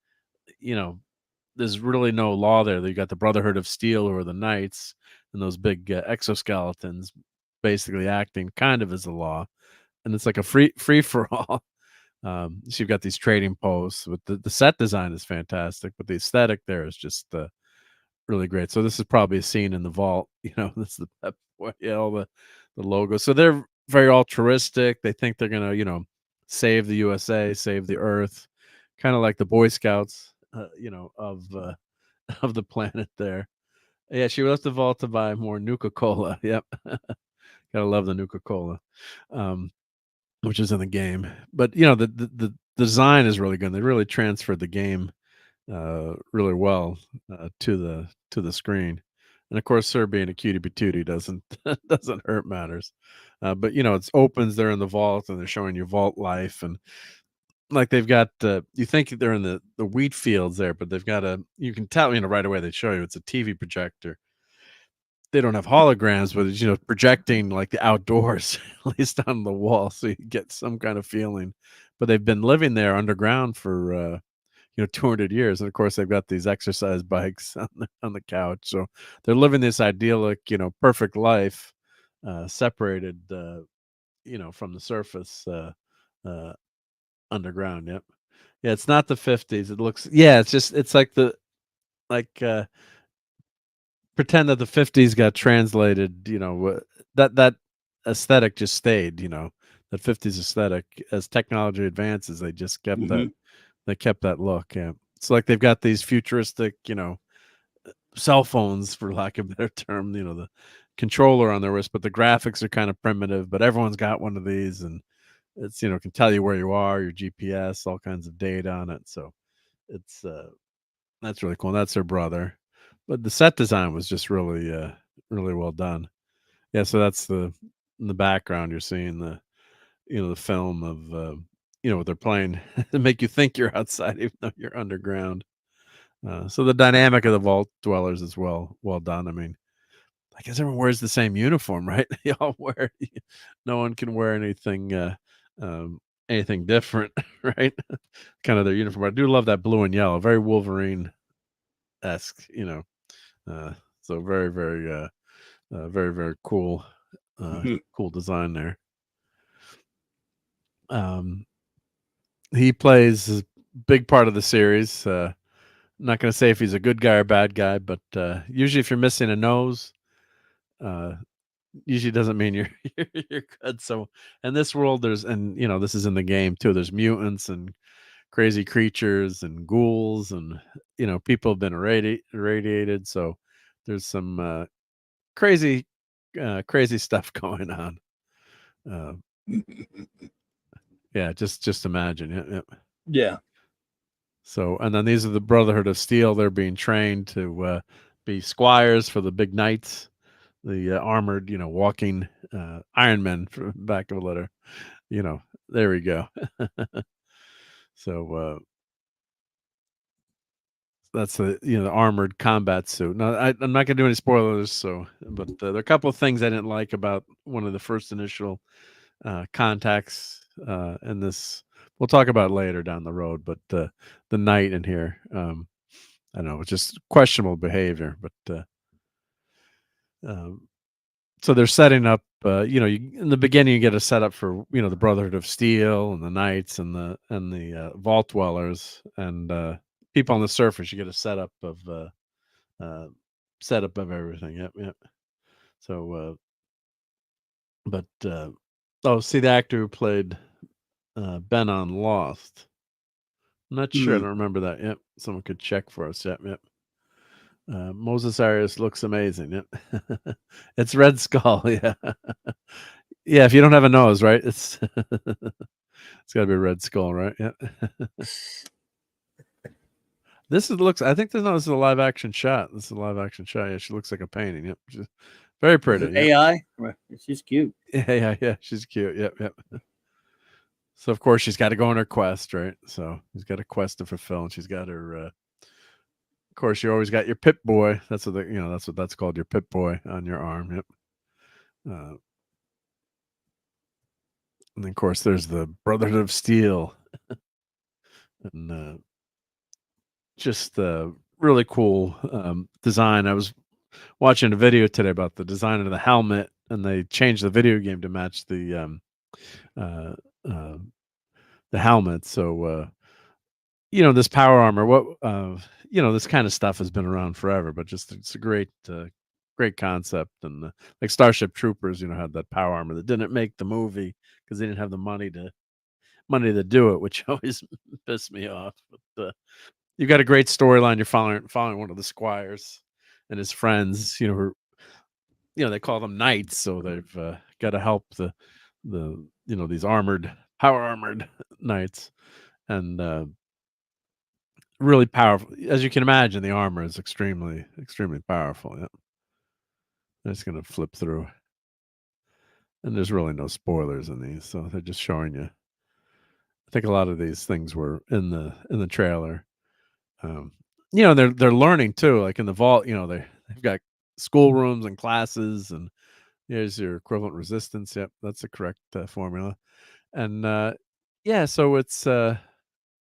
there's really no law there. You got the Brotherhood of Steel, who are the knights, and those big exoskeletons basically acting kind of as a law. And it's like a free for all. So you've got these trading posts, but the set design is fantastic, but the aesthetic there is just really great. So this is probably a scene in the vault. This is the Pep Boy, all the logo. So they're very altruistic. They think they're gonna, save the USA, save the Earth, kind of like the Boy Scouts, of the planet there. Yeah, she left the vault to buy more Nuka-Cola. Yep, gotta love the Nuka-Cola. Which is in the game, but the design is really good. They really transferred the game really well to the screen, and of course, her being a cutie patootie doesn't hurt matters. But it opens there in the vault, and they're showing you vault life, and like they've got you think they're in the wheat fields there, but they've got you can tell right away they show you it's a TV projector. They don't have holograms, but it's projecting like the outdoors, at least on the wall, so you get some kind of feeling. But they've been living there underground for 200 years, and of course they've got these exercise bikes on the couch, so they're living this idyllic, perfect life, separated, from the surface, underground. Yep, yeah, it's not the 50s. It looks, yeah, it's like pretend that the 50s got translated, that aesthetic just stayed, that 50s aesthetic. As technology advances, they just kept that look. Yeah, it's like they've got these futuristic, cell phones, for lack of a better term, the controller on their wrist, but the graphics are kind of primitive, but everyone's got one of these, and it's, can tell you where you are, your GPS, all kinds of data on it. So it's that's really cool. And that's her brother. But the set design was just really, really well done. Yeah, so that's in the background. You're seeing the film of, what they're playing to make you think you're outside, even though you're underground. So the dynamic of the vault dwellers is well done. I mean, I guess everyone wears the same uniform, right? They all wear. No one can wear anything different, right? Kind of their uniform. I do love that blue and yellow, very Wolverine-esque, so very, very, very, very cool, cool design there. He plays a big part of the series. I'm not going to say if he's a good guy or bad guy, but usually if you're missing a nose, usually doesn't mean you're good. So in this world, this is in the game too. There's mutants and crazy creatures and ghouls, and people have been irradiated. So there's some crazy stuff going on. Yeah, just imagine. Yeah. So, and then these are the Brotherhood of Steel. They're being trained to be squires for the big knights, the armored, walking Iron Men, for back of a letter. There we go. So that's the armored combat suit. Now, I'm not gonna do any spoilers. So, but there are a couple of things I didn't like about one of the first initial contacts in this. We'll talk about it later down the road. But the knight in here, I don't know, it's just questionable behavior. But so they're setting up. In the beginning, you get a setup for the Brotherhood of Steel and the Knights and the Vault Dwellers and people on the surface. You get a setup of everything. Yep. So, but Oh, see the actor who played Ben on Lost. I'm not sure. I don't remember that. Yep. Someone could check for us. Yep. Yep. Moses Arias looks amazing. Yep. It's Red Skull. Yeah. Yeah. If you don't have a nose, right? It's it's got to be Red Skull, right? Yeah. This looks. I think this is a live action shot. This is a live action shot. Yeah, she looks like a painting. Yep. She's very pretty. Yep. AI. She's cute. Yeah. She's cute. Yep. So of course she's got to go on her quest, right? So she's got a quest to fulfill, and she's got her. Of course, you always got your Pip Boy. That's what that's called, your Pip Boy on your arm. Yep. And then, of course, there's the Brotherhood of Steel, and just really cool design. I was watching a video today about the design of the helmet, and they changed the video game to match the helmet. So this power armor, this kind of stuff has been around forever, but it's a great concept. And like Starship Troopers, had that power armor that didn't make the movie because they didn't have the money to do it, which always pissed me off. But you've got a great storyline. You're following one of the squires and his friends, they call them knights, so they've got to help the these power armored knights, and really powerful. As you can imagine, the armor is extremely powerful. Yeah. I'm just gonna flip through, and there's really no spoilers in these, so they're just showing you. I think a lot of these things were in the trailer. They're learning too, like in the vault. They've got schoolrooms and classes, and here's your equivalent resistance. Yep, that's the correct formula. And so it's they're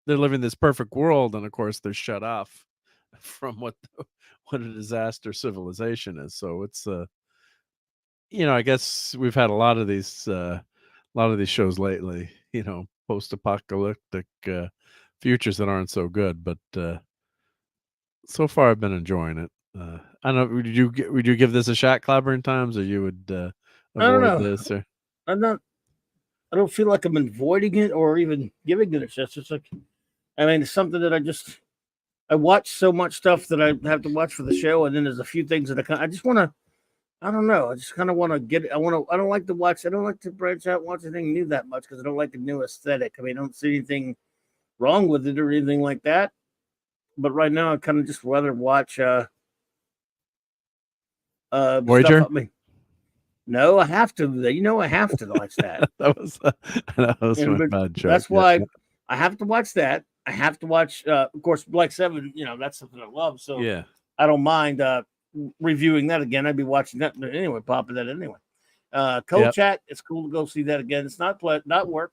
living this perfect world, and of course they're shut off from what a disaster civilization is. So it's I guess we've had a lot of these shows lately. Post-apocalyptic futures that aren't so good, but so far I've been enjoying it. I don't know. Would you give this a shot, Clobbering Times, or you would avoid I don't know. this? Or I don't feel like I'm avoiding it or even giving it a shot. It's like, it's something that I watch so much stuff that I have to watch for the show, and then there's a few things that I just want to. I don't know. I just kind of want to get it. I don't like to watch. I don't like to branch out and watch anything new that much because I don't like the new aesthetic. I don't see anything wrong with it or anything like that. But right now, I kind of just rather watch. Voyager? No, I have to. I have to watch that. that was my bad joke. That's why I have to watch that. I have to watch, of course, Black 7. That's something I love. So yeah, I don't mind reviewing that again. I'd be watching that anyway, popping that anyway. Code Chat, it's cool to go see that again. It's not work,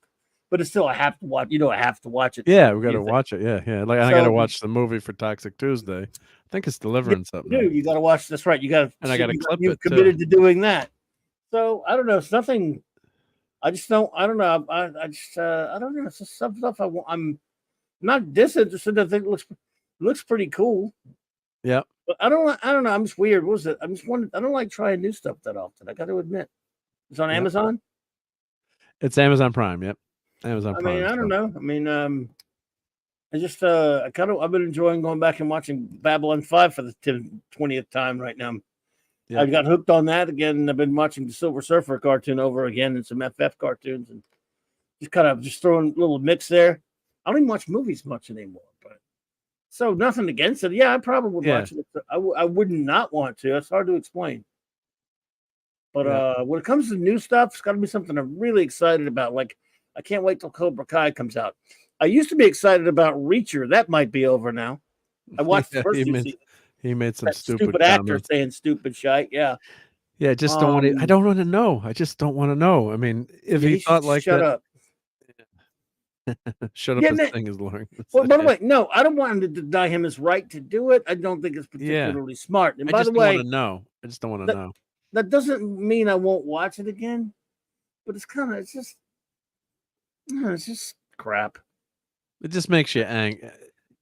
but it's still I have to watch. I have to watch it. Yeah, we got to watch it. Yeah. Like I got to watch the movie for Toxic Tuesday. I think it's delivering something. Dude, you got to watch. That's right. You got to. And I got to clip it. Committed to doing that. So I don't know. It's nothing. I just don't. I don't know. I don't know. It's just some stuff I'm not disinterested. I think it looks pretty cool. Yeah. But I don't know. I'm just weird. What was it? I don't like trying new stuff that often. I got to admit. It's on Amazon. It's Amazon Prime. Yep. Amazon Prime. I don't know. I just I've been enjoying going back and watching Babylon 5 for the 20th time right now. Yeah. I got hooked on that again. I've been watching the Silver Surfer cartoon over again and some FF cartoons, and just throwing a little mix there. I don't even watch movies much anymore, but so nothing against it. Yeah, I probably would watch it. I would not want to. It's hard to explain. But when it comes to new stuff, it's got to be something I'm really excited about. Like, I can't wait till Cobra Kai comes out. I used to be excited about Reacher. That might be over now. I watched the first season. He made some stupid actor saying stupid shit. Yeah. Yeah, I just don't want to. I don't want to know. I just don't want to know. If he thought like shut that, up. Shut up. This thing is long. Well, by the way, no, I don't want him to deny him his right to do it. I don't think it's particularly smart. And by the way, I just don't want to know. That doesn't mean I won't watch it again, but it's just crap. It just makes you angry.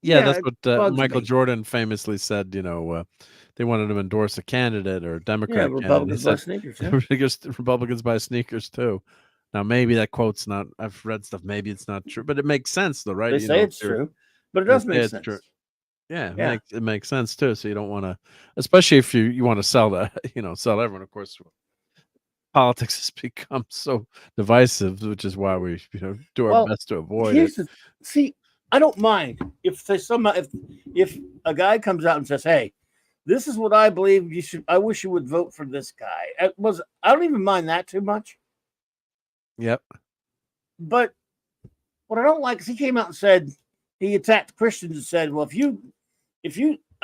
Yeah, that's what Michael Jordan famously said. They wanted him to endorse a candidate or a Democrat. Republicans buy sneakers. Republicans buy sneakers too. Now, maybe that quote's not. I've read stuff. Maybe it's not true, but it makes sense, though, right? They say it's true, but it does make sense. True. Yeah, it makes sense too. So you don't want to, especially if you want to sell that, sell everyone. Of course, politics has become so divisive, which is why we do our best to avoid it. See, I don't mind if a guy comes out and says, "Hey, this is what I believe you should. I wish you would vote for this guy." I don't even mind that too much. Yep. But what I don't like is he came out and said he attacked Christians and said, "Well, I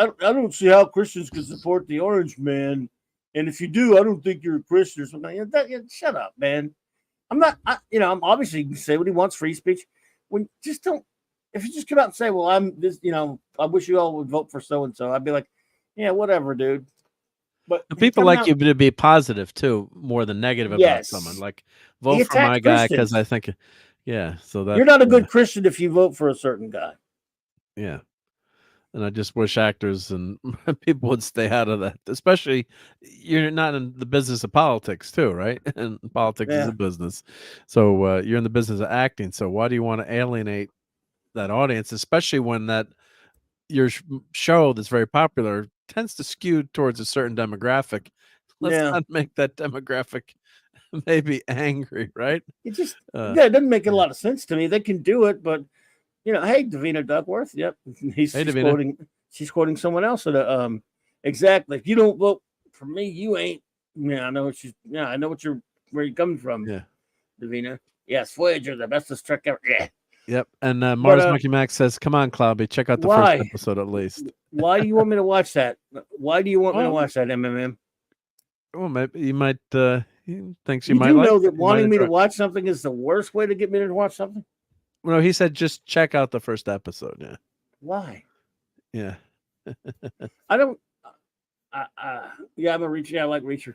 don't see how Christians can support the Orange Man, and if you do, I don't think you're a Christian or something." Shut up, man. I'm not. I'm obviously he can say what he wants, free speech. When just don't. If you just come out and say, "Well, I'm this," I wish you all would vote for so and so. I'd be like, "Yeah, whatever, dude." But people like you to be positive too, more than negative about someone. Like, vote for my guy because I think, So that you're not a good Christian if you vote for a certain guy. Yeah, and I just wish actors and people would stay out of that. Especially, you're not in the business of politics too, right? And politics is a business, so you're in the business of acting. So why do you want to alienate that audience, especially when your show that's very popular tends to skew towards a certain demographic? Let's not make that demographic maybe angry, right? It just it doesn't make a lot of sense to me. They can do it, but hey, Davina Duckworth, yep, she's quoting someone else. Exactly. If you don't vote for me, you ain't. I know where you're coming from. Yeah, Davina. Yes, Voyager, the bestest trek ever. Yeah. Yep. And Mars Monkey Max says, "Come on, Cloudy, check out the first episode at least." Why do you want me to watch that? Why do you want me to watch that, MMM? Well, maybe you might. He thinks you might. You know that wanting me to watch something is the worst way to get me to watch something. Well, no, he said just check out the first episode. Yeah. Why? Yeah. I don't. I'm a Reacher. I like Reacher.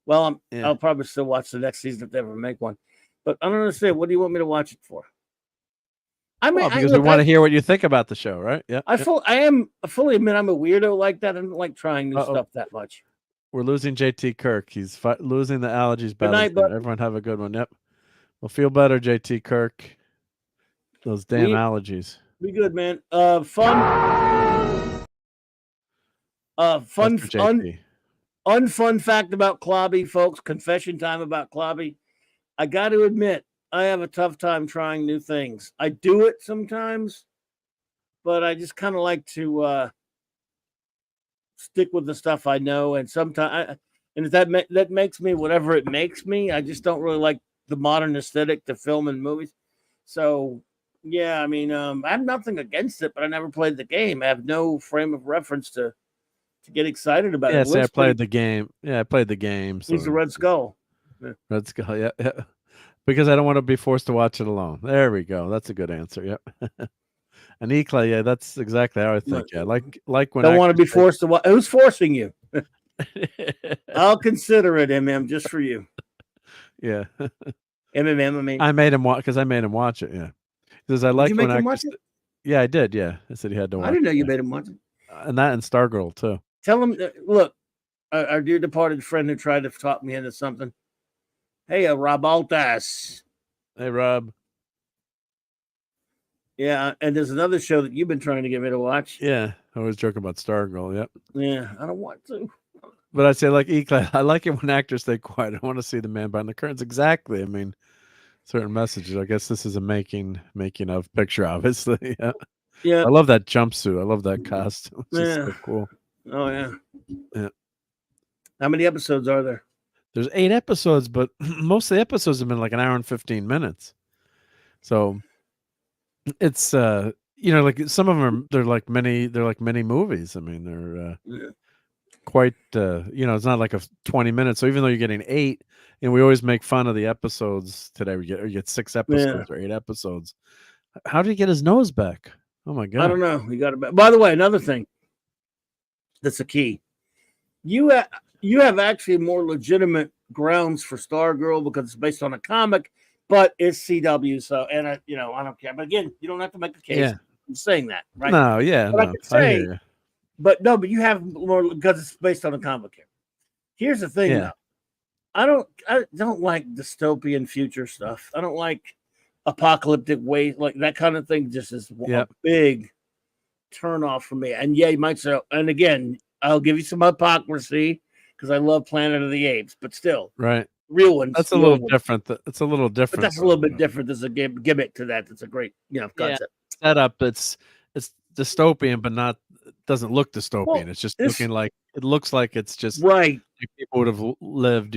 Well, I'll probably still watch the next season if they ever make one. But I don't understand. What do you want me to watch it for? Because we want to hear what you think about the show, right? Yeah. I fully admit I'm a weirdo like that. I don't like trying new stuff that much. We're losing JT Kirk. He's losing the allergies battle. Good night, bud. Everyone have a good one. Yep. Well, feel better, JT Kirk. Those damn allergies. Be good, man. Fun, unfun fact about Clobby, folks. Confession time about Clobby. I got to admit, I have a tough time trying new things. I do it sometimes, but I just kind of like to stick with the stuff I know. And sometimes, that makes me whatever it makes me. I just don't really like the modern aesthetic to film and movies. So, yeah, I mean, I have nothing against it, but I never played the game. I have no frame of reference to get excited about it. Yeah, I played the game. Yeah, I played the game. So. He's the Red Skull. Yeah. Red Skull, yeah. Because I don't want to be forced to watch it alone. There we go. That's a good answer. Yep. And Ecla, yeah, that's exactly how I think. Yeah, like when I don't want to be forced to watch. Who's forcing you? I'll consider it, just for you. Yeah. MMM. I made him watch because I made him watch it. Yeah. Because I like when actors. Yeah, I did. Yeah, I said he had to watch. I didn't know you made him watch it. And that and Stargirl too. Tell him, look, our dear departed friend who tried to talk me into something. Hey, RobAltis. Hey, Rob. Yeah, and there's another show that you've been trying to get me to watch. Yeah, I was joking about Stargirl. Yep. Yeah, I don't want to. But I say, like Eclat, I like it when actors stay quiet. I want to see the man behind the curtains. Exactly. I mean, certain messages. I guess this is a making of picture, obviously. Yeah. Yeah. I love that jumpsuit. I love that costume. It's just so cool. Oh yeah. Yeah. How many episodes are there? There's 8 episodes, but most of the episodes have been like an hour and 15 minutes. So it's like some of them they're like many movies. I mean, they're quite it's not like a 20 minutes. So even though you're getting 8, and we always make fun of the episodes today, we get 6 episodes or 8 episodes. How did he get his nose back? Oh my god. I don't know. He got it back. By the way, another thing that's a key. You have actually more legitimate grounds for Stargirl because it's based on a comic, but it's CW. So, and I don't care. But again, you don't have to make a case. Yeah. I'm saying that, right? No, yeah, but I hear you. But you have more because it's based on a comic here. Here's the thing, though. I don't like dystopian future stuff. I don't like apocalyptic ways, like that kind of thing. Just is a big turn off for me. And yeah, you might say, and again, I'll give you some hypocrisy because I love Planet of the Apes, but still, right, real ones. That's a little different. It's a little different. But that's a little bit different. There's a gimmick to that. That's a great, concept. Setup. It's dystopian, but not. Doesn't look dystopian. Well, it's just looking like it looks like it's just right. Like people would have lived,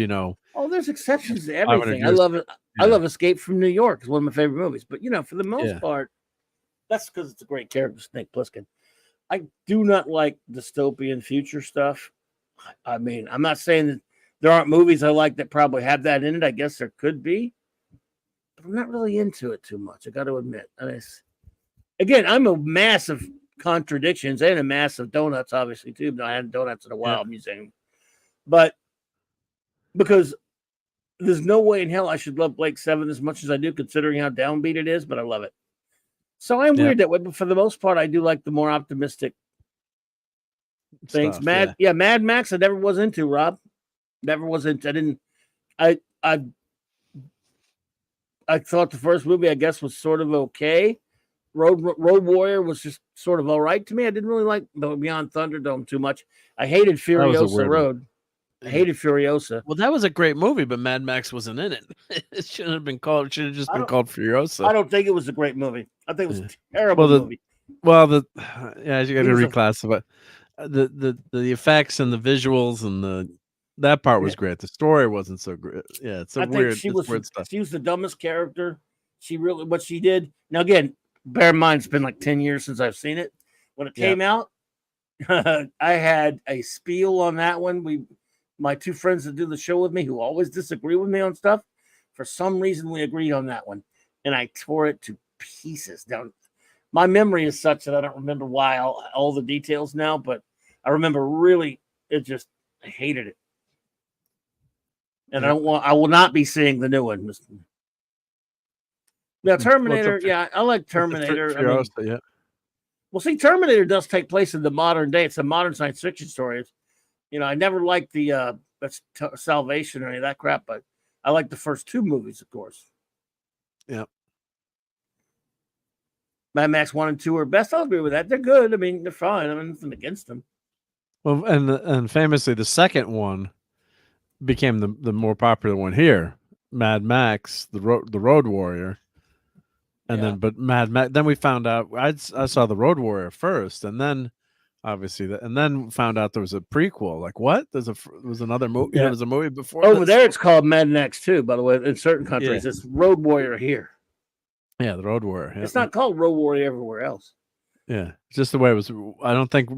Oh, there's exceptions to everything. I love it. Yeah. I love Escape from New York. It's one of my favorite movies. But for the most part, that's because it's a great character, Snake Plissken. I do not like dystopian future stuff. I mean, I'm not saying that there aren't movies I like that probably have that in it. I guess there could be, but I'm not really into it too much. I got to admit. Again, I'm a mass of contradictions and a mass of donuts, obviously too. But I hadn't donuts in a while. I'm using, but because there's no way in hell I should love Blake 7 as much as I do, considering how downbeat it is. But I love it. So I'm weird that way, but for the most part, I do like the more optimistic things. Mad Max. I never was into, Rob. Never was into. I didn't. I thought the first movie, I guess, was sort of okay. Road Warrior was just sort of all right to me. I didn't really like Beyond Thunderdome too much. I hated Furiosa Road. I hated Furiosa. Well, that was a great movie, but Mad Max wasn't in it. It shouldn't have been called. It should have just been called Furiosa. I don't think it was a great movie. I think it was a terrible movie. Well, you got to reclassify. The effects and the visuals and that part was great. The story wasn't so great. Yeah, it's weird stuff. She was the dumbest character. What she did. Now again, bear in mind, it's been like 10 years since I've seen it. When it came out, I had a spiel on that one. My two friends that do the show with me, who always disagree with me on stuff, for some reason we agreed on that one, and I tore it to pieces. Now, my memory is such that I don't remember why all the details now, but I remember really I hated it, and I will not be seeing the new one. Now, Terminator, I like Terminator. Well, see, Terminator does take place in the modern day. It's a modern science fiction story. I never liked the Salvation or any of that crap, but I like the first two movies, of course. Yeah. Mad Max 1 and 2 are best. I'll agree with that. They're good. I mean, they're fine. I mean, nothing against them. Well, and famously, the second one became the more popular one here. Mad Max, the Road Warrior, and then we found out. I saw the Road Warrior first, and then. Obviously, and then found out there was a prequel. Like what? There was another movie. Yeah. There was a movie before. Over there, it's called Mad Max 2. By the way, in certain countries, it's Road Warrior here. Yeah, the Road Warrior. Yeah. It's not called Road Warrior everywhere else. Yeah, it's just the way it was. I don't think.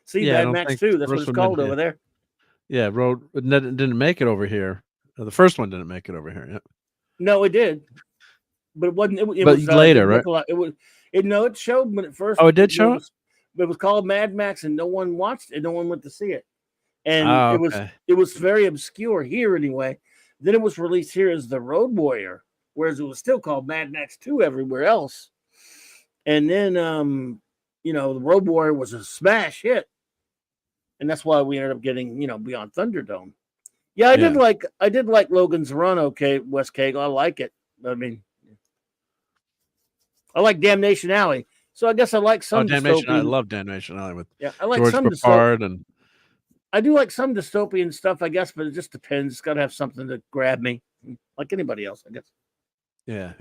See, Mad Max 2. That's what it's called over there. Yeah, Road didn't make it over here. The first one didn't make it over here. Yeah. No, it did, but it wasn't. It was later, right? It was. It showed when it first. Oh, it did show it. It was called Mad Max, and no one watched it. No one went to see it, and it was very obscure here anyway. Then it was released here as the Road Warrior, whereas it was still called Mad Max 2 everywhere else. And then, the Road Warrior was a smash hit, and that's why we ended up getting Beyond Thunderdome. Yeah, I did like Logan's Run. Okay, Wes Cagle, I like it. I mean, I like Damnation Alley. So I guess I like some Damnation. I love Damnation Alley with I like George some Papard and I do like some dystopian stuff, I guess, but it just depends. It's got to have something to grab me, like anybody else, I guess. Yeah.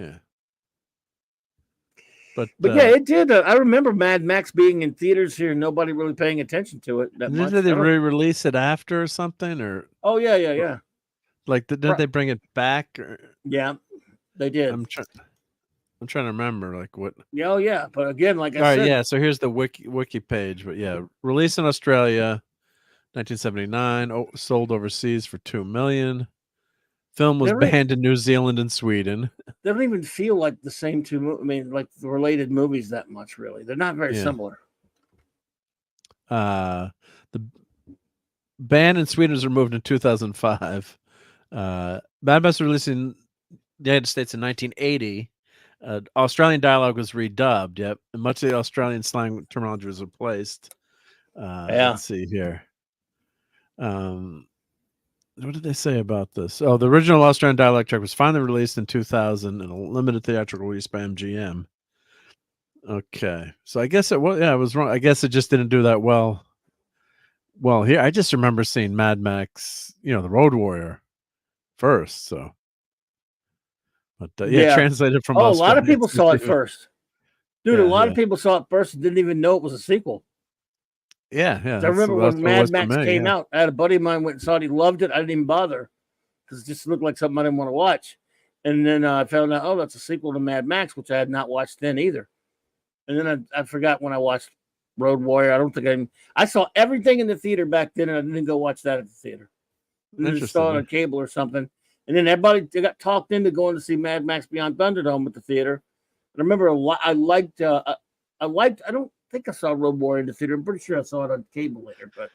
But yeah, it did. I remember Mad Max being in theaters here, and nobody really paying attention to it that much. Did they re-release it after or something? Or yeah. Like didn't they bring it back? Or... Yeah, they did. I'm trying to remember, like what. Oh yeah, but again, like I said. All right, yeah. So here's the wiki page, but yeah, released in Australia, 1979. Sold overseas for $2 million. Film was banned in New Zealand and Sweden. They don't even feel like the same two. I mean, like the related movies that much. Really, they're not very similar. The ban in Sweden was removed in 2005. Mad Max was released in the United States in 1980. Australian dialogue was redubbed, and much of the Australian slang terminology was replaced. Let's see here. what did they say about this? Oh, the original Australian dialect track was finally released in 2000 in a limited theatrical release by MGM. Okay, so I guess it was. Yeah, I was wrong. I guess it just didn't do that well. Well, here I just remember seeing Mad Max, the Road Warrior first. So, but Yeah. translated from a lot of Australia people to saw it TV. first. Dude, a lot Yeah. of people saw it first and didn't even know it was a sequel. Yeah. I remember that's when what it was Mad for Max me, came yeah. out. I had a buddy of mine went and saw it. He loved it. I didn't even bother because it just looked like something I didn't want to watch. And then I found out, that's a sequel to Mad Max, which I had not watched then either. And then I forgot when I watched Road Warrior. I don't think I saw everything in the theater back then, and I didn't go watch that at the theater. And then saw it on cable or something. And then everybody got talked into going to see Mad Max Beyond Thunderdome at the theater. And I remember I don't think I saw Road Warrior in the theater. I'm pretty sure I saw it on cable later, but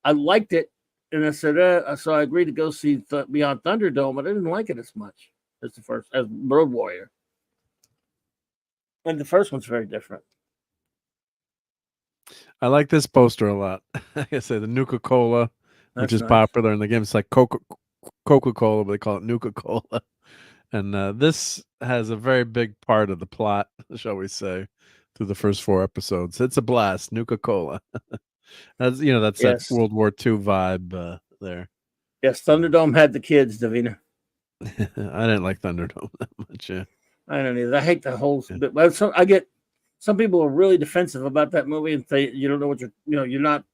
I liked it. And I said, so I agreed to go see Beyond Thunderdome, but I didn't like it as much as Road Warrior. And the first one's very different. I like this poster a lot. Like I say, the Nuka-Cola, which is nice. popular in the game. It's like Coca-Cola, but they call it Nuka-Cola. And this has a very big part of the plot, shall we say, through the first 4 episodes. It's a blast, Nuka-Cola. That's that World War II vibe there. Yes, Thunderdome had the kids, Davina. I didn't like Thunderdome that much. Yeah, I don't either. I hate the whole. I get some people are really defensive about that movie and say you don't know what you're not.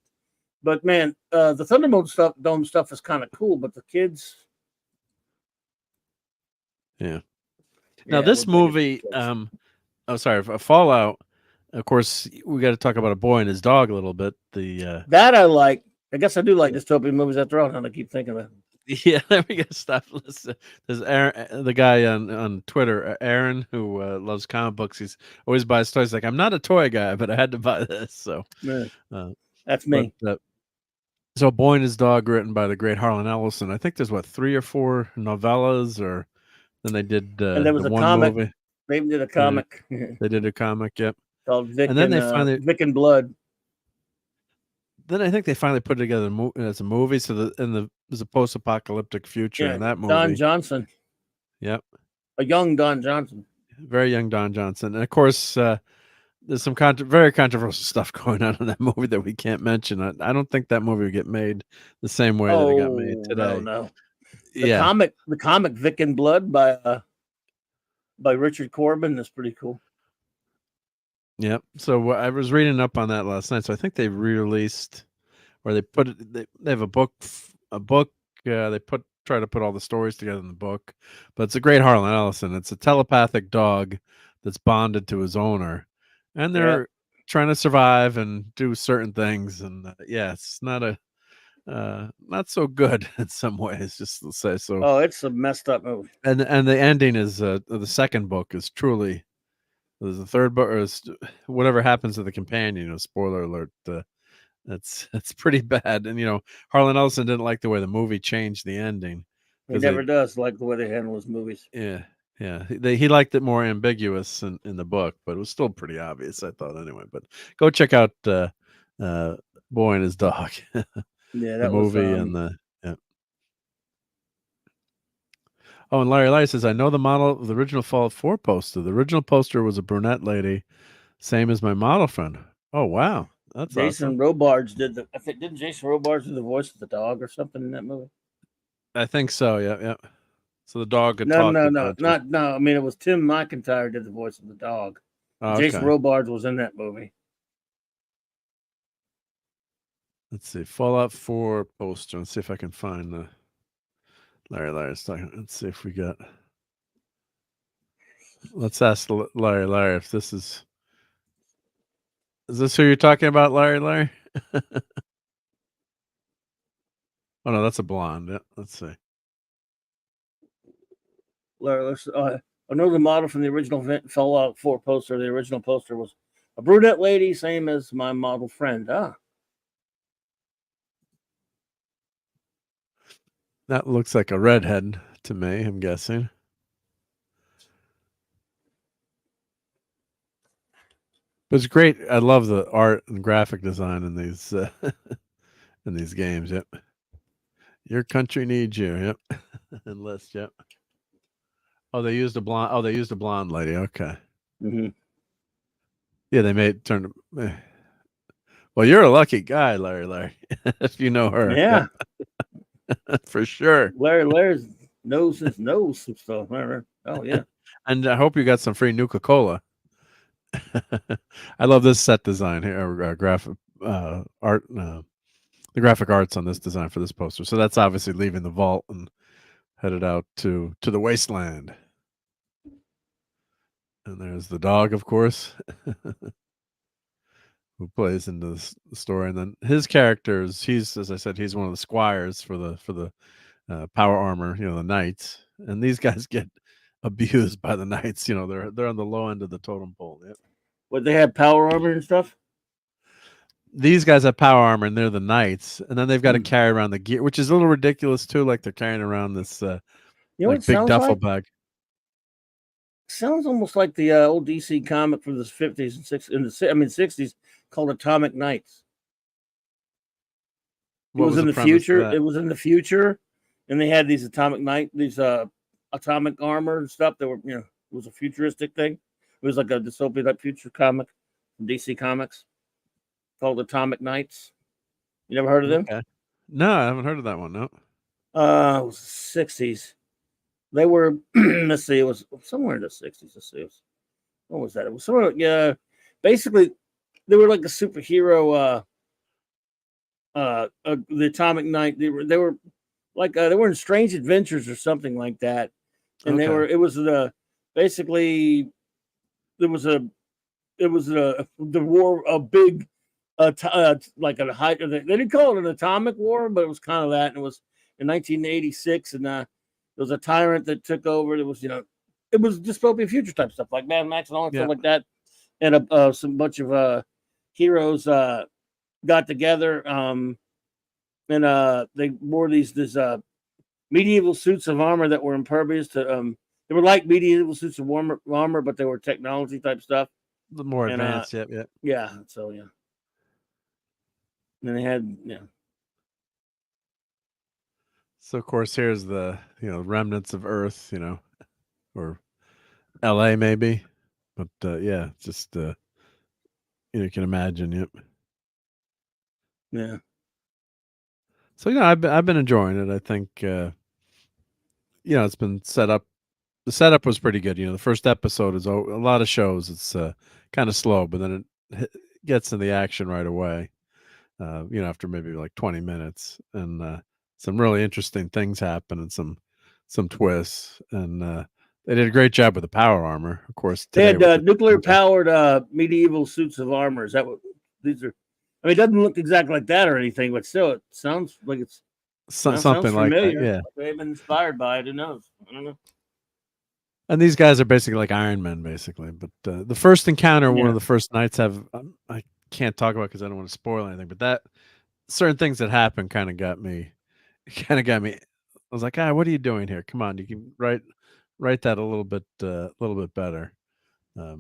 But man, the Thunderdome stuff is kind of cool. But the kids. Yeah. Now this movie, Fallout. Of course, we got to talk about a boy and his dog a little bit. That I like. I guess I do like dystopian movies after all. And I keep thinking of it. Yeah, there we go. Stop. There's Aaron, the guy on Twitter, Aaron, who loves comic books. He's always buys toys. Like, I'm not a toy guy, but I had to buy this. So that's me. So, Boy and His Dog, written by the great Harlan Ellison. I think there's 3 or 4 novellas, or then they did. And there was a one comic. movie. They did a comic. They did a comic. Yep. Called Vic and then they finally Vic and Blood. Then I think they finally put it together as a movie. So there's a post-apocalyptic future in that movie. Don Johnson. Yep. A young Don Johnson. Very young Don Johnson. And of course, there's some very controversial stuff going on in that movie that we can't mention. I don't think that movie would get made the same way that it got made today. No. The comic Vic and Blood by Richard Corbin is pretty cool. Yep. So I was reading up on that last night. So I think they re-released, or they put it. They have a book. They try to put all the stories together in the book. But it's a great Harlan Ellison. It's a telepathic dog that's bonded to his owner, and they're trying to survive and do certain things. And it's not so good in some ways. Just to say so. Oh, it's a messed up movie. And the ending is the second book is truly. There's a third book, or whatever happens to the companion. Spoiler alert. It's pretty bad. And Harlan Ellison didn't like the way the movie changed the ending. He never does like the way they handle his movies. Yeah. He liked it more ambiguous in the book, but it was still pretty obvious, I thought, anyway. But go check out Boy and His Dog. The movie and the. Oh, and Larry says, I know the model of the original Fallout 4 poster. The original poster was a brunette lady, same as my model friend. Oh, wow. That's Jason awesome. Robards didn't Jason Robards do the voice of the dog or something in that movie? I think so, yeah. So the dog could talk. No. I mean, it was Tim McIntyre did the voice of the dog. Oh, Jason Robards was in that movie. Let's see. Fallout 4 poster. Let's see if I can find the... Larry's talking. Let's see if we got. Let's ask Larry if this is. Is this who you're talking about, Larry? Oh no, that's a blonde. Yeah, let's see. Larry, I know the model from the original Fallout 4 poster. The original poster was a brunette lady, same as my model friend. That looks like a redhead to me, I'm guessing. But it's great. I love the art and graphic design in these games. Yep. Your country needs you. Yep. Enlist. Yep. Oh, they used a blonde. Oh, they used a blonde lady. Okay. Mm-hmm. Yeah, they made turn. Well, you're a lucky guy, Larry. If you know her. Yeah. For sure. Larry's knows his nose some stuff. Oh yeah. And I hope you got some free Nuka-Cola. I love this set design here, graphic art, the graphic arts on this design for this poster. So that's obviously leaving the vault and headed out to the wasteland. And there's the dog, of course, who plays into the story. And then his characters, he's, as I said, he's one of the squires for the power armor, the knights. And these guys get abused by the knights. They're on the low end of the totem pole. Yep. What, they have power armor and stuff? These guys have power armor and they're the knights, and then they've got to carry around the gear, which is a little ridiculous too. Like they're carrying around this like big duffel bag. Sounds almost like the old DC comic from the 50s and 60s called Atomic Knights. It was in the future. It was in the future, and they had these atomic armor and stuff that were, it was a futuristic thing. It was like a dystopian type future comic from DC Comics called Atomic Knights. You never heard of them? Okay. No, I haven't heard of that one. No. It was the 60s. They were, let's see, it was somewhere in the 60s. Let's see. What was that? It was somewhere, yeah. Basically, they were like a superhero. The Atomic Knight. They were like they were in Strange Adventures or something like that. And Okay. it was basically there was the war, a big like a high. They didn't call it an atomic war, but it was kind of that. And it was in 1986, and there was a tyrant that took over. It was it was dystopian future type stuff like Mad Max and all that stuff like that. And some bunch of heroes got together, and they wore these medieval suits of armor that were impervious to. They were like medieval suits of armor, but they were technology type stuff. The more advanced, yep. Yeah, so yeah. And they had So of course here's the remnants of Earth, or LA maybe. But yeah, just you can imagine, yep. Yeah. So I've been enjoying it. I think it's been set up. The setup was pretty good. The first episode is a lot of shows. It's kind of slow, but then it gets in the action right away. After maybe like 20 minutes, and some really interesting things happen, and some twists, and they did a great job with the power armor. Of course, they had nuclear powered medieval suits of armor. Is that what these are? I mean, it doesn't look exactly like that or anything, but still, it sounds like it's something like that. Yeah, they've been inspired by it. Who knows? I don't know. And these guys are basically like Iron Men, basically. But the first encounter, one of the first nights, I can't talk about because I don't want to spoil anything. But that certain things that happened kind of got me. I was like, what are you doing here? Come on, you can write that a little bit better. Wow.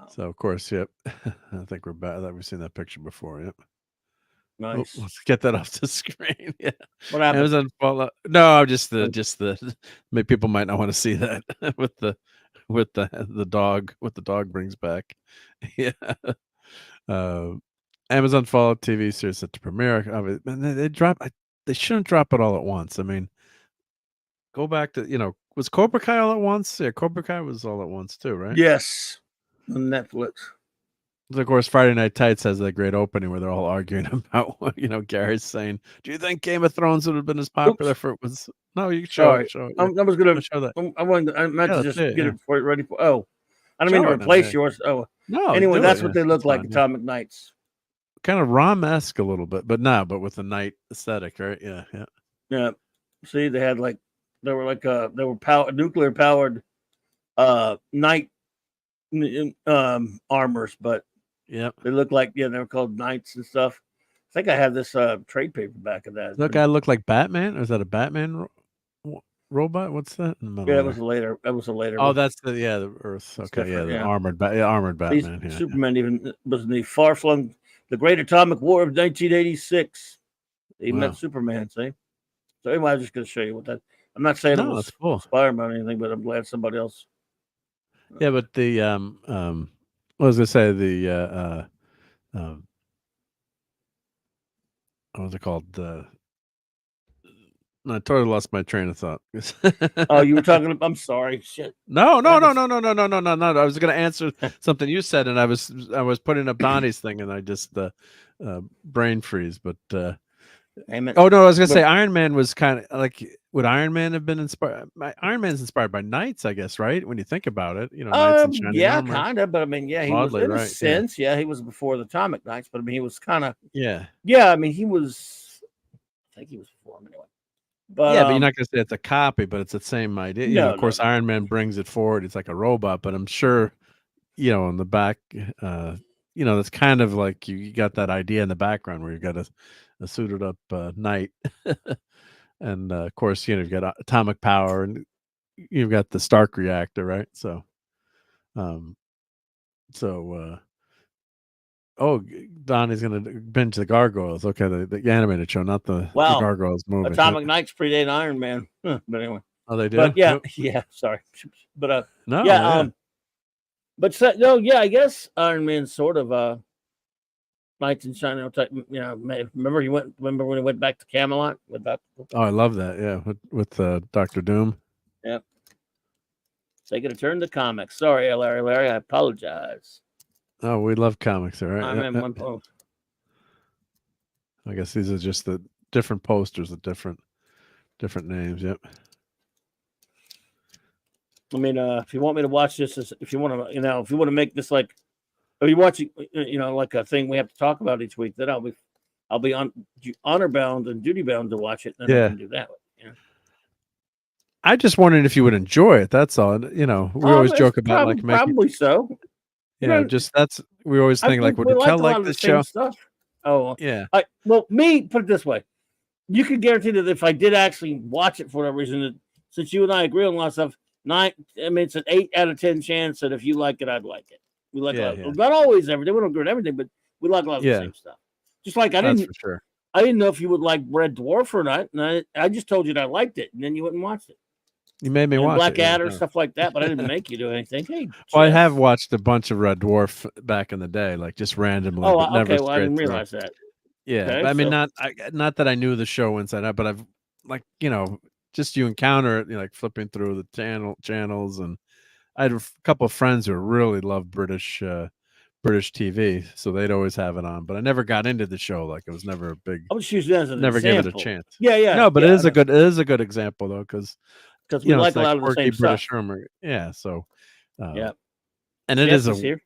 So of course, yep. I think we're back. We've seen that picture before. Yep. Nice. Let's get that off the screen. Yeah. What happened? Amazon Fallout. No, just the. Maybe people might not want to see that with the dog. What the dog brings back. Yeah. Amazon Fallout TV series set to premiere. They drop. They shouldn't drop it all at once. I mean, go back to was Cobra Kai all at once? Yeah, Cobra Kai was all at once too, right? Yes, on Netflix. Of course, Friday Night Tights has that great opening where they're all arguing about Gary's saying, "Do you think Game of Thrones would have been as popular if it was?" No, you can show it. Show it. I was going to show that. I meant to just get it ready for. Oh, I don't mean to replace yours. Oh, no. Anyway, that's what they look like. Atomic Knights. Kind of ROM-esque a little bit, but with the night aesthetic, right? Yeah. See, they had they were nuclear powered night armors, but they look like they were called knights and stuff. I think I have this trade paperback of that. Does that guy look like Batman, or is that a Batman robot? What's that? Yeah, it was a later. Oh, that's the Earth. Okay, the armored Batman. Superman even was in the far-flung, the Great Atomic War of 1986. He Wow. met Superman. See. So anyway, I'm just going to show you what that. I'm not saying it No, was that's cool. inspired by anything, but I'm glad somebody else. Yeah, but the what was I gonna say the what was it called? I totally lost my train of thought. Oh, you were talking. I'm sorry. Shit. No. I was going to answer something you said, and I was putting up Donnie's thing, and I just brain freeze. But Amen. oh no, I was going to say Iron Man was kind of like, would Iron Man have been inspired? Iron Man's inspired by Knights, I guess, right? When you think about it, Knights in Shining Yeah, Armor. kind of. But I mean, yeah, he was in a sense. Yeah, he was before the Atomic Knights, but I mean, he was kind of. Yeah. I mean, he was. I think he was before him anyway. But, but you're not going to say it's a copy, but it's the same idea. No, of course, Iron Man brings it forward. It's like a robot, but I'm sure, in the back, that's kind of like you got that idea in the background where you got a suited up knight, and of course, you've got atomic power, and you've got the Stark reactor, right? So, oh, Donnie's gonna binge the Gargoyles. Okay, the animated show, not the Gargoyles movie. Atomic Knights predate Iron Man, but anyway. Oh, they do. But yeah. Sorry, but no, but so, no, yeah. I guess Iron Man's sort of Knights in Shining type. Remember when he went back to Camelot with that? Oh, I love that. Yeah, with Dr. Doom. Yep. Taking a turn to comics. Sorry, Larry. I apologize. Oh, we love comics, all right? I'm in one post. I guess these are just the different posters with different names. Yep. I mean, if you want me to watch this, if you want to make this like, are you watching, like a thing we have to talk about each week, then I'll be honor bound and duty bound to watch it. And then I can do that. I just wondered if you would enjoy it. That's all. We always joke about like making. Probably so. We always think like, would Kel like this show? Stuff. Oh yeah. Put it this way: you could guarantee that if I did actually watch it for whatever reason, since you and I agree on a lot of stuff, it's an 8 out of 10 chance that if you like it, I'd like it. We like not always everything. We don't agree on everything, but we like a lot of the same stuff. Just like I didn't know if you would like Red Dwarf or not, and I just told you that I liked it, and then you wouldn't watch it. You made me watch Blackadder, stuff like that, but I didn't make you do anything. Hey, well, I have watched a bunch of Red Dwarf back in the day, like just randomly. Oh, but never I didn't realize that. Yeah, okay, I mean, not that I knew the show inside out, but I've just you encounter it, like flipping through the channels, and I had a couple of friends who really loved British TV, so they'd always have it on. But I never got into the show; like it was never a big. I was using that as an never example. gave it a chance. Yeah. No, but it is a good example though, because we like a lot of the same British stuff. humor. Yeah, so yeah, and it is here.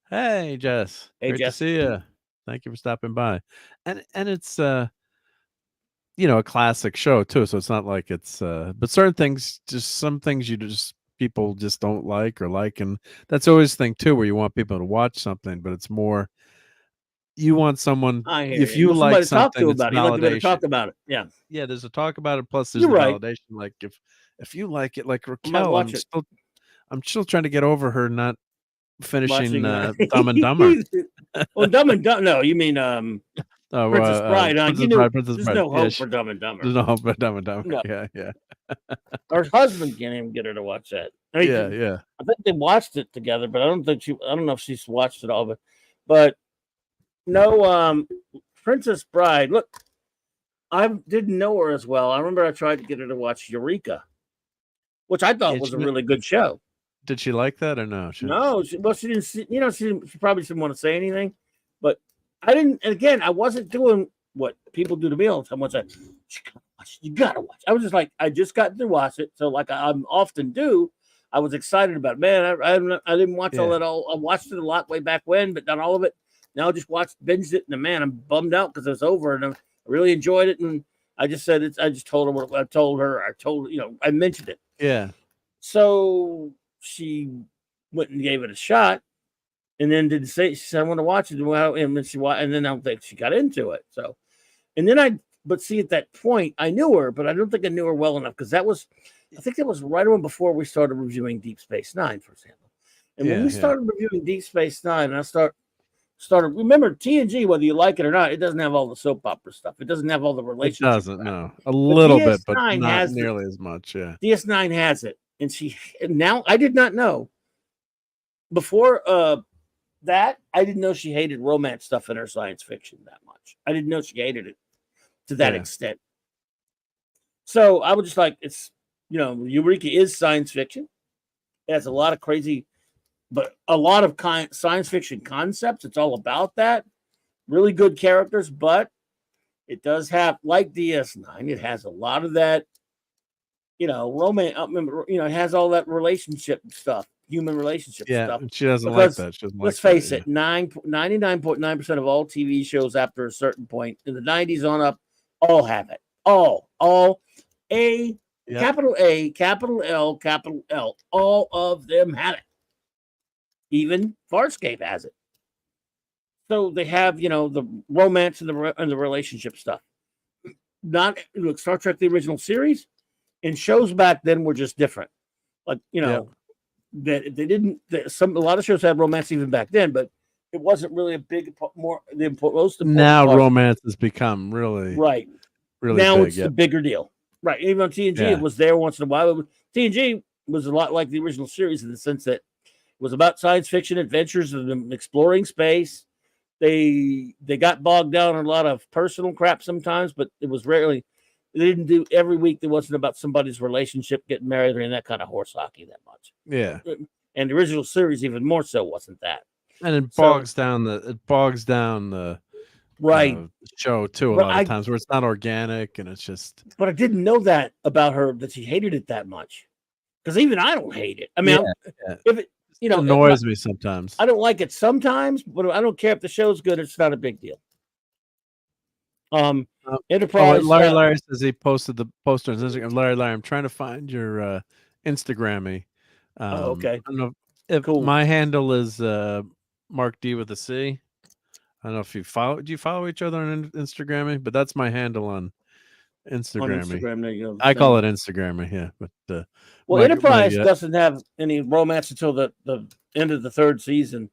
Hey, Jess. Hey, Great Jess. to see you. Thank you for stopping by. And it's a classic show too, so it's not like it's but certain things, just some things people just don't like, and that's always the thing too, where you want people to watch something, but it's more you want someone if you like something, it's validation. You talk about it. Yeah, there's a talk about it, plus there's validation. Like if you like it, like Raquel, I'm still trying to get over her not finishing Dumb and Dumber. Oh, Dumb and Dumber. No, you mean Princess Bride. There's no hope for Dumb and Dumber. There's no hope for Dumb and Dumber. No. Yeah. Her husband can't even get her to watch that. I think they watched it together, but I don't know if she's watched it all. But no, Princess Bride. Look, I didn't know her as well. I remember I tried to get her to watch Eureka, which I thought was a really good show. Did she like that or no? No, she didn't. She probably didn't want to say anything, but I didn't. And again, I wasn't doing what people do to me all the time. Once you gotta watch. I was just like, I just got to watch it. So like I often do, I was excited about it. Man, I didn't watch all that. I watched it a lot way back when, but not all of it. Now I just binged it, and man, I'm bummed out because it's over, and I really enjoyed it. And I just said it. I just told her what I told her. I mentioned it. Yeah. So she went and gave it a shot, and then didn't say. She said, "I want to watch it." Well, and then and then I don't think she got into it. So, and then but see, at that point, I knew her, but I don't think I knew her well enough because I think that was right around before we started reviewing Deep Space Nine, for example. And when we started reviewing Deep Space Nine, and I started. Remember TNG, whether you like it or not, it doesn't have all the soap opera stuff. It doesn't have all the It relationship. doesn't. No, a little bit, but DS9 not has nearly as much. Yeah. DS9 has it, and now I did not know before that. I didn't know she hated romance stuff in her science fiction that much. I didn't know she hated it to that extent. So I was just like, it's, Eureka is science fiction. It has a lot of crazy, but a lot of science fiction concepts. It's all about that. Really good characters, but it does have, like DS9, it has a lot of that, romance. It has all that relationship stuff, human relationship stuff. She doesn't like that. She doesn't like let's face it, 99.9% of all TV shows after a certain point in the 90s on up all have it. All capital A, capital L, capital L. All of them have it. Even Farscape has it. So they have, the romance and the relationship stuff. Not Star Trek the original series and shows back then were just different. Like that they didn't. A lot of shows had romance even back then, but it wasn't really a big more the most important. Now part. romance has become really right. Really now big, it's the bigger deal. Right. Even on TNG, it was there once in a while. TNG was a lot like the original series in the sense that it was about science fiction adventures and exploring space. They got bogged down in a lot of personal crap sometimes, but it was rarely. They didn't do every week. It wasn't about somebody's relationship getting married or in that kind of horse hockey that much. Yeah. And the original series even more so wasn't that. And it bogs down the show too a lot of times where it's not organic and it's just. But I didn't know that about her, that she hated it that much, because even I don't hate it. I mean, if it annoys me sometimes. I don't like it sometimes, but I don't care if the show's good. It's not a big deal. Enterprise. Larry says he posted the poster on Instagram. Larry, I'm trying to find your Instagrammy. Okay. I don't know if my handle is Marc D with a C. I don't know if you follow. Do you follow each other on Instagrammy? But that's my handle on Instagrammy. On Instagram, there you go. I call it Instagrammy. Yeah, but Enterprise doesn't have any romance until the end of the third season,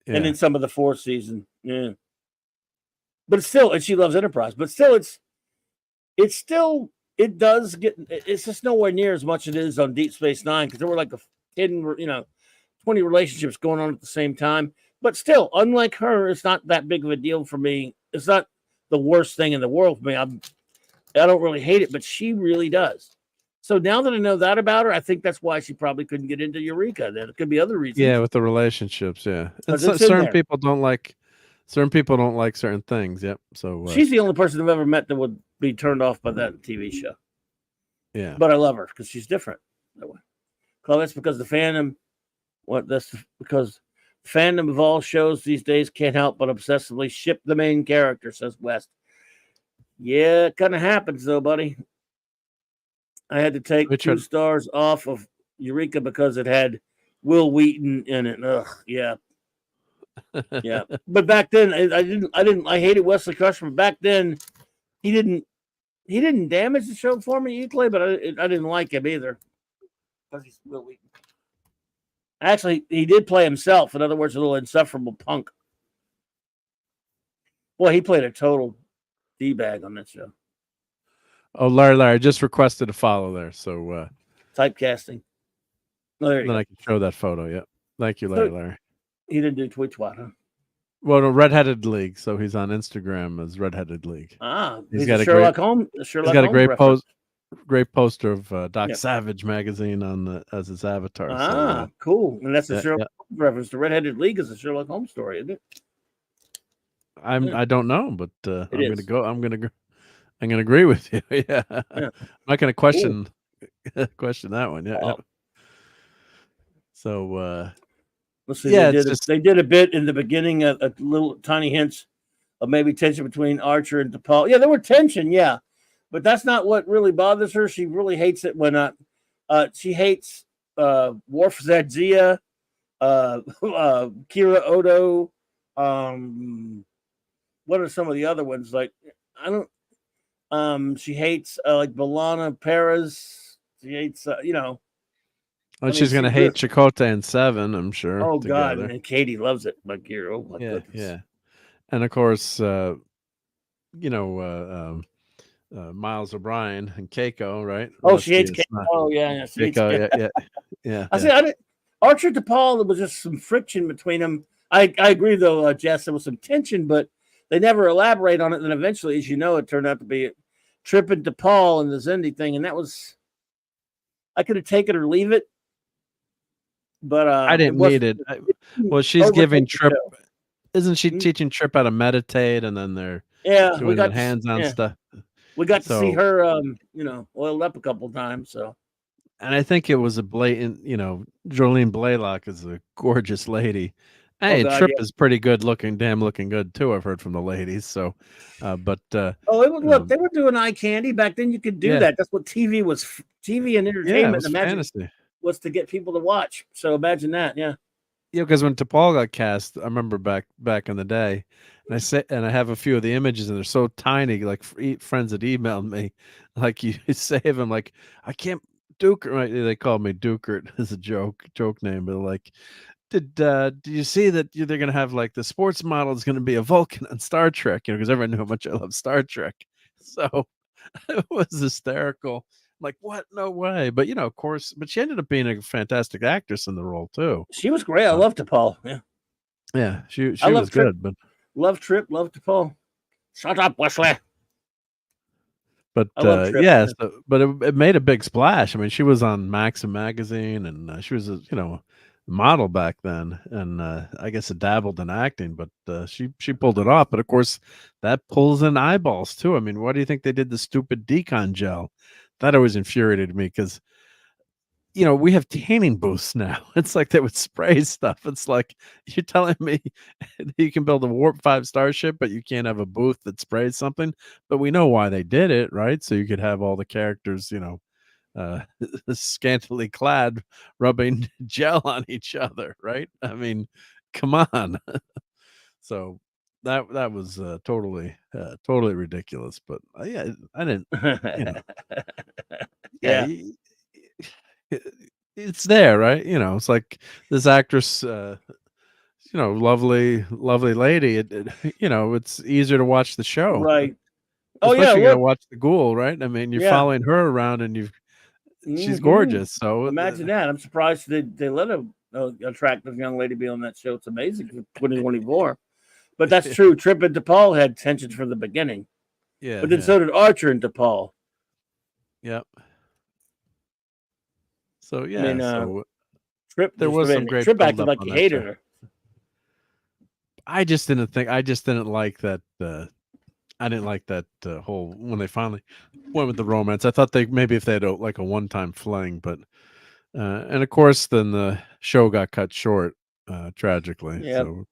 and then some of the fourth season. Yeah, but still, and she loves Enterprise. But still, it does get. It's just nowhere near as much as it is on Deep Space Nine, because there were like 20 relationships going on at the same time. But still, unlike her, it's not that big of a deal for me. It's not the worst thing in the world for me. I don't really hate it, but she really does. So now that I know that about her, I think that's why she probably couldn't get into Eureka. There could be other reasons. Yeah, with the relationships. Yeah, and certain people don't like certain things. Yep. So she's the only person I've ever met that would be turned off by that TV show. Yeah, but I love her because she's different. Well, that's because the fandom. That's because fandom of all shows these days can't help but obsessively ship the main character, says West. Yeah, it kind of happens though, buddy. I had to take 2 stars off of Eureka because it had Will Wheaton in it. Ugh, yeah. Yeah. But back then I hated Wesley Crusher, but back then he didn't damage the show for me equally, but I didn't like him either. Because he's Will Wheaton. Actually, he did play himself. In other words, a little insufferable punk. Boy, he played a total D-bag on that show. Oh, Larry, I just requested a follow there. So typecasting. Oh, then I can show that photo. Yeah. Thank you, Larry. He didn't do Twitch, huh? Well, no, Redheaded League. So he's on Instagram as Redheaded League. He's got a Sherlock Holmes. He's got a great poster of Doc Savage magazine as his avatar. Cool. And that's a Sherlock Holmes reference. The Redheaded League is a Sherlock Holmes story, isn't it? I don't know, but I'm gonna agree with you. Yeah. I'm not gonna question that one. Yeah. So let's see. They did a bit in the beginning, a little tiny hints of maybe tension between Archer and DePaul. Yeah, there were tension, but that's not what really bothers her. She really hates it when she hates Worf Zadzia, Kira Odo. What are some of the other ones? Like she hates like B'Elanna Perez. She hates Oh, she's gonna hate Chakotay and Seven, I'm sure. Oh together. God, and Katie loves it. Like you're, oh my goodness. Yeah, and of course, Miles O'Brien and Keiko, right? Oh, she hates Keiko. Oh yeah, she hates Keiko. Yeah. I see. Archer DePaul, there was just some friction between them. I agree though, Jess. There was some tension, but they never elaborate on it. And then eventually, as you know, it turned out to be Tripp and DePaul and the Zindy thing, and that was. I could have taken it or leave it, but I didn't need it. Well, she's giving Tripp. Isn't she teaching Tripp how to meditate, and then they're doing the hands-on stuff? We got to see her, oiled up a couple of times. So, and I think it was a blatant. Jolene Blaylock is a gorgeous lady. Hey, Tripp is pretty good looking, damn looking good too. I've heard from the ladies. So, look, they were doing eye candy back then. You could do that. That's what TV was. TV and entertainment. Fantasy was to get people to watch. So imagine that. Yeah. Yeah, because when T'Pol got cast, I remember back in the day, and I have a few of the images, and they're so tiny. Like friends had emailed me, like you save them. Like I can't Duker. Right? They called me Dukert as a joke name, but like. Do you see that they're going to have like the sports model is going to be a Vulcan on Star Trek? Because everyone knew how much I love Star Trek. So it was hysterical. I'm like, what? No way. But of course, but she ended up being a fantastic actress in the role too. She was great. I loved DePaul. Yeah. Yeah, she was good. But love Tripp, love DePaul. Shut up, Wesley. But but it made a big splash. I mean, she was on Maxim magazine, and she was a model back then, and I guess it dabbled in acting, but she pulled it off. But of course, that pulls in eyeballs too. I mean, why do you think they did the stupid decon gel? That always infuriated me because we have tanning booths now. It's like they would spray stuff. It's like you're telling me you can build a Warp 5 starship, but you can't have a booth that sprays something. But we know why they did it, right? So you could have all the characters, scantily clad rubbing gel on each other, right? I mean, come on. So that was totally ridiculous. But I didn't. It's there, right? It's like this actress, lovely lady. It's easier to watch the show, right? Especially you gotta watch the Ghoul, right? I mean, you're following her around, and she's gorgeous. So imagine that. I'm surprised they let a attractive young lady be on that show. It's amazing for 2024. But that's true. Tripp and DePaul had tensions from the beginning. Yeah. But then so did Archer and DePaul. Yep. So yeah. I mean, Tripp, there was some great. Tripp acted like he hated her. I just didn't like that. I didn't like that whole when they finally went with the romance. I thought maybe if they had a one-time fling, but and of course then the show got cut short tragically. Yeah, so.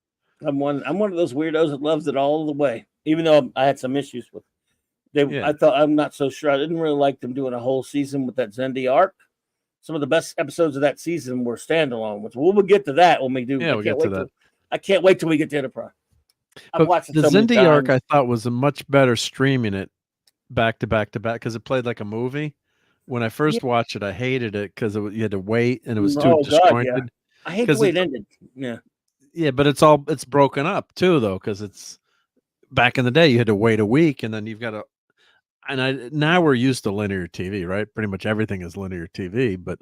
I'm one of those weirdos that loves it all the way, even though I had some issues with. I thought I'm not so sure. I didn't really like them doing a whole season with that Zindy arc. Some of the best episodes of that season were standalone, which we'll get to that when we do. Yeah, we'll get to that. I can't wait till we get to Enterprise. I've watched the Zindy arc. I thought was a much better streaming it back to back because it played like a movie. When I first watched it, I hated it because you had to wait and it was too disjointed. God, yeah. I hate the way it ended. Yeah, but it's broken up too though because it's back in the day you had to wait a week and then you've got to. And now we're used to linear TV, right? Pretty much everything is linear TV, but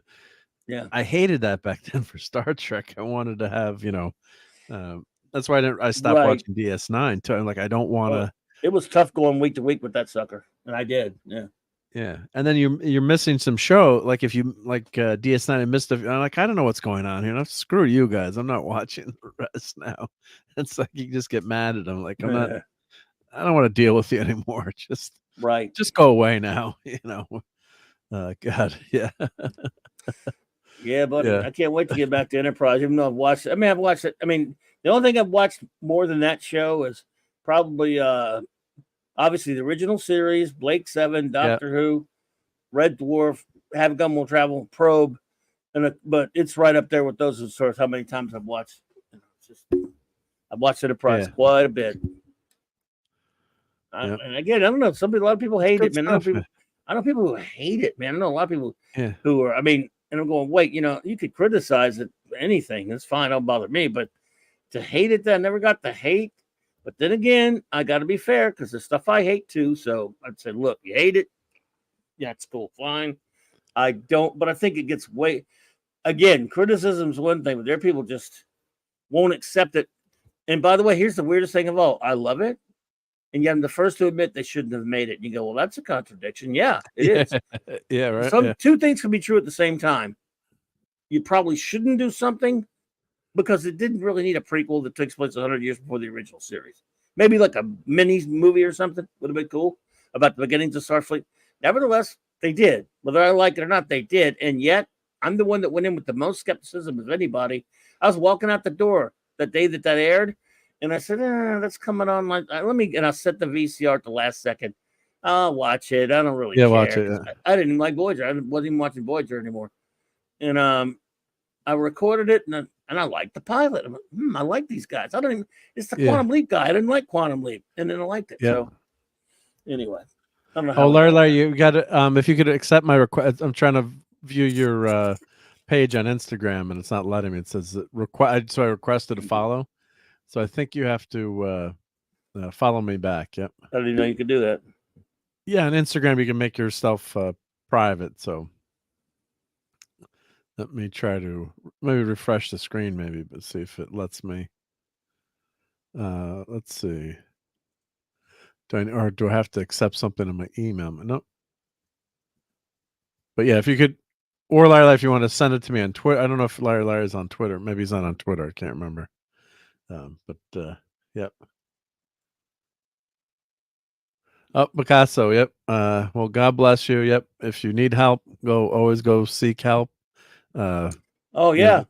I hated that back then for Star Trek. I wanted to have that's why I stopped watching DS9 too. I'm like, I don't want to. It was tough going week to week with that sucker, and I did. Yeah. And then you're missing some show. Like if you like DS9 and missed I'm like, I don't know what's going on here. Screw you guys. I'm not watching the rest now. It's like you just get mad at them. Like I don't want to deal with you anymore. Just go away now. God, yeah. Yeah, buddy. I can't wait to get back to Enterprise. Even though I've watched it. I've watched it. I mean, the only thing I've watched more than that show is probably obviously the original series, Blake 7, Doctor Who, Red Dwarf, Have a Gun Will Travel, Probe, but it's right up there with those as far as how many times I've watched. I've watched Enterprise quite a bit. And again, I don't know. A lot of people hate it, man. I know people who hate it, man. I know a lot of people who are. I mean, And I'm going, wait, you could criticize it, anything. That's fine. Don't bother me. But to hate it, I never got the hate. But then again, I got to be fair because there's stuff I hate too. So I'd say, look, you hate it. Yeah, it's cool. Fine. I don't, but I think it gets again, criticism's one thing, but there are people just won't accept it. And by the way, here's the weirdest thing of all. I love it. And yet I'm the first to admit they shouldn't have made it. And you go, well, that's a contradiction. Yeah, it is. Yeah, right. Two things can be true at the same time. You probably shouldn't do something because it didn't really need a prequel that takes place 100 years before the original series. Maybe like a mini movie or something would have been cool about the beginnings of Starfleet. Nevertheless, they did. Whether I like it or not, they did. And yet, I'm the one that went in with the most skepticism of anybody. I was walking out the door that day that aired, and I said, that's coming on. And I set the VCR at the last second. I'll watch it. I don't really care. Watch it. Yeah. I didn't like Voyager. I wasn't even watching Voyager anymore. And I recorded it, and I liked the pilot. I'm like, I like these guys. It's the Quantum Leap guy. I didn't like Quantum Leap, and then I liked it. So anyway. I don't know how Larry, you got to, if you could accept my request, I'm trying to view your page on Instagram, and it's not letting me. It says so I requested a follow. So I think you have to follow me back. Yep. I didn't know you could do that. Yeah, on Instagram you can make yourself private. So let me try to maybe refresh the screen, but see if it lets me. Let's see. Do I have to accept something in my email? No. But yeah, if you could, or Larry, if you want to send it to me on Twitter. I don't know if Larry is on Twitter. Maybe he's not on Twitter. I can't remember. Yep. Oh, Picasso. Yep. Well, God bless you. Yep. If you need help, always go seek help. Oh yeah.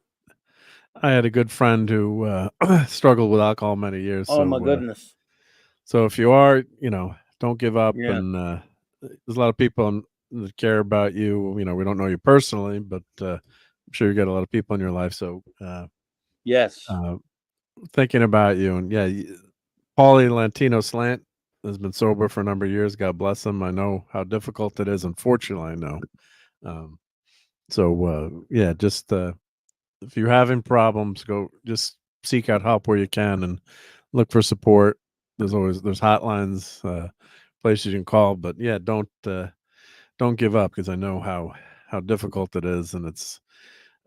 I had a good friend who struggled with alcohol many years. Oh my goodness. So if you are, don't give up. Yeah. And there's a lot of people that care about you. We don't know you personally, but I'm sure you got a lot of people in your life. So yes, thinking about you. And Paulie Lantino Slant has been sober for a number of years. God bless him. I know how difficult it is. Unfortunately, I know. Just if you're having problems, go just seek out help where you can and look for support. There's hotlines, places you can call, but don't give up, because I know how difficult it is, and it's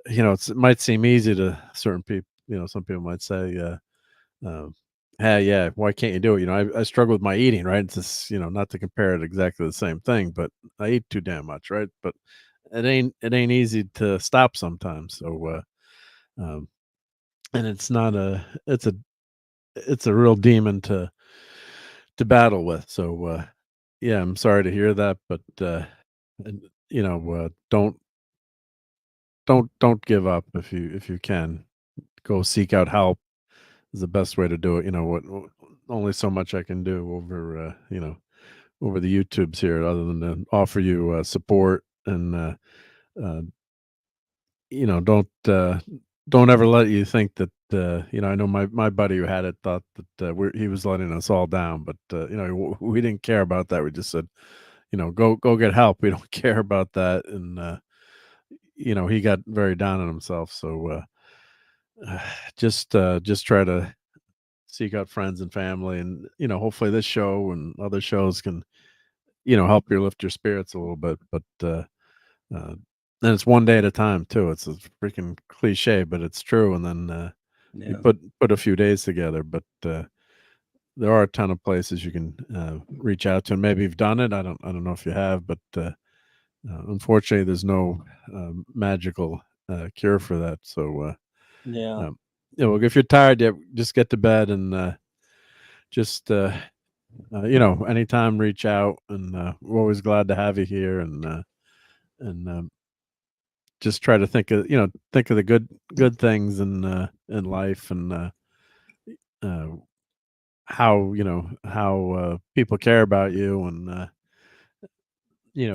it might seem easy to certain people. Some people might say, hey, why can't you do it? I struggle with my eating, right? It's just, not to compare it exactly the same thing, but I eat too damn much, right? But it ain't easy to stop sometimes. So and it's a real demon to battle with. So I'm sorry to hear that, but don't give up. If you can, go seek out help is the best way to do it. Only so much I can do over over the YouTubes here, other than to offer you support. And don't ever let you think that I know my buddy who had it thought that he was letting us all down, but we didn't care about that. We just said, go get help. We don't care about that. And he got very down on himself. So just try to seek out friends and family, and hopefully this show and other shows can help you lift your spirits a little bit. But and it's one day at a time too. It's a freaking cliche, but it's true. And then you put a few days together. But there are a ton of places you can reach out to, and maybe you've done it. I don't know if you have, but unfortunately, there's no magical cure for that. So well, if you're tired, just get to bed, and just anytime reach out, and we're always glad to have you here, and just try to think of the good things in life, and how people care about you, and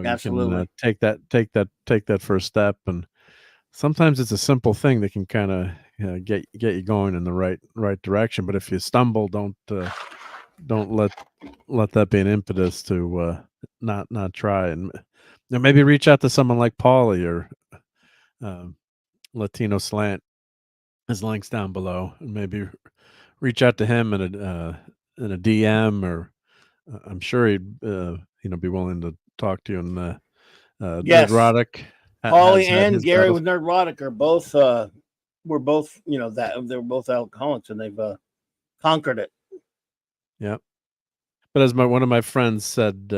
absolutely. You can take that first step. And sometimes it's a simple thing that can kind of get you going in the right direction. But if you stumble, don't let that be an impetus to not try. And maybe reach out to someone like Paulie, or Latino Slant. His link's down below, and maybe reach out to him in a DM, or I'm sure he'd be willing to talk to you. And Yes. Nerdrotic Paulie has had and his Gary battles. with Nerdrotic are both were both that they're both alcoholics, and they've conquered it. Yeah. But as one of my friends said,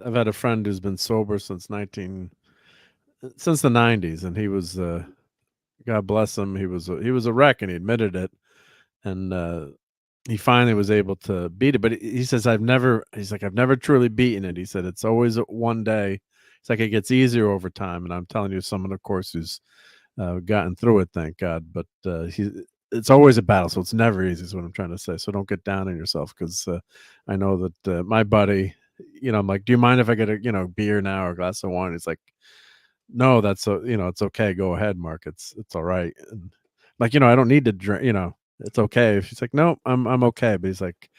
I've had a friend who's been sober since the 90s, and he was God bless him, he was a wreck, and he admitted it, and he finally was able to beat it. But he says I've never truly beaten it. He said it's always one day. It's like it gets easier over time, and I'm telling you, someone, of course, who's gotten through it, thank God. But it's always a battle, so it's never easy, is what I'm trying to say. So don't get down on yourself, because I know that my buddy, I'm like, do you mind if I get a beer now or a glass of wine? He's like, no, that's it's okay. Go ahead, Mark. It's all right. And like, I don't need to drink. It's okay. If he's like, no, I'm okay. But he's like,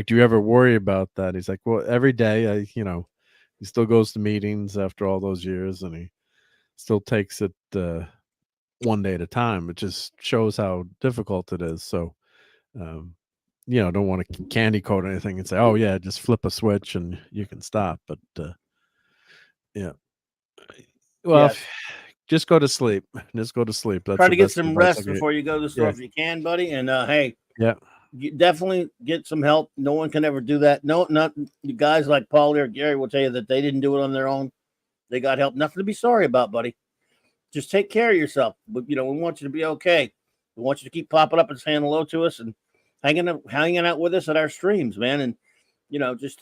do you ever worry about that? He's like, well, every day he still goes to meetings after all those years, and he still takes it one day at a time. It just shows how difficult it is. So, don't want to candy coat anything and say, oh yeah, just flip a switch and you can stop. But yeah. Well, Yes. just go to sleep. Just go to sleep. That's Try the to get best some advice I rest can- before you go to the store Yeah. if you can, buddy. And hey, Yeah. you definitely get some help. No one can ever do that. No, not you guys like Paulie or Gary will tell you that they didn't do it on their own. They got help. Nothing to be sorry about, buddy. Just take care of yourself. But we want you to be okay. We want you to keep popping up and saying hello to us and hanging out with us at our streams, man. And you'll just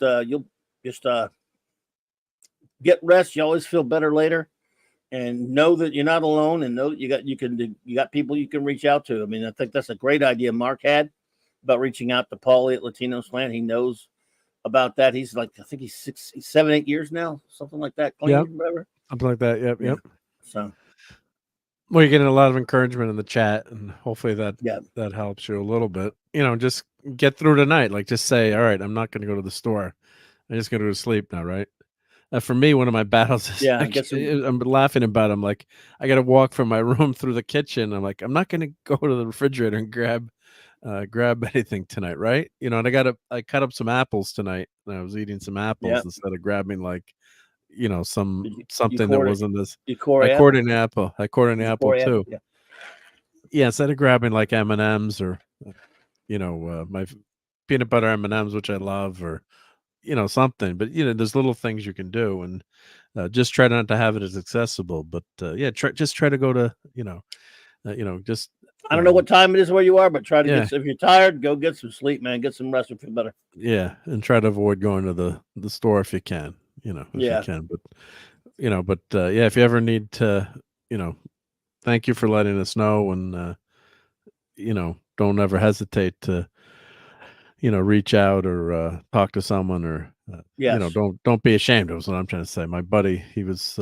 get rest. You always feel better later. And know that you're not alone, and know that you got people you can reach out to. I mean, I think that's a great idea Mark had about reaching out to Paulie at Latino Slant. He knows about that. He's like, I think he's 7, 8 years now, something like that. Clean, Yep. whatever. Something like that. Yep. Yeah. Yep. So, well, you're getting a lot of encouragement in the chat, and hopefully that helps you a little bit. Just get through tonight. Like, just say, all right, I'm not going to go to the store. I'm just going to go to sleep now, right? For me, one of my battles is I'm laughing about it. I'm like, I got to walk from my room through the kitchen. I'm like, I'm not going to go to the refrigerator and grab anything tonight, right? And I cut up some apples tonight, and I was eating some apples instead of grabbing something that wasn't this. I quartered an apple. I quartered an apple too. Yeah, instead of grabbing like M&Ms or my peanut butter M&Ms, which I love, or something. But there's little things you can do, and just try not to have it as accessible. But just try to go to just. I don't know what time it is where you are, but try to get. If you're tired, go get some sleep, man. Get some rest and feel better. Yeah, and try to avoid going to the store if you can. If you can. But if you ever need to, thank you for letting us know, and don't ever hesitate to reach out or talk to someone, or don't be ashamed. Is what I'm trying to say. My buddy, he was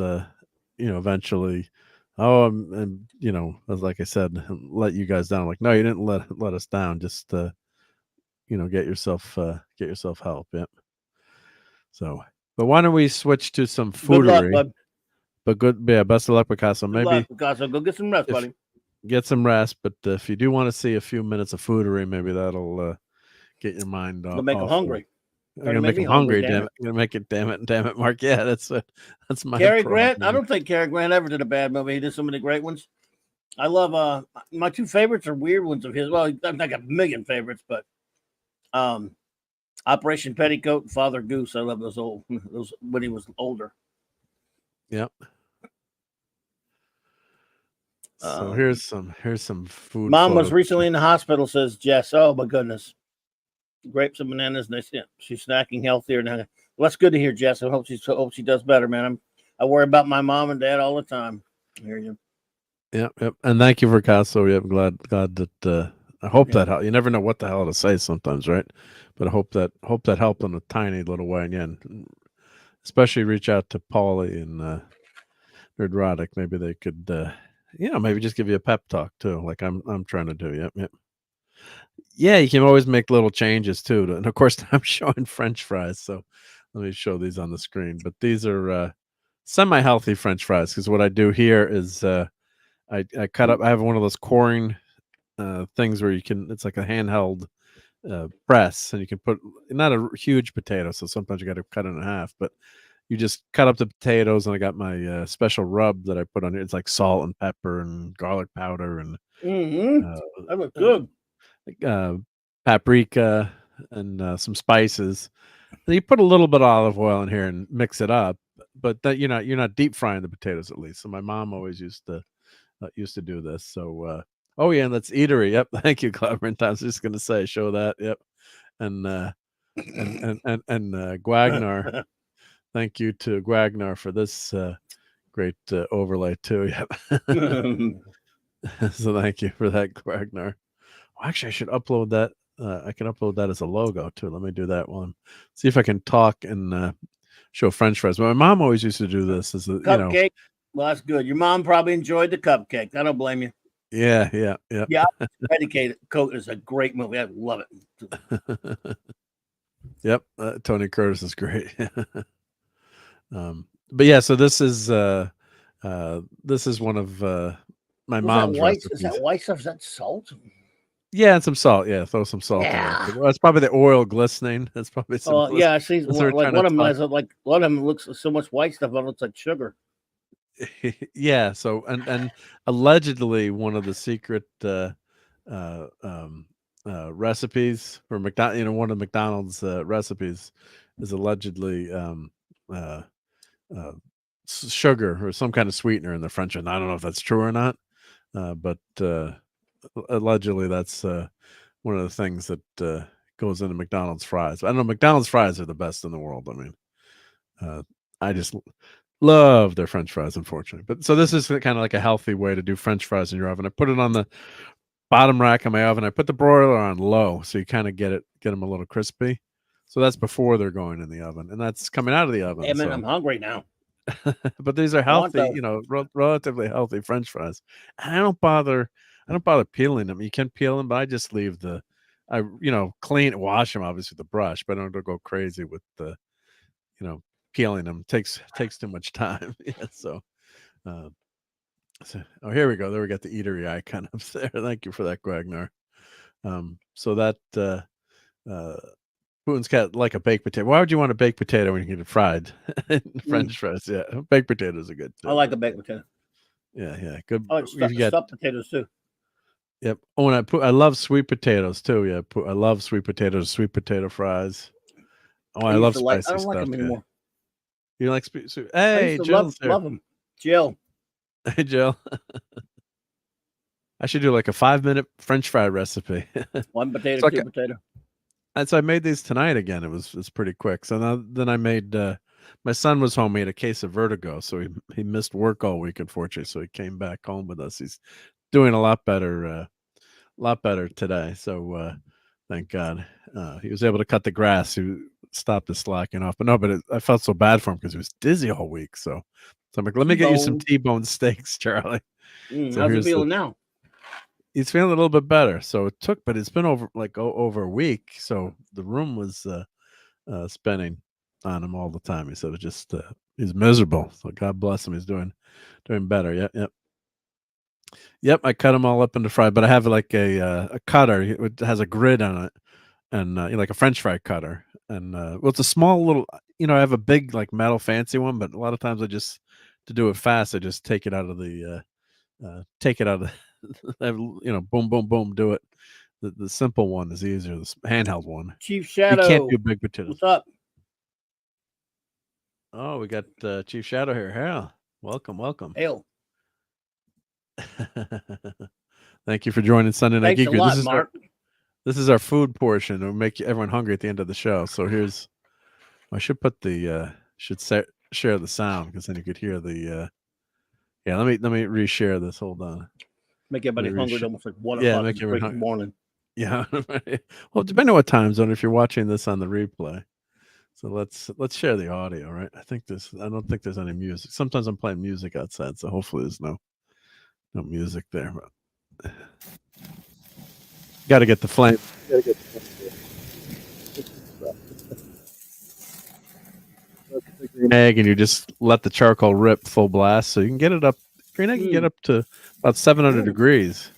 eventually, and as like I said, let you guys down. I'm like, no, you didn't let us down. Just get yourself help. Yep. So, but why don't we switch to some foodery? Good luck, bud. Best of luck, Picasso. Maybe Picasso, go get some rest, buddy. Get some rest, but if you do want to see a few minutes of foodery, maybe that'll get your mind off. Make them hungry. I'm gonna make them hungry. Damn it! I'm gonna make it. Damn it, Mark. Yeah, that's my. Cary Grant. I don't think Cary Grant ever did a bad movie. He did so many great ones. I love. My two favorites are weird ones of his. Well, I've got a million favorites, but Operation Petticoat and Father Goose. I love those when he was older. Yep. So here's some food. Mom was recently in the hospital, says Jess. Oh my goodness. Grapes and bananas, and she's snacking healthier now. Well, that's good to hear, Jess. I hope she does better, man. I worry about my mom and dad all the time. I hear you. Yep. And thank you for Casso. Yep, glad that I hope that helped. You never know what the hell to say sometimes, right? But I hope that helped in a tiny little way. And especially reach out to Paulie and Nerdrotic. Maybe they could maybe just give you a pep talk too, like I'm trying to do. Yep. Yeah, you can always make little changes too. And of course, I'm showing French fries, so let me show these on the screen. But these are semi-healthy French fries, because what I do here is I cut up. I have one of those coring things where you can. It's like a handheld press, and you can put not a huge potato. So sometimes you got to cut it in half, but you just cut up the potatoes, and I got my special rub that I put on it. It's like salt and pepper and garlic powder and that looks good. Paprika and some spices. And you put a little bit of olive oil in here and mix it up, but that you're not deep frying the potatoes at least. So my mom always used to do this. So oh yeah, and that's eatery. Yep, thank you, Cleverant. I was just gonna say, show that. Yep, and Guagnar. Thank you to Guagnar for this great overlay too. Yep. So thank you for that, Guagnar. Well, actually, I should upload that. I can upload that as a logo too. Let me do that one. See if I can talk and show French fries. But my mom always used to do this as a cupcake. Well, that's good. Your mom probably enjoyed the cupcake. I don't blame you. Yeah. Dedicated Coat is a great movie. I love it. Yep. Tony Curtis is great. But yeah, so this is one of my mom's recipes. Is that white stuff? Is that salt? Yeah, and some salt. Yeah, throw some salt in there. Well, that's probably the oil glistening. That's probably some. Yeah, I see. Like one of them has a lot of them looks so much white stuff, but it looks like sugar. Yeah. So and allegedly one of the secret recipes for McDonald's, one of McDonald's recipes is allegedly sugar or some kind of sweetener in the French. And I don't know if that's true or not, but allegedly that's one of the things that goes into McDonald's fries. I don't know, McDonald's fries are the best in the world. I mean, I just love their French fries, unfortunately. But so this is kind of like a healthy way to do French fries in your oven. I put it on the bottom rack of my oven. I put the broiler on low, so you kind of get them a little crispy. So that's before they're going in the oven, and that's coming out of the oven. Hey, man, I'm hungry now. But these are healthy, relatively healthy French fries. And I don't bother peeling them. You can peel them, but I just leave wash them obviously with the brush, but I don't go crazy with the, peeling them. Takes too much time. Yeah, so here we go. There we got the eatery icon up there. Thank you for that, Guagnar. So that Putin's got like a baked potato. Why would you want a baked potato when you can get it fried? French fries, yeah. Baked potatoes are good too. I like a baked potato. Yeah, good. I like stuffed potatoes too. Yep. Oh, and I love sweet potatoes too. Yeah, I love sweet potatoes, sweet potato fries. Oh, I love spicy stuff. I don't like them anymore. You like sweet? Hey, Jill, love them. Jill. Hey, Jill. I should do like a 5-minute French fry recipe. One potato, two potato. And so I made these tonight again. It's pretty quick. So then I made. My son was home. He had a case of vertigo, so he missed work all week, unfortunately. So he came back home with us. He's doing a lot better today. So thank God he was able to cut the grass. He stopped the slacking off. But I felt so bad for him because he was dizzy all week. So I'm like, let me get you some T-bone steaks, Charlie. So how's he feeling now? He's feeling a little bit better. So but it's been over a week. So the room was spinning on him all the time. He said it just he's miserable. So God bless him. He's doing better. Yep. I cut them all up into fry, but I have like a cutter. It has a grid on it, and like a French fry cutter. And it's a small little. I have a big like metal fancy one, but a lot of times to do it fast, I just take it out of the boom, boom, boom, do it. The simple one is easier. The handheld one. Chief Shadow. You can't do big potatoes. What's up? Oh, we got Chief Shadow here. Hail. Welcome. Hail. Thank you for joining Sunday Night Geekery. Thanks a lot, Mark. This is our food portion. It'll make everyone hungry at the end of the show. So I should put share the sound because then you could hear the. Yeah, let me reshare this. Hold on. Make everybody hungry almost like 1 o'clock in the morning. Yeah. Well, depending on what time zone, if you're watching this on the replay. So let's share the audio, right? I don't think there's any music. Sometimes I'm playing music outside, so hopefully there's no music there. But got to get the flame. Green egg, and you just let the charcoal rip full blast, so you can get it up green egg can get up to about 700 degrees.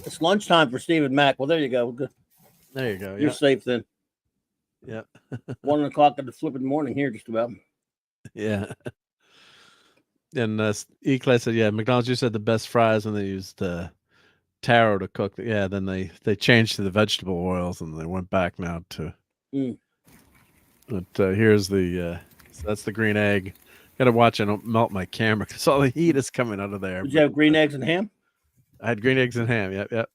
It's lunchtime for Steve and Mac. Well, there you go. There you go. You're safe then. Yeah. 1 o'clock in the flipping morning here, just about. Yeah. And E-Clay said, yeah, McDonald's, you said the best fries when they used taro to cook. Yeah, then they changed to the vegetable oils and they went back now to. But here's the so that's the green egg. Got to watch I don't melt my camera because all the heat is coming out of there. Did you have green eggs and ham? I had green eggs and ham. Yep.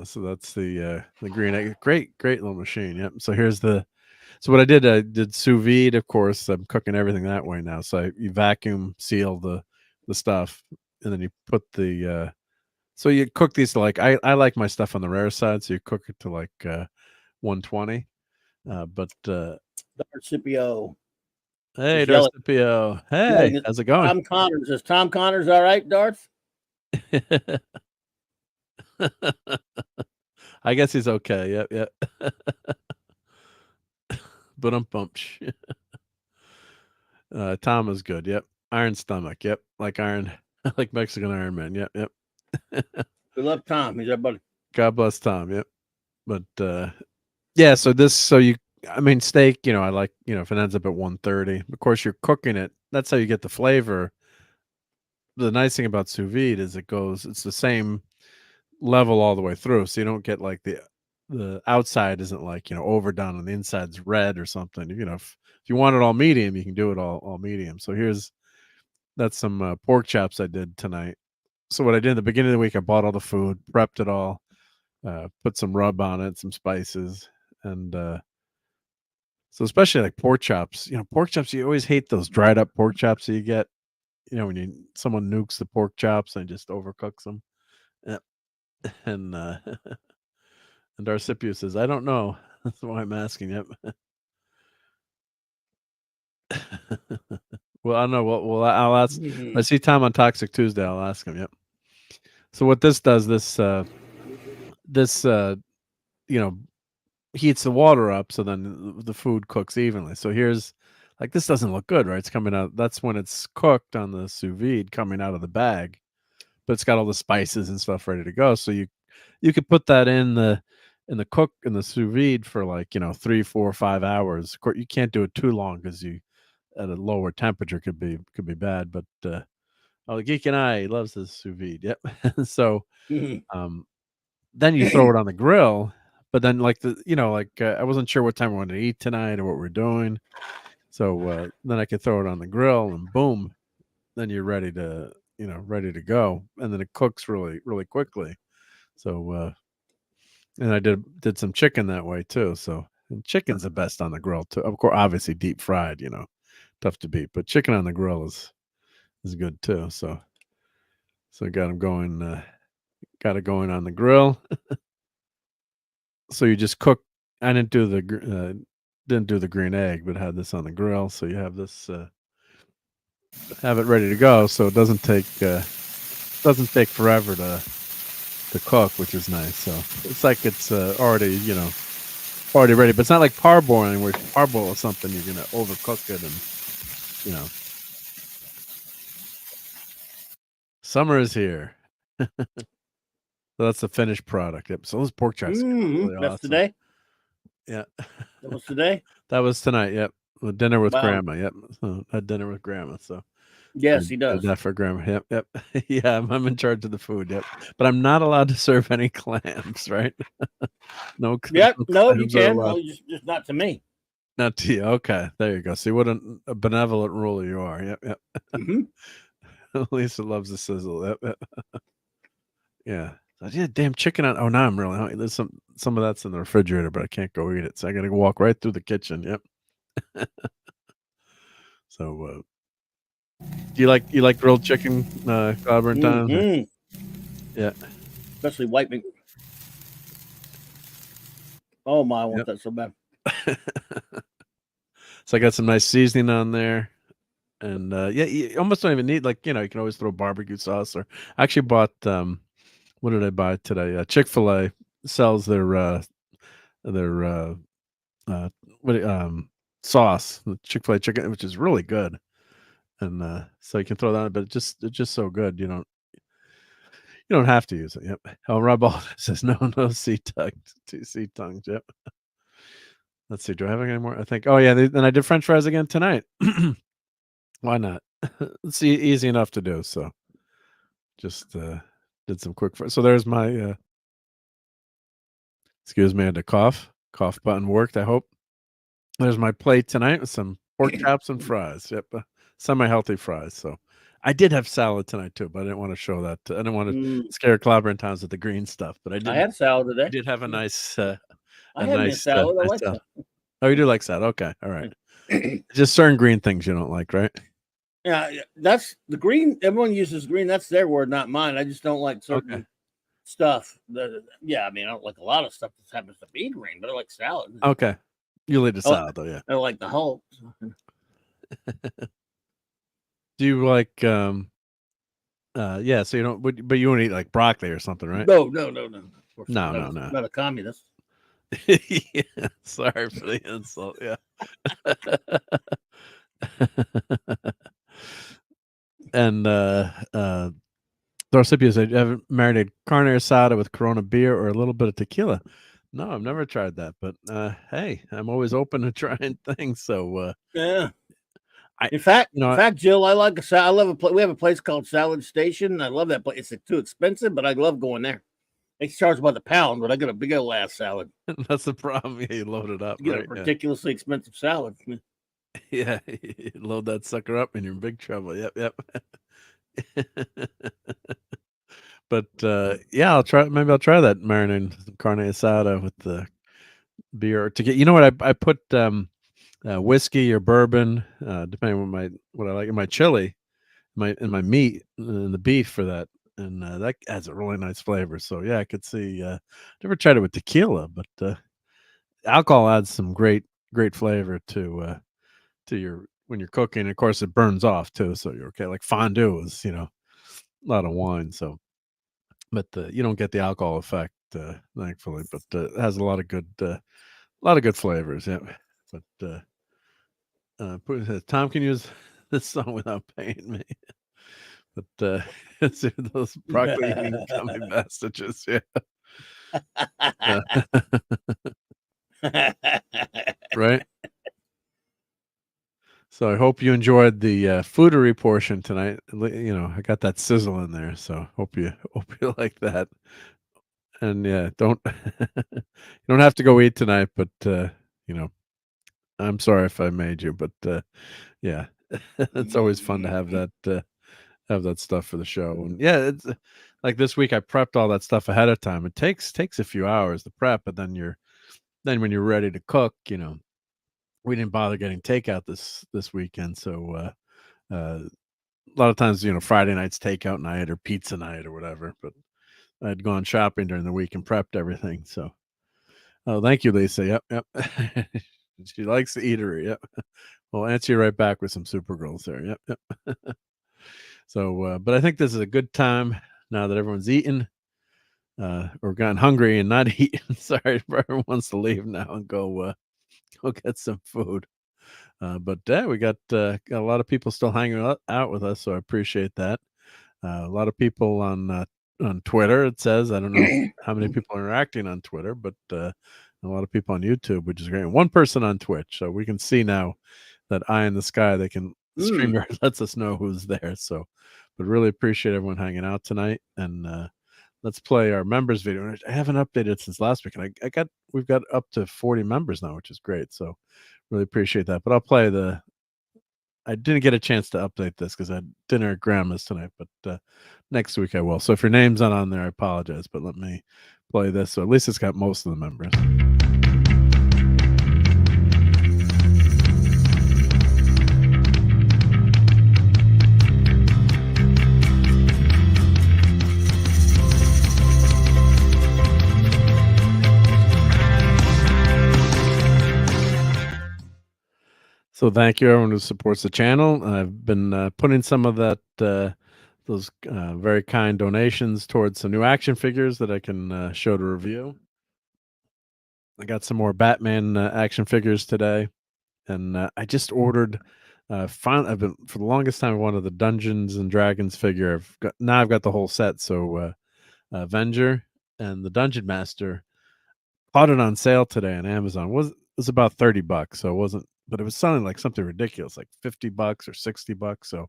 So that's the green egg. Great little machine. Yep. So here's so what I did sous vide. Of course, I'm cooking everything that way now. So you vacuum seal the stuff, and then you put the. So you cook these to like I like my stuff on the rare side. So you cook it to like 120. But Darcipio. Hey, Darcipio. Hey, how's it going? Tom Connors. Is Tom Connors all right, Darth? I guess he's okay. Yep. But I'm pumped. Tom is good. Yep. Iron stomach. Yep. Like like Mexican Iron Man. Yep. We love Tom. He's our buddy. God bless Tom. Yep. But yeah. So steak. I like if it ends up at 130. Of course, you're cooking it. That's how you get the flavor. The nice thing about sous vide is it's the same level all the way through, so you don't get like the outside isn't like overdone and the inside's red or something. If you want it all medium, you can do it all medium. So that's some pork chops I did tonight. So what I did in the beginning of the week, I bought all the food, prepped it all, put some rub on it, some spices, and so especially like pork chops. Pork chops, you always hate those dried up pork chops that you get. When someone nukes the pork chops and just overcooks them. Yeah. And and Darcipio says, I don't know. That's why I'm asking. Yep. Well, I don't know. Well, I'll ask. I see Tom on Toxic Tuesday. I'll ask him. Yep. So what this does, this heats the water up, so then the food cooks evenly. So here's like this doesn't look good, right? It's coming out. That's when it's cooked on the sous vide, coming out of the bag, but it's got all the spices and stuff ready to go. So you could put that in the sous vide for like 3, 4, 5 hours. Of course, you can't do it too long because at a lower temperature could be bad. But the Geek and I loves his sous vide. Yep. So then you throw it on the grill. But then like I wasn't sure what time we wanted to eat tonight or what we're doing. So then I could throw it on the grill and boom, then you're ready to go, and then it cooks really, really quickly. So and I did some chicken that way too. So and chicken's the best on the grill too. Of course, obviously deep fried, tough to beat, but chicken on the grill is good too. So I got it going on the grill. So you just cook. I didn't do the green egg, but had this on the grill. So you have this, have it ready to go. So it doesn't take forever to cook, which is nice. So it's like it's already ready, but it's not like parboiling, where parboil is something you're gonna overcook it, and summer is here. So that's the finished product. Yep. So those pork chops are really that's awesome. Today. Yeah. That was today. That was tonight. Yep. Dinner with Wow. Grandma. Yep. So I had dinner with Grandma. So yes, he does. That for Grandma. Yep. Yeah, I'm in charge of the food. Yep. But I'm not allowed to serve any clams, right? No. Yep. No, you clams are can. allowed. No, just not to me. Not to you. Okay. There you go. See what a benevolent ruler you are. Yep. Lisa loves the sizzle. Yep. Yeah. I did damn chicken on. Oh, now I'm really hungry. There's some of that's in the refrigerator, but I can't go eat it, so I got to walk right through the kitchen. Yep. So, do you like grilled chicken, Clobber and Tom? Yeah. Especially white meat. Oh my, I want that so bad. So I got some nice seasoning on there, and you almost don't even need you can always throw barbecue sauce. Or I actually bought what did I buy today? Chick-fil-A sells their sauce, the Chick-fil-A chicken, which is really good. and so you can throw that on, but it's just so good. You don't have to use it. Yep. Oh, RobAltis says no sea tongues. Yep. Let's see. Do I have any more? I think. Oh yeah. Then I did French fries again tonight. Why not? It's easy enough to do. So just did some quick. So there's my. Excuse me. I had to cough. Cough button worked. I hope. There's my plate tonight with some pork chops and fries. Yep. Semi-healthy fries. So I did have salad tonight too, but I didn't want to show that. I didn't want to scare Clobber in Towns with the green stuff. But I had salad today. I did have a nice. I had nice salad. I like salad. Oh, you do like salad? Okay, all right. Just certain green things you don't like, right? Yeah, that's the green. Everyone uses green. That's their word, not mine. I just don't like certain stuff. Yeah, I mean, I don't like a lot of stuff that happens to be green, but I like salad. Okay, you like the salad though, yeah. I like the whole. Do you like yeah, so you don't, but you won't eat like broccoli or something, right? No. No. Not a communist. Yeah, sorry for the insult. Yeah. And Dorsipia said, "Ever marinated carne asada with Corona beer or a little bit of tequila?" No, I've never tried that, but hey, I'm always open to trying things. So yeah. In fact, Jill, I like I love we have a place called Salad Station. I love that place. It's too expensive, but I love going there. They charge by the pound, but I got a big old ass salad. That's the problem. Yeah, you load it up. You get a ridiculously expensive salad. Yeah, you load that sucker up and you're in big trouble. Yep. But yeah, I'll try. Maybe I'll try that marinated carne asada with the beer to get. You know what? I put whiskey or bourbon, depending on what I like in my chili, my meat and the beef for that. And that adds a really nice flavor. So yeah, I could see. Never tried it with tequila, but alcohol adds some great flavor to your when you're cooking. Of course, it burns off too, so you're okay. Like fondue is, a lot of wine. So, but you don't get the alcohol effect, thankfully. But it has a lot of good flavors. Yeah. But Tom can use this song without paying me. But those broccoli eating gummy messages, yeah. Right. So I hope you enjoyed the foodery portion tonight. I got that sizzle in there, so hope you like that. And yeah, don't you don't have to go eat tonight, but I'm sorry if I made you, but yeah, it's always fun to have that stuff for the show. And yeah, it's like this week I prepped all that stuff ahead of time. It takes a few hours to prep, but then when you're ready to cook, we didn't bother getting takeout this weekend. So a lot of times, Friday night's takeout night or pizza night or whatever, but I'd gone shopping during the week and prepped everything. So thank you, Lisa. Yep. She likes the eatery. Yep. We'll answer you right back with some Supergirls there. Yep. So, but I think this is a good time now that everyone's eaten or gotten hungry and not eating. Sorry if everyone wants to leave now and go get some food. But we got a lot of people still hanging out with us, so I appreciate that. A lot of people on Twitter. It says I don't know how many people are interacting on Twitter, but a lot of people on YouTube, which is great. One person on Twitch, so we can see now that eye in the sky. They can StreamYard lets us know who's there. So, but really appreciate everyone hanging out tonight. And let's play our members video. I haven't updated since last week, and we've got up to 40 members now, which is great. So, really appreciate that. But I'll play I didn't get a chance to update this because I had dinner at Grandma's tonight, but next week I will. So if your name's not on there, I apologize. But let me play this. So at least it's got most of the members. So thank you everyone who supports the channel. I've been putting some of those very kind donations towards some new action figures that I can show to review. I got some more Batman action figures today, and I just ordered Finally, I've been for the longest time I wanted the Dungeons and Dragons figure. I've got the whole set. So Avenger and the Dungeon Master, bought it on sale today on Amazon. It was about $30, so it wasn't, but it was sounding like something ridiculous, like $50 or $60. So,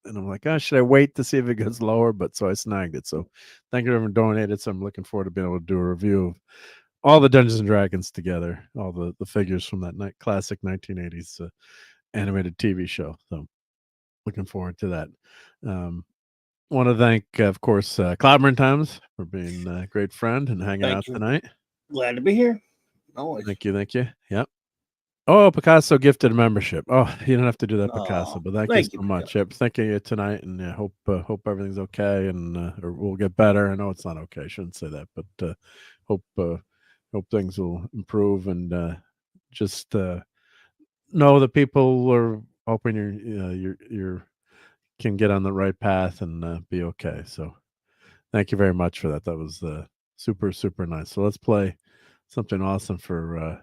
and I'm like, oh, should I wait to see if it gets lower? But so I snagged it. So thank you for everyone donated. So I'm looking forward to being able to do a review of all the Dungeons and Dragons together, all the figures from that classic 1980s animated TV show. So looking forward to that. Want to thank, of course, Clobberin Times for being a great friend and hanging out tonight. Glad to be here. Always. Thank you. Yep. Oh, Picasso gifted a membership. Oh, you don't have to do that, Picasso, but thank you so much. Yep, thanking you tonight, and hope everything's okay, and or we'll get better. I know it's not okay. I shouldn't say that, but hope things will improve, and just know that people are hoping you're can get on the right path and be okay. So, thank you very much for that. That was super, super nice. So let's play something awesome for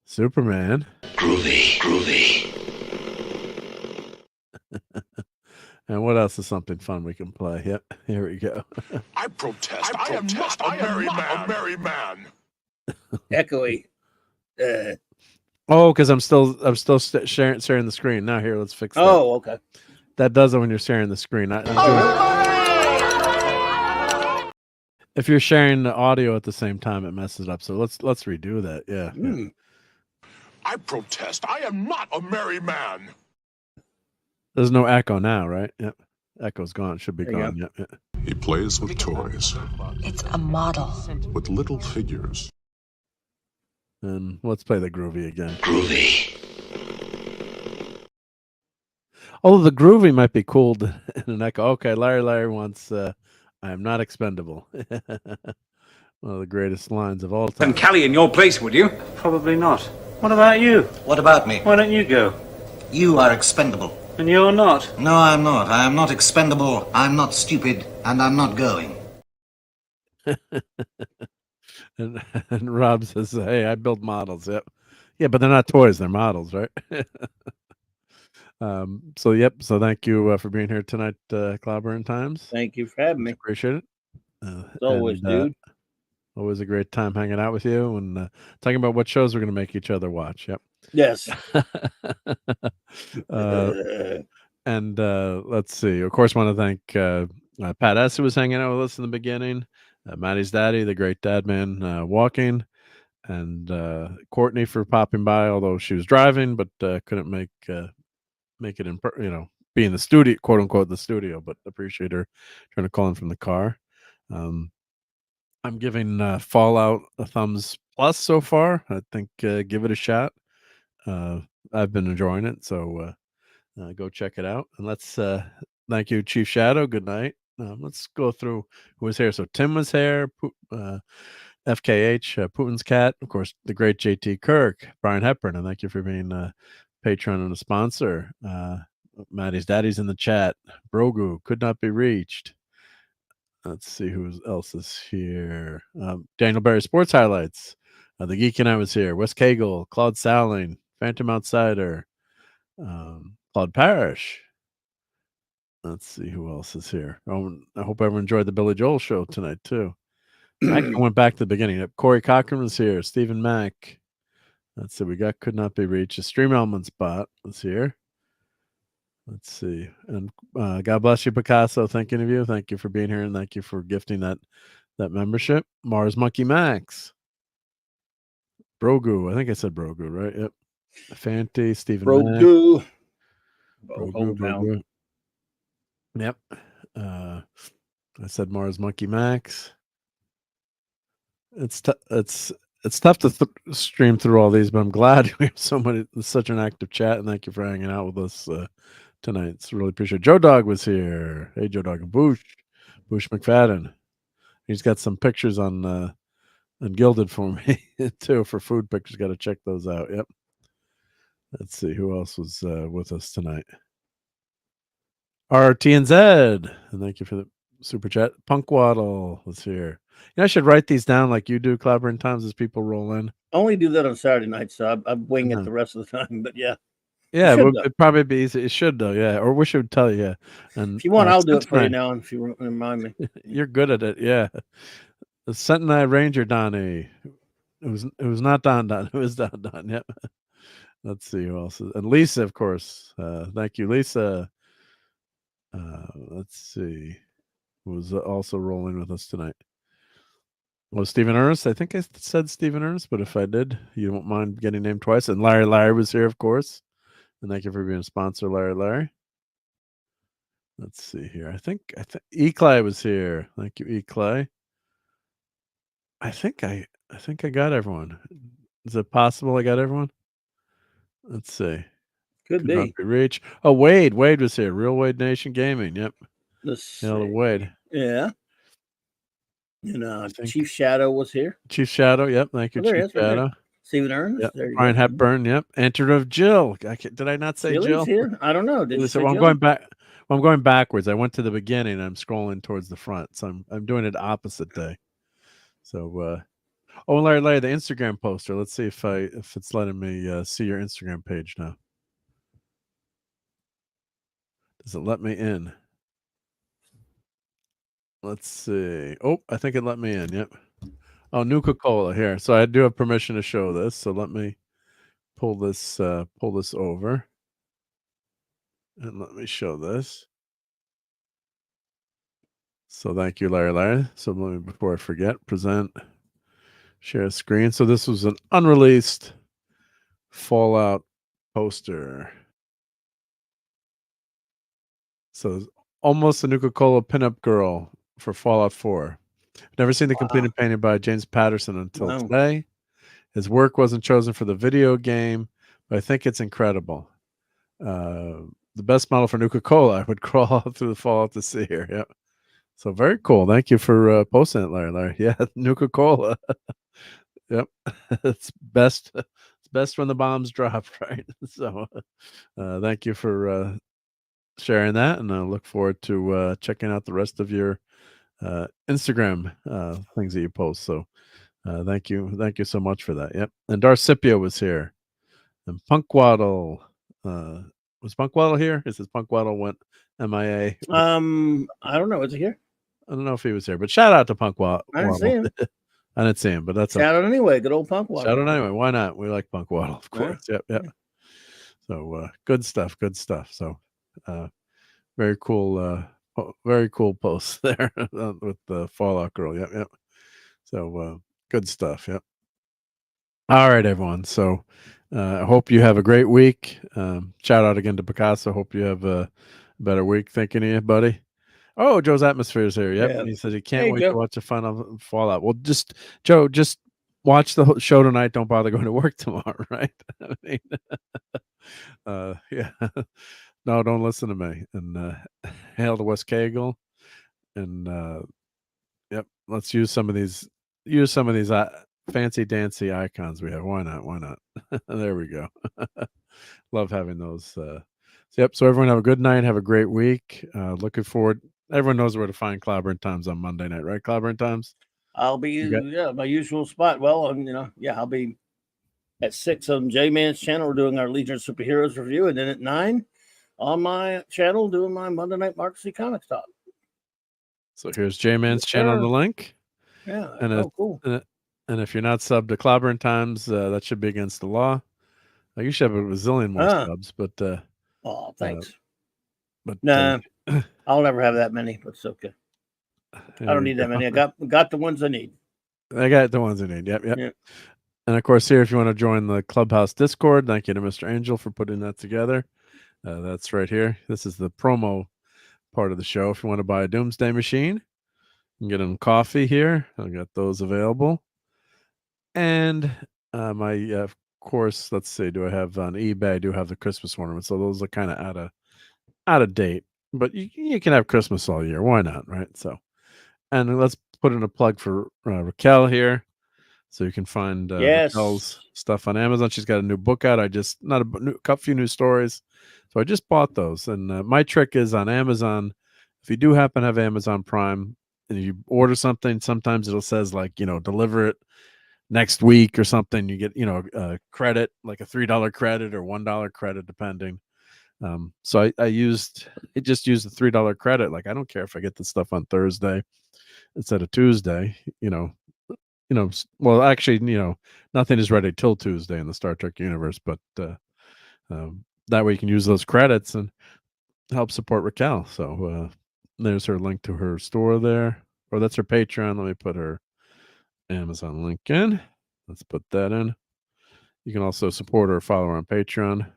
Superman. Groovy. And what else is something fun we can play? Yep, here we go. I protest. I am not a merry man. Echoey. Oh, because I'm still sharing the screen. Now here, let's fix that. Oh, okay. That does it when you're sharing the screen. If you're sharing the audio at the same time, it messes up. So let's redo that. Yeah. I protest. I am not a merry man. There's no echo now, right? Yep. Echo's gone. Should be gone. Yep. He plays with toys. It's a model. With little figures. And let's play the groovy again. Groovy. Although the groovy might be cool in an echo. Okay, Larry wants I am not expendable. One of the greatest lines of all time. And Callie in your place, would you? Probably not. What about you? What about me? Why don't you go? You are expendable. And you're not? No, I'm not. I am not expendable. I'm not stupid. And I'm not going. And Rob says, hey, I build models. Yep. Yeah, but they're not toys. They're models, right? So thank you for being here tonight, Clobberin Times. Thank you for having me. Appreciate it. Always, dude. Always a great time hanging out with you and talking about what shows we're going to make each other watch. Yep. Yes. And let's see. Of course, want to thank Pat S., who was hanging out with us in the beginning. Maddie's daddy, the great dad man, walking, and Courtney for popping by, although she was driving, but couldn't make it in, be in the studio, quote unquote, the studio, but appreciate her trying to call in from the car. I'm giving Fallout a thumbs plus so far. I think give it a shot. I've been enjoying it, so go check it out. And let's thank you, Chief Shadow. Good night. Let's go through who was here. So Tim was here, FKH, Putin's cat, of course, the great JT Kirk, Brian Hepburn, and thank you for being a patron and a sponsor. Maddie's daddy's in the chat. Brogu could not be reached. Let's see who else is here. Daniel Barry Sports Highlights. The Geek and I was here. Wes Cagle, Claude Salling, Phantom Outsider, Claude Parrish. Let's see who else is here. Oh, I hope everyone enjoyed the Billy Joel show tonight too. I went back to the beginning. Corey Cochran was here. Stephen Mack. Let's see. We got Could Not Be Reached. A Stream Element Spot was here. Let's see. And God bless you, Picasso. Thinking of you. Thank you for being here, and thank you for gifting that membership. Mars Monkey Max. Brogu. I think I said Brogu, right? Yep. Fanti, Stephen Brogu. Brogu. Yep. I said Mars Monkey Max. It's tough to stream through all these, but I'm glad we have such an active chat, and thank you for hanging out with us tonight. It's really appreciate it. Joe Dog was here. Hey, Joe Dog. Bush McFadden. He's got some pictures on Gilded for me too, for food pictures. Got to check those out. Yep. Let's see who else was with us tonight. RTNZ, and thank you for super chat. Punk Waddle was here. I should write these down like you do, Clobbering Times, as people roll in. I only do that on Saturday night, so I wing it Uh-huh. the rest of the time. But yeah. Yeah, it'd probably be easy. It should though, yeah. Or we should tell you. Yeah. And if you want, I'll do it for you now. If you remind me, you're good at it. Yeah. The Sentinel Ranger Donnie. It was not Don. It was Don. Yep. Let's see who else is. And Lisa, of course. Thank you, Lisa. Let's see. Who was also rolling with us tonight? Well, Stephen Ernest. I think I said Stephen Ernest, but if I did, you won't mind getting named twice. And Larry was here, of course. And thank you for being a sponsor, Larry. Let's see here. I think E-Clay was here. Thank you, E-Clay. I think I got everyone. Is it possible I got everyone? Let's see. Could be. Reach. Oh, Wade was here. Real Wade Nation Gaming. Yep. Wade. Yeah. And Chief Shadow was here. Chief Shadow. Yep. Thank you, Chief Shadow. Stephen Ernest. Yep. Brian Hepburn. Yep. Enter of Jill. Did I not say Jill? Here? I don't know. I'm going back. Well, I'm going backwards. I went to the beginning. And I'm scrolling towards the front, so I'm doing it opposite day. So, Larry, the Instagram poster. Let's see if it's letting me see your Instagram page now. Does it let me in? Let's see. Oh, I think it let me in. Yep. Oh, Nuka-Cola here. So I do have permission to show this. So let me pull this over. And let me show this. So thank you, Larry. So let me, before I forget, present, share screen. So this was an unreleased Fallout poster. So almost a Nuka-Cola pinup girl for Fallout 4. Never seen the completed painting by James Patterson until today. His work wasn't chosen for the video game, but I think it's incredible. The best model for Nuka-Cola. I would crawl through the Fallout to see her. Yep. So very cool. Thank you for posting it, Larry. Yeah, Nuka-Cola. Yep. It's best when the bombs drop, right? So thank you for sharing that, and I look forward to checking out the rest of your Instagram things that you post. So thank you so much for that. Yep. And Darcipio was here, and Punk Waddle was Punk Waddle here? It says Punk Waddle went MIA. I don't know. Is he here? I don't know if he was here, but shout out to Punk Waddle. I didn't see him. I didn't see him, but that's shout out anyway. Good old Punk Waddle. Shout out anyway. Why not? We like Punk Waddle, of course. Yep. So good stuff. So very cool post there with the Fallout girl. Yep. So good stuff. Yep. All right, everyone. So I hope you have a great week. Shout out again to Picasso. Hope you have a better week. Thinking of you, buddy. Oh, Joe's Atmosphere is here. Yep. Yeah. He said he can't wait to watch the final Fallout. Well, Joe, watch the show tonight. Don't bother going to work tomorrow, right? I mean, yeah. No, don't listen to me. And hail to West Cagle. And yep, let's use some of these fancy dancy icons we have. Why not? There we go. Love having those. Yep. So everyone have a good night. Have a great week. Looking forward. Everyone knows where to find Clobbering Times on Monday night, right? Clobbering Times. I'll be my usual spot. Well, I'll be at 6 on J-Man's channel. We're doing our Legion of Superheroes review, and then at 9 on my channel doing my Monday Night Marc C Comics Talk. So here's J-Man's channel in the link. Yeah. And cool. And if you're not subbed to Clobbering Times, that should be against the law. You should have a bazillion more subs, but thanks. But nah, I'll never have that many, but it's okay. I don't need that many. I got the ones I need. I got the ones I need. Yep. And of course, here, if you want to join the Clubhouse Discord, thank you to Mr. Angel for putting that together. That's right here. This is the promo part of the show. If you want to buy a Doomsday Machine, you can get them coffee here. I've got those available. And my, of course, let's see, do I have on eBay? I do have the Christmas ornament. So those are kind of out of date. But you can have Christmas all year. Why not, right? So, and let's put in a plug for Raquel here. So you can find Raquel's stuff on Amazon. She's got a new book out. A few new stories. So I just bought those. And my trick is on Amazon, if you do happen to have Amazon Prime and you order something, sometimes it'll says like, deliver it next week or something. You get, a credit, like a $3 credit or $1 credit, depending. So I just used the $3 credit. Like, I don't care if I get the stuff on Thursday instead of Tuesday, well, actually, nothing is ready till Tuesday in the Star Trek universe, but that way you can use those credits and help support Raquel. So there's her link to her store there, or that's her Patreon. Let me put her Amazon link in. Let's put that in. You can also support her or follow her on Patreon.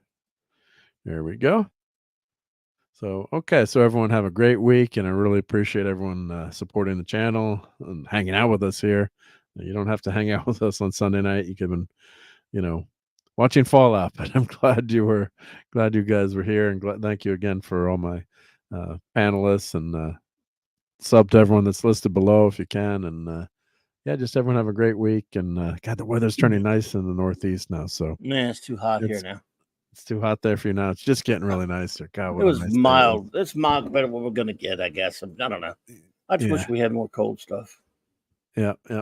There we go. So, okay. So everyone have a great week, and I really appreciate everyone supporting the channel and hanging out with us here. You don't have to hang out with us on Sunday night. You can, watching Fallout, but I'm glad you guys were here, and thank you again for all my panelists, and sub to everyone that's listed below if you can. And yeah, just everyone have a great week. And God, the weather's turning nice in the Northeast now. So man, it's too hot here now. It's too hot there for you now. It's just getting really nice here. God, it was mild. It's mild compared to what we're gonna get, I guess. I don't know. I just wish we had more cold stuff. Yep. All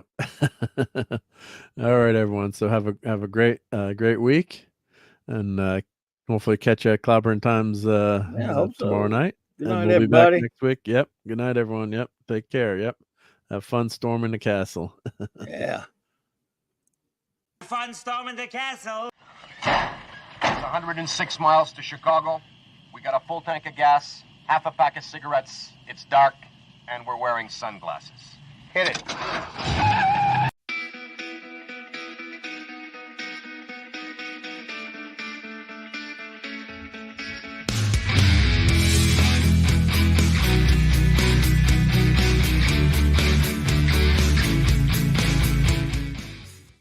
right, everyone. So have a great week, and hopefully catch you at Clobber Times tomorrow night. Good night, and we'll everybody. be back next week. Yep. Good night, everyone. Yep. Take care. Yep. Have fun storming the castle. Yeah. Fun storming the castle. It's 106 miles to Chicago. We got a full tank of gas, half a pack of cigarettes. It's dark, and we're wearing sunglasses. Hit it.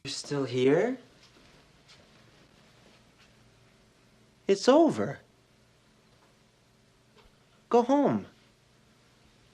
You're still here? It's over. Go home.